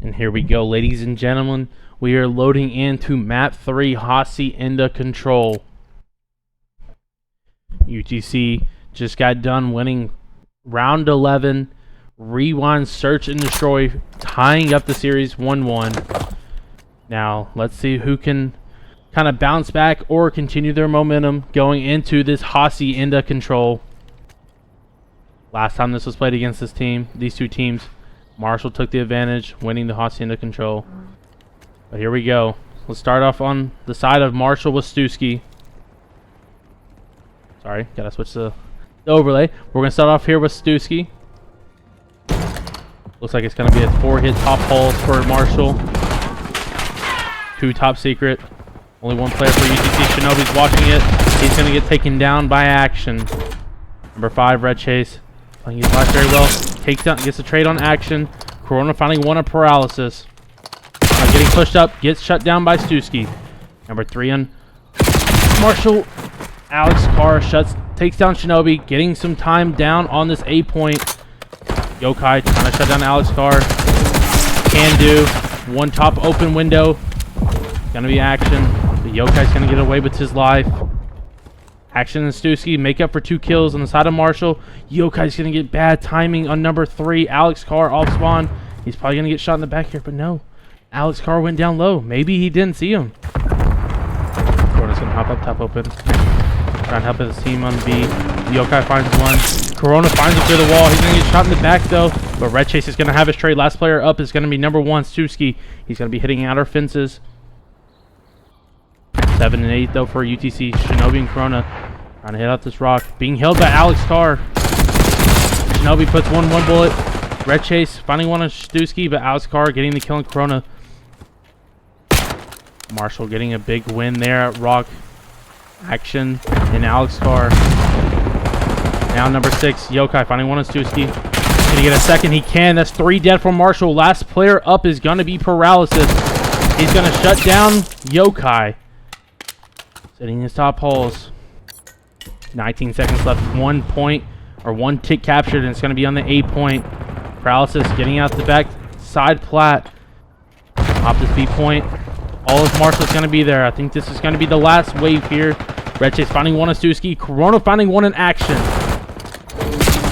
And here we go, ladies and gentlemen. We are loading into map 3, Hacienda Control. UTC just got done winning round 11. Rewind, search, and destroy, tying up the series 1-1. Now, let's see who can kind of bounce back or continue their momentum going into this Hacienda Control. Last time this was played against these two teams, Marshall took the advantage, winning the Hacienda Control. But here we go. Let's start off on the side of Marshall with Stuski. Sorry, gotta switch the overlay. We're gonna start off here with Stuski. Looks like it's gonna be a 4-hit top holes for Marshall. 2 top secret. Only 1 player for UTC. Shinobi's watching it. He's gonna get taken down by Action. Number 5, Red Chase. Playing his life very well. Takes down, gets a trade on Action. Corona finally won a paralysis. Getting pushed up, gets shut down by Stuski. Number 3 on Marshall. Alex Carr takes down Shinobi, getting some time down on this A point. Yokai trying to shut down Alex Carr. Can do. 1 top open window. Gonna be Action. The Yokai's gonna get away with his life. Action and Stuski make up for 2 kills on the side of Marshall. Yokai's gonna get bad timing on number 3. Alex Carr off spawn. He's probably gonna get shot in the back here, but no. Alex Carr went down low. Maybe he didn't see him. Corona's gonna hop up top open. Try and help his team on B. Yokai finds 1. Corona finds him through the wall. He's gonna get shot in the back though. But Red Chase is gonna have his trade. Last player up is gonna be number 1, Stuski. He's gonna be hitting outer fences. 7 and 8 though for UTC. Shinobi and Corona trying to hit out this rock. Being held by Alex Carr. Shinobi puts 1 bullet. Red Chase finding 1 on Stuski, but Alex Carr getting the kill on Corona. Marshall getting a big win there at Rock. Action and Alex Carr. Now number 6, Yokai finding 1 on Stuski. Can he get a second? He can. That's 3 dead for Marshall. Last player up is going to be Paralysis. He's going to shut down Yokai. Setting his top holes. 19 seconds left. 1 point or 1 tick captured, and it's going to be on the A point. Paralysis getting out the back side plat. Hop this B point. All of Marshall's going to be there. I think this is going to be the last wave here. Red Chase finding 1 on Stuski. Corona finding 1 in Action.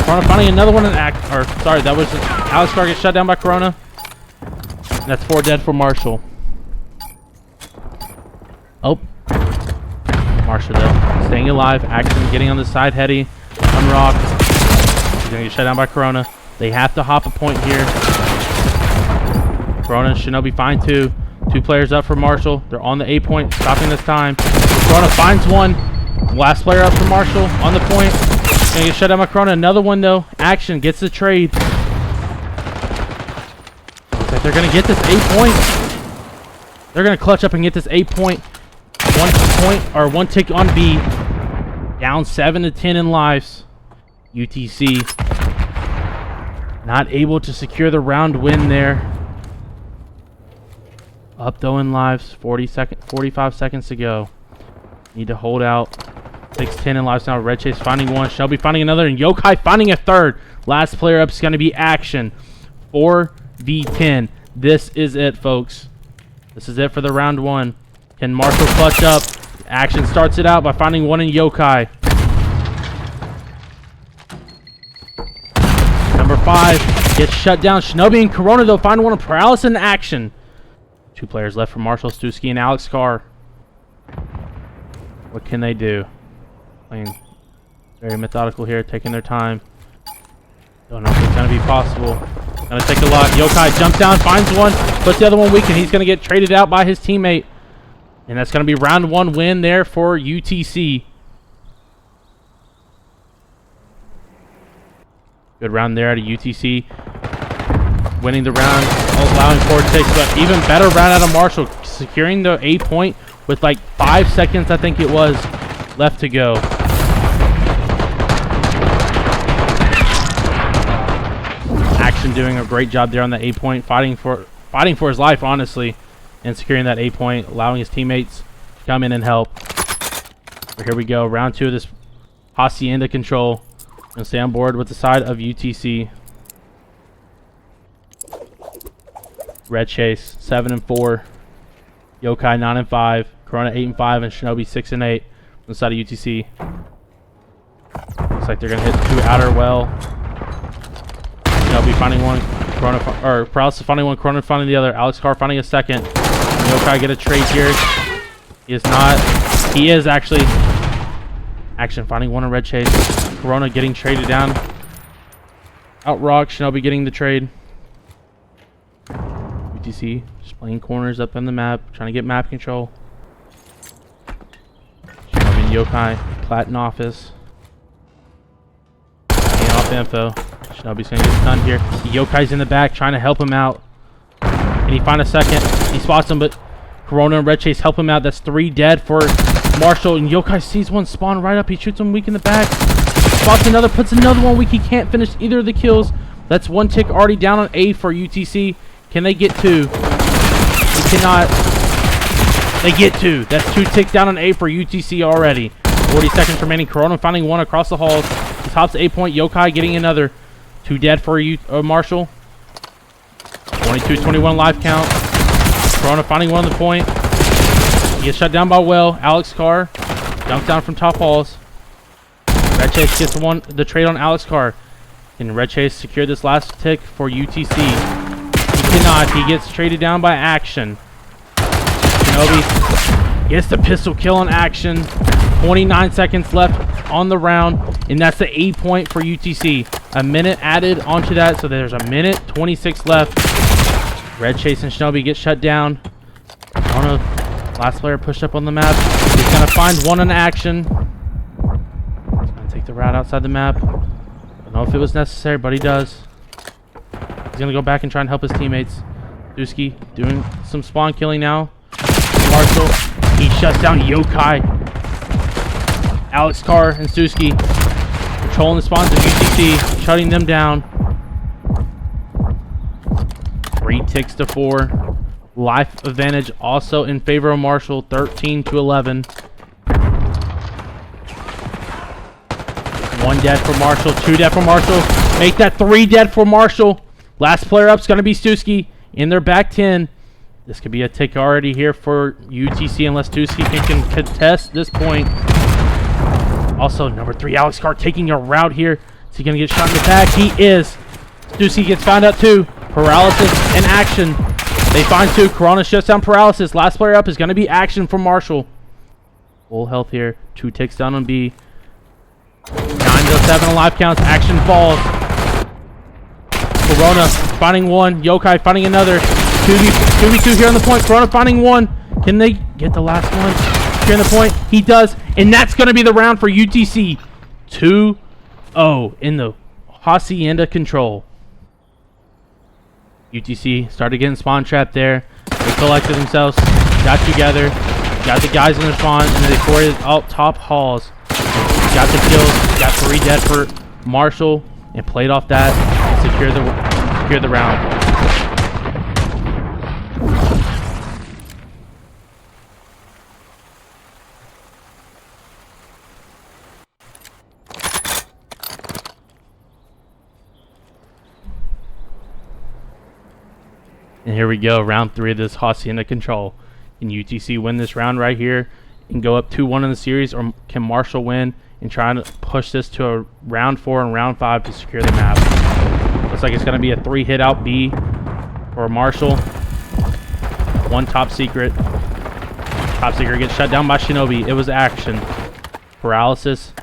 Corona finding another 1 in sorry, that was Alex Carr gets shut down by Corona. And that's 4 dead for Marshall. Oh. Marshall though, staying alive. Action getting on the side heady. On Rock. He's going to get shut down by Corona. They have to hop a point here. Corona and Shinobi find 2. 2 players up for Marshall. They're on the A point, stopping this time. Corona finds 1. Last player up for Marshall on the point. Gonna get shut down by Corona. Another 1 though. Action gets the trade. Looks like they're gonna get this A point. They're gonna clutch up and get this A point. 1 point or 1 tick on B. Down 7 to 10 in lives. UTC not able to secure the round win there. Up though in lives, 45 seconds to go. Need to hold out. 6-10 in lives now. Red Chase finding 1. Shelby finding another. And Yokai finding a 3rd. Last player up is going to be Action. 4v10. This is it, folks. This is it for the round 1. Can Marshall clutch up? Action starts it out by finding 1 in Yokai. Number 5 gets shut down. Shinobi and Corona though find 1 in Paralysis in Action. 2 players left for Marshall, Stuski, and Alex Carr. What can they do? Playing very methodical here, taking their time. Don't know if it's going to be possible. Going to take a lot. Yokai jumps down, finds 1, puts the other 1 weak, and he's going to get traded out by his teammate. And that's going to be round 1 win there for UTC. Good round there at a UTC. Winning the round, allowing 4 ticks, but even better round out of Marshall, securing the A point with like 5 seconds, I think it was, left to go. Action doing a great job there on the A point, fighting for his life, honestly, and securing that A point, allowing his teammates to come in and help. But here we go, round 2 of this Hacienda Control. Gonna stay on board with the side of UTC. Red Chase 7 and 4. Yokai 9 and 5. Corona 8 and 5, and Shinobi 6 and 8 on the side of UTC. Looks like they're gonna hit 2 outer well. Shinobi finding one. Corona Paralysis finding one. Corona finding the other. Alex Carr finding a second. Yokai get a trade here. He is not. He is actually. Action finding one in Red Chase. Corona getting traded down. Outrock. Shinobi getting the trade. UTC just playing corners up on the map, trying to get map control. Shinobi and Yokai, Plat in office. Getting off info. Shinobi's gonna get stunned here. Yokai's in the back trying to help him out. Can he find a second? He spots him, but Corona and Red Chase help him out. That's 3 dead for Marshall, and Yokai sees one spawn right up. He shoots him weak in the back. Spots another, puts another one weak. He can't finish either of the kills. That's 1 tick already down on A for UTC. Can they get 2? They cannot. They get 2. That's 2 tick down on A for UTC already. 40 seconds remaining. Corona finding one across the halls. He tops A point. Yokai getting another. 2 dead for Marshall. 22-21 live count. Corona finding one on the point. He gets shut down by Well. Alex Carr dunked down from top halls. Red Chase gets the trade on Alex Carr. Can Red Chase secure this last tick for UTC? He cannot. He gets traded down by Action. Shinobi gets the pistol kill on Action. 29 seconds left on the round, and that's the 8 point for UTC. A minute added onto that, so there's a minute 26 left. Red Chase and Shinobi get shut down. I don't know. Last player pushed up on the map. He's gonna find one in Action. He's gonna take the route outside the map. Don't know if it was necessary, but he does. He's gonna go back and try and help his teammates. Dusky doing some spawn killing now. Marshall, he shuts down Yokai. Alex Carr and Suski controlling the spawns of UTC, shutting them down. 3 ticks to 4. Life advantage also in favor of Marshall, 13-11. 1 dead for Marshall, 2 dead for Marshall. Make that 3 dead for Marshall. Last player up is going to be Stuski in their back 10. This could be a tick already here for UTC unless Stuski can contest this point. Also, number 3, Alex Carr taking a route here. Is he going to get shot in the back? He is. Stuski gets found out too. Paralysis and Action. They find 2. Corona shuts down Paralysis. Last player up is going to be Action for Marshall. Full health here. 2 ticks down on B. 9-7 on live counts. Action falls. Corona finding 1. Yokai finding another. 2v2 here on the point. Corona finding 1. Can they get the last one here on the point? He does. And that's going to be the round for UTC. 2-0 in the Hacienda control. UTC started getting spawn trapped there. They collected themselves, got together, got the guys in their spawn, and then they forwarded out top halls. Got the kills, got 3 dead for Marshall, and played off that and secured the round. And here we go, round 3 of this Hacienda control. Can UTC win this round right here and go up 2-1 in the series, or can Marshall win and try to push this to a round 4 and round 5 to secure the map? Looks like it's going to be a 3 hit out B for Marshall. 1 top secret. Top secret gets shut down by Shinobi. It was Action. Paralysis.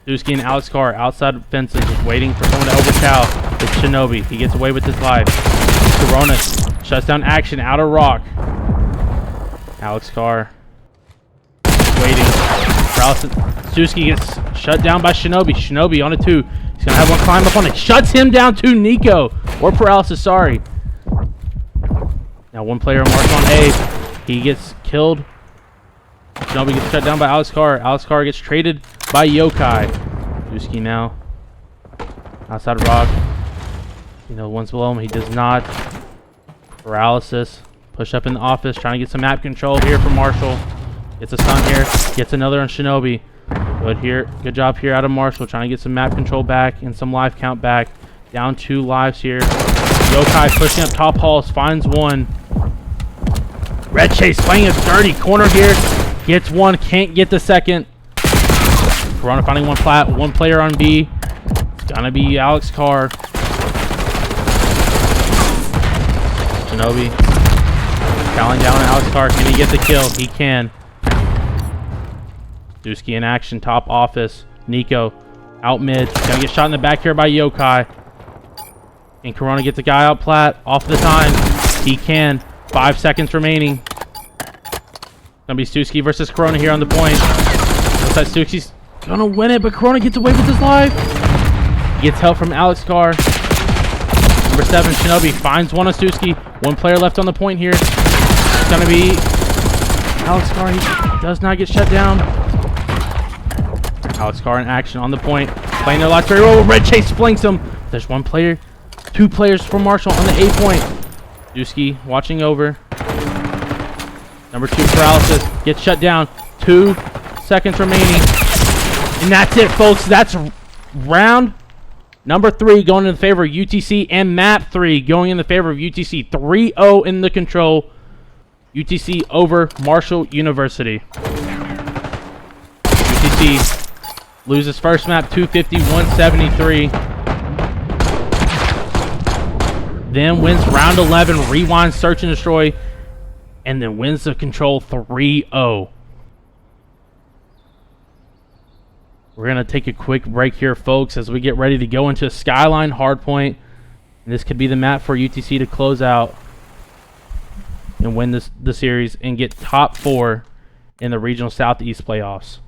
Dusky and Alex Carr outside fences just waiting for someone to overcow. It's Shinobi. He gets away with his life. Corona shuts down Action out of rock. Alex Carr waiting. Paralysis. Suski gets shut down by Shinobi. Shinobi on a 2. He's gonna have one climb up on it. Shuts him down to Nico. Or Paralysis, sorry. Now 1 player marked on A. He gets killed. Shinobi gets shut down by Alex Carr. Alex Carr gets traded by Yokai. Suski now outside of rock. You know, one's below him. He does not. Paralysis. Push up in the office. Trying to get some map control here for Marshall. Gets a stun here. Gets another on Shinobi. Good here. Good job here out of Marshall. Trying to get some map control back and some life count back. Down 2 lives here. Yokai pushing up top halls, finds one. Red Chase playing a dirty corner here. Gets one, can't get the second. Corona finding one plat, one player on B. It's gonna be Alex Carr. Shinobi calling down Alex Carr. Can he get the kill? He can. Dusky in action, top office. Nico out mid. Gonna get shot in the back here by Yokai. And Corona gets a guy out plat. Off the time. He can. 5 seconds remaining. Gonna be Stuski versus Corona here on the point. Looks like Stuski's gonna win it, but Corona gets away with his life. He gets help from Alex Carr. Number 7, Shinobi finds one on Stuski. One player left on the point here. It's gonna be Alex Carr. He does not get shut down. Alex Carr in action on the point. Playing their last very well. Red Chase flanks him. There's one player. 2 players for Marshall on the A point. Dusky watching over. Number 2 paralysis gets shut down. 2 seconds remaining. And that's it, folks. That's round number 3 going in the favor of UTC, and map 3 going in the favor of UTC. 3-0 in the control. UTC over Marshall University. UTC loses first map 250-173. Then wins round 11, rewind, search and destroy, and then wins the control 3-0. We're going to take a quick break here, folks, as we get ready to go into Skyline Hardpoint. And this could be the map for UTC to close out and win the series and get top 4 in the Regional Southeast playoffs.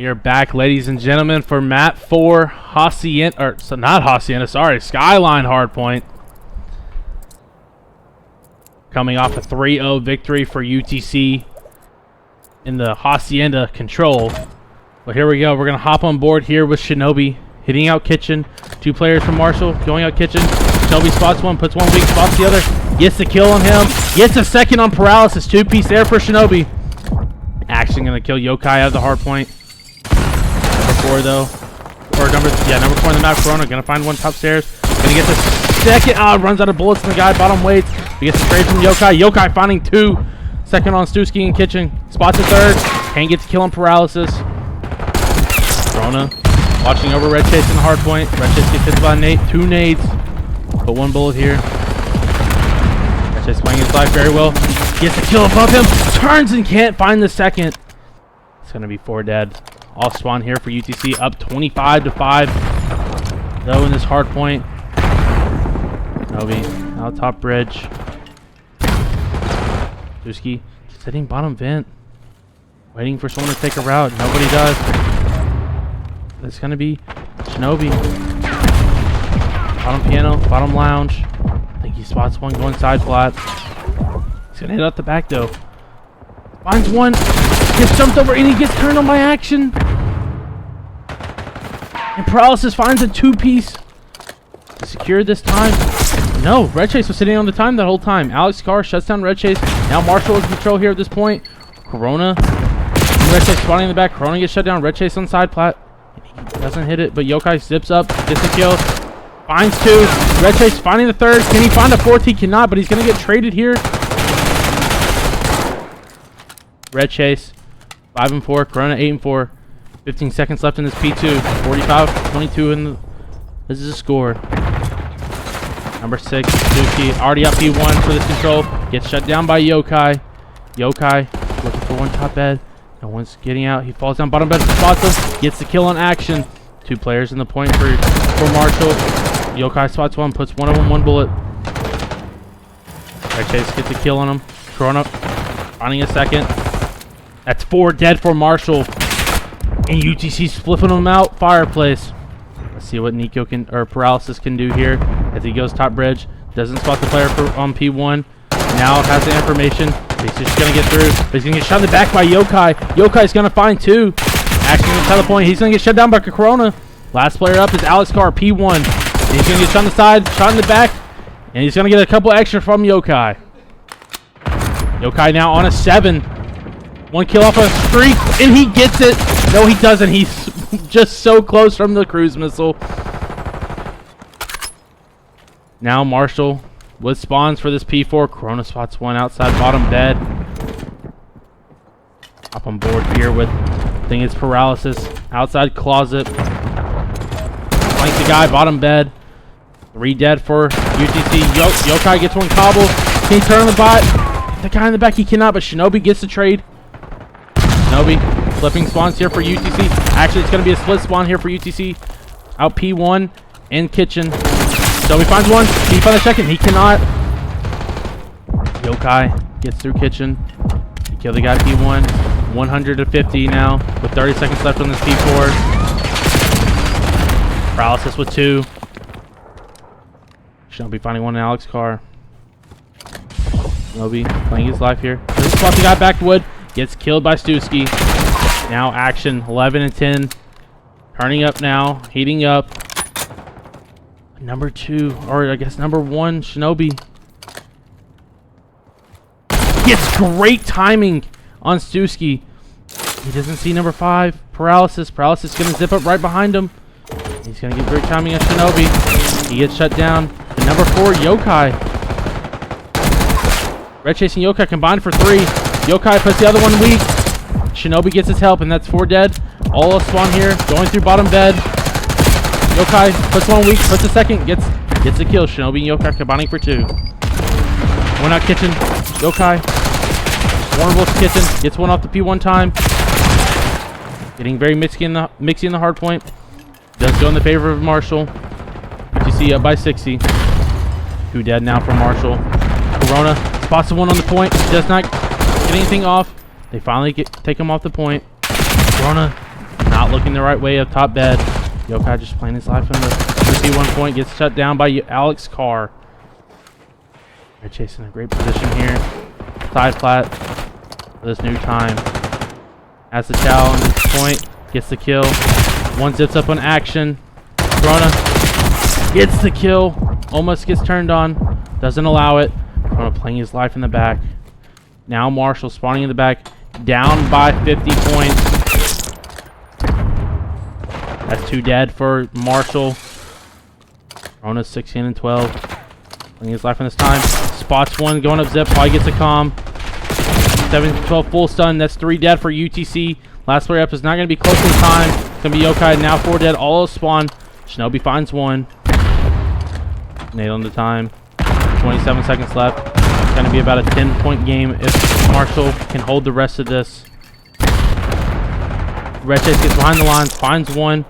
We are back, ladies and gentlemen, for map 4, Hacienda, or so not Hacienda, sorry, Skyline Hardpoint. Coming off a 3-0 victory for UTC in the Hacienda control. But here we go. We're going to hop on board here with Shinobi. Hitting out Kitchen. 2 players from Marshall. Going out Kitchen. Shinobi spots one, puts one weak, spots the other. Gets the kill on him. Gets a second on Paralysis. 2-piece there for Shinobi. Action going to kill Yokai out of the hard point. Number 4 though. Or number 4 in the map. Corona going to find one top stairs. Going to get the second. Runs out of bullets and the guy bottom waits. He gets the trade from Yokai. Yokai finding 2. Second on Stewski and Kitchen. Spots a third. Can't get the kill on Paralysis. Corona watching over Red Chase in the hard point. Red Chase gets hit by a nade. 2 nades. But 1 bullet here. Red Chase playing his life very well. Gets the kill above him. Turns and can't find the second. It's going to be 4 dead. All spawn here for UTC. Up 25-5. Though in this hard point. Novi out top bridge. Stewski sitting bottom vent. Waiting for someone to take a route. Nobody does. It's going to be Shinobi. Bottom piano, bottom lounge. I think he spots one going side flat. He's going to hit out the back though. Finds one. Gets jumped over and he gets turned on by action. And Paralysis finds a 2-piece. To secure this time. No, Red Chase was sitting on the time that whole time. Alex Carr shuts down Red Chase. Now Marshall is in control here at this point. Corona. Red Chase spawning in the back. Corona gets shut down. Red Chase on side plat. He doesn't hit it, but Yokai zips up. Gets the kill. Finds 2. Red Chase finding the 3rd. Can he find a 4th? He cannot, but he's going to get traded here. Red Chase. 5-4. Corona 8-4. 15 seconds left in this P2. 45-22 in the... This is a score. Number 6, Suzuki, already up P1 for this control. Gets shut down by Yokai. Yokai looking for one top bed. No one's getting out. He falls down bottom bed, spots him. Gets the kill on action. 2 players in the point for Marshall. Yokai spots one, puts one of them 1 bullet. Red Chase gets a kill on him. Corona finding a second. That's 4 dead for Marshall. And UTC's flipping them out. Fireplace. Let's see what Nico can, or Paralysis can do here as he goes top bridge. Doesn't spot the player on P1. Now has the information. He's just going to get through. But he's going to get shot in the back by Yokai. Yokai's going to find 2. Action inside the point. He's going to get shut down by Corona. Last player up is Alex Carr, P1. And he's going to get shot on the side, shot in the back. And he's going to get a couple extra from Yokai. Yokai now on a 7. 1 kill off a streak. And he gets it. No, he doesn't. He's just so close from the cruise missile. Now Marshall with spawns for this P4. Corona spots one outside bottom bed. Up on board here with, I think it's Paralysis. Outside closet. Flanks the guy, bottom bed. 3 dead for UTC. Yokai gets 1 cobble. Can he turn on the bot? The guy in the back, he cannot, but Shinobi gets the trade. Shinobi flipping spawns here for UTC. Actually, it's going to be a split spawn here for UTC. Out P1 and Kitchen. So he finds one. Can he find a second? He cannot. Yokai gets through Kitchen. He killed the guy P1. 150 now with 30 seconds left on this P4. Paralysis with 2. Shinobi finding one in Alex Carr. Shinobi playing his life here. Doesn't spot the guy backwood. Gets killed by Stewski. Now action 11 and 10. Turning up now. Heating up. Number 2, or I guess number 1, Shinobi. Gets great timing on Stewski. He doesn't see number 5, Paralysis. Paralysis is going to zip up right behind him. He's going to get great timing on Shinobi. He gets shut down. And number 4, Yokai. Red Chase and Yokai combined for 3. Yokai puts the other one weak. Shinobi gets his help, and that's 4 dead. All of spawn here, going through bottom bed. Yokai puts one weak, puts a second, gets a kill. Shinobi and Yokai combining for 2. One out Kitchen. Yokai. Vulnerable to Kitchen. Gets one off the P1 time. Getting very mixy in the hard point. Does go in the favor of Marshall. UTC up by 60. 2 dead now for Marshall. Corona spots the one on the point. Does not get anything off. They finally take him off the point. Corona not looking the right way up top bed. Yokai just playing his life in the P1 point. Gets shut down by Alex Carr. They're chasing a great position here. Side flat for this new time. Has the chow on this point. Gets the kill. One zips up on action. Corona gets the kill. Almost gets turned on. Doesn't allow it. Corona playing his life in the back. Now Marshall spawning in the back. Down by 50 points. That's 2 dead for Marshall. Corona's 16 and 12. Playing his life in this time. Spots one going up zip. Probably gets a calm. 7-12 full stun. That's 3 dead for UTC. Last player up is not going to be close in time. It's going to be Yokai. Now 4 dead. All spawn. Shinobi finds one. Nailing the time. 27 seconds left. It's going to be about a 10-point game if Marshall can hold the rest of this. Red Chase gets behind the lines. Finds one.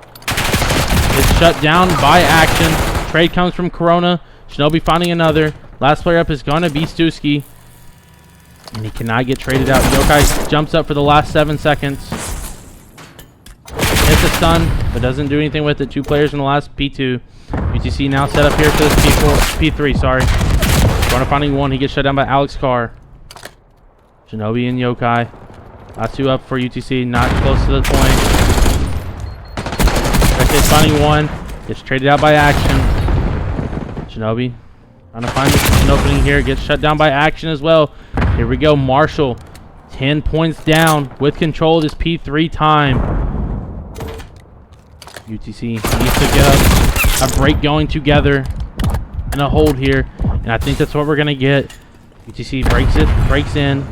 It's shut down by action. Trade comes from Corona. Shinobi finding another. Last player up is going to be Stuski. And he cannot get traded out. Yokai jumps up for the last 7 seconds. Hits a stun, but doesn't do anything with it. 2 players in the last P2. UTC now set up here for this P3, sorry. Corona finding one. He gets shut down by Alex Carr. Shinobi and Yokai. Last 2 up for UTC. Not close to the point. Red Chase finding one. Gets traded out by action. Shinobi trying to find an opening here. Gets shut down by action as well. Here we go. Marshall 10 points down with control of this P3 time. UTC needs to get a break going together and a hold here. And I think that's what we're going to get. UTC breaks in.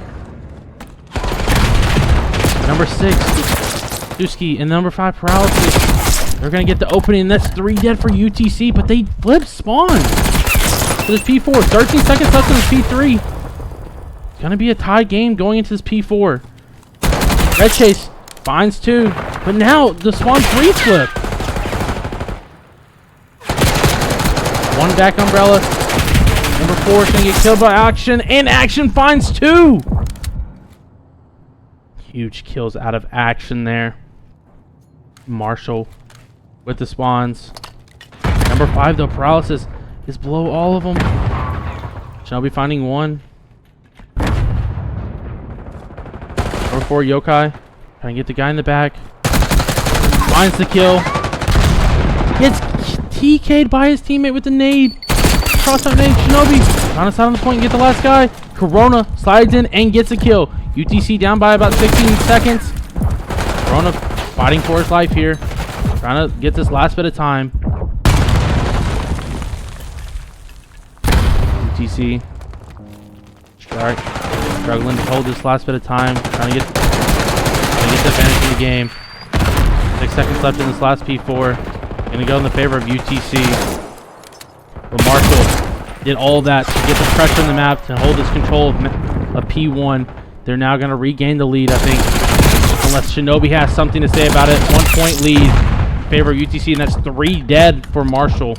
Number 6, Stuski, and number 5, Paralysis. They're going to get the opening. That's 3 dead for UTC, but they flip spawn. So this P4, 13 seconds left in this P3. It's going to be a tie game going into this P4. Red Chase finds 2, but now the spawn 3 flip. 1 back umbrella. Number 4 is going to get killed by Action, and Action finds 2. Huge kills out of Action there. Marshall with the spawns. Number 5 though, Paralysis is below all of them. Shinobi finding 1. Number 4, Yokai. Trying to get the guy in the back. Finds the kill. Gets TK'd by his teammate with the nade. Cross out nade. Shinobi on the side of the point and get the last guy. Corona slides in and gets a kill. UTC down by about 16 seconds. Corona fighting for his life here. Trying to get this last bit of time. UTC struggling to hold this last bit of time. Trying to get the advantage in the game. 6 seconds left in this last P4. Gonna go in the favor of UTC. But Marshall did all that to get the pressure on the map to hold his control of P1. They're now going to regain the lead, I think, unless Shinobi has something to say about it. 1 point lead in favor of UTC, and that's 3 dead for Marshall.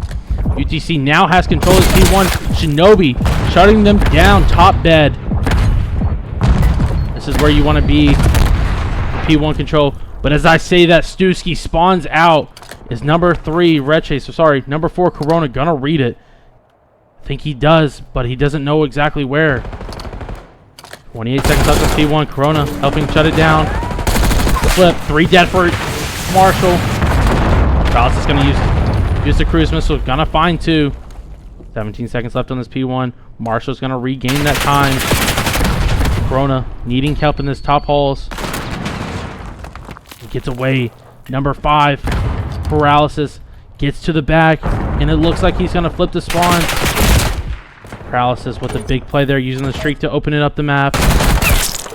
UTC now has control of P1. Shinobi shutting them down, top bed. This is where you want to be, P1 control. But as I say that, Stuski spawns out. Is number 3, Red Chase, sorry, number 4, Corona, gonna read it? I think he does, but he doesn't know exactly where. 28 seconds left on P1. Corona helping shut it down. Flip. 3 dead for Marshall. Paralysis is going to use the cruise missile. Gonna find 2. 17 seconds left on this P1. Marshall's going to regain that time. Corona needing help in this top halls. He gets away. Number 5, Paralysis, gets to the back, and it looks like he's going to flip the spawn. Paralysis with a big play there, using the streak to open it up the map.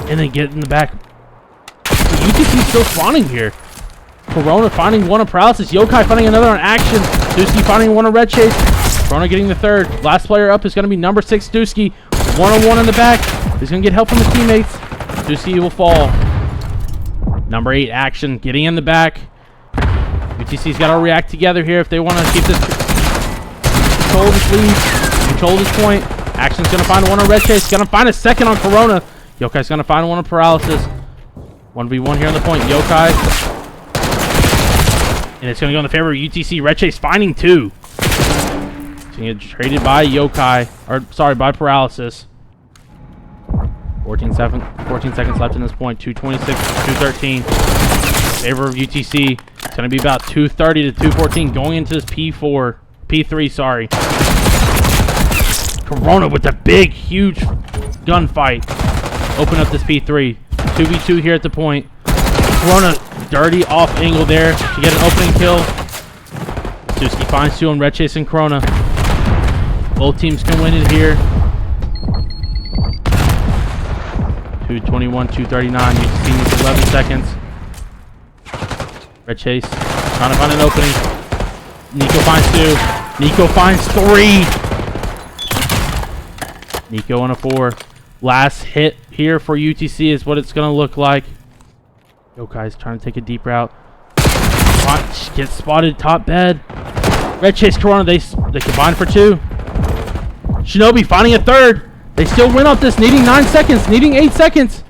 And then get in the back. UTC still spawning here. Corona finding 1 on Paralysis. Yokai finding another on Action. Stuski finding 1 on Red Chase. Corona getting the 3rd. Last player up is going to be number 6, Stuski. 1-on-1 in the back. He's going to get help from his teammates. Stuski will fall. Number 8, Action, getting in the back. UTC's got to react together here if they want to keep this control of this lead. Control this point. Action's going to find 1 on Red Chase. Going to find a 2nd on Corona. Yokai's going to find 1 on Paralysis. 1v1 here on the point. Yokai And it's going to go in the favor of UTC. Red Chase finding 2. It's going to get traded by Yokai. Or, sorry, by Paralysis. 14 seconds left in this point. 226 to 213. Favor of UTC. It's going to be about 230 to 214 going into this P3, sorry. Corona with a big, huge gunfight. Open up this P3. 2v2 here at the point. Corona dirty off angle there to get an opening kill. Suski finds 2 on Red Chase and Corona. Both teams can win it here. 221, 239. UTC needs 11 seconds. Red Chase trying to find an opening. Nico finds 2. Nico finds 3. Nico on a 4. Last hit here for UTC is what it's going to look like. Yokai's trying to take a deep route. Gets spotted top bed. Red Chase Corona, they combine for 2. Shinobi finding a 3rd. They still win off this, needing 9 seconds, needing 8 seconds.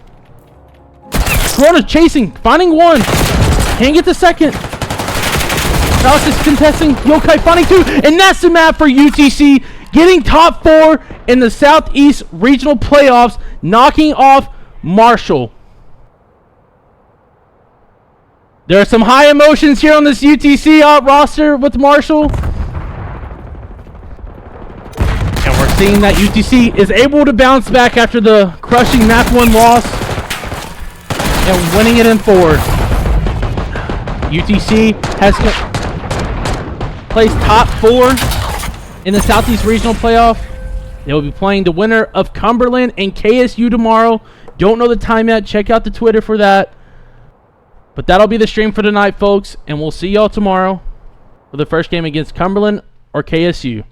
Corona chasing, finding 1. Can't get the 2nd. Paralysis contesting. Yokai finding 2. And that's the map for UTC. Getting top 4 in the Southeast Regional Playoffs. Knocking off Marshall. There are some high emotions here on this UTC roster with Marshall. And we're seeing that UTC is able to bounce back after the crushing Map 1 loss. And winning it in 4. UTC has placed top 4 in the Southeast Regional Playoff. They will be playing the winner of Cumberland and KSU tomorrow. Don't know the time yet. Check out the Twitter for that. But that'll be the stream for tonight, folks. And we'll see y'all tomorrow for the first game against Cumberland or KSU.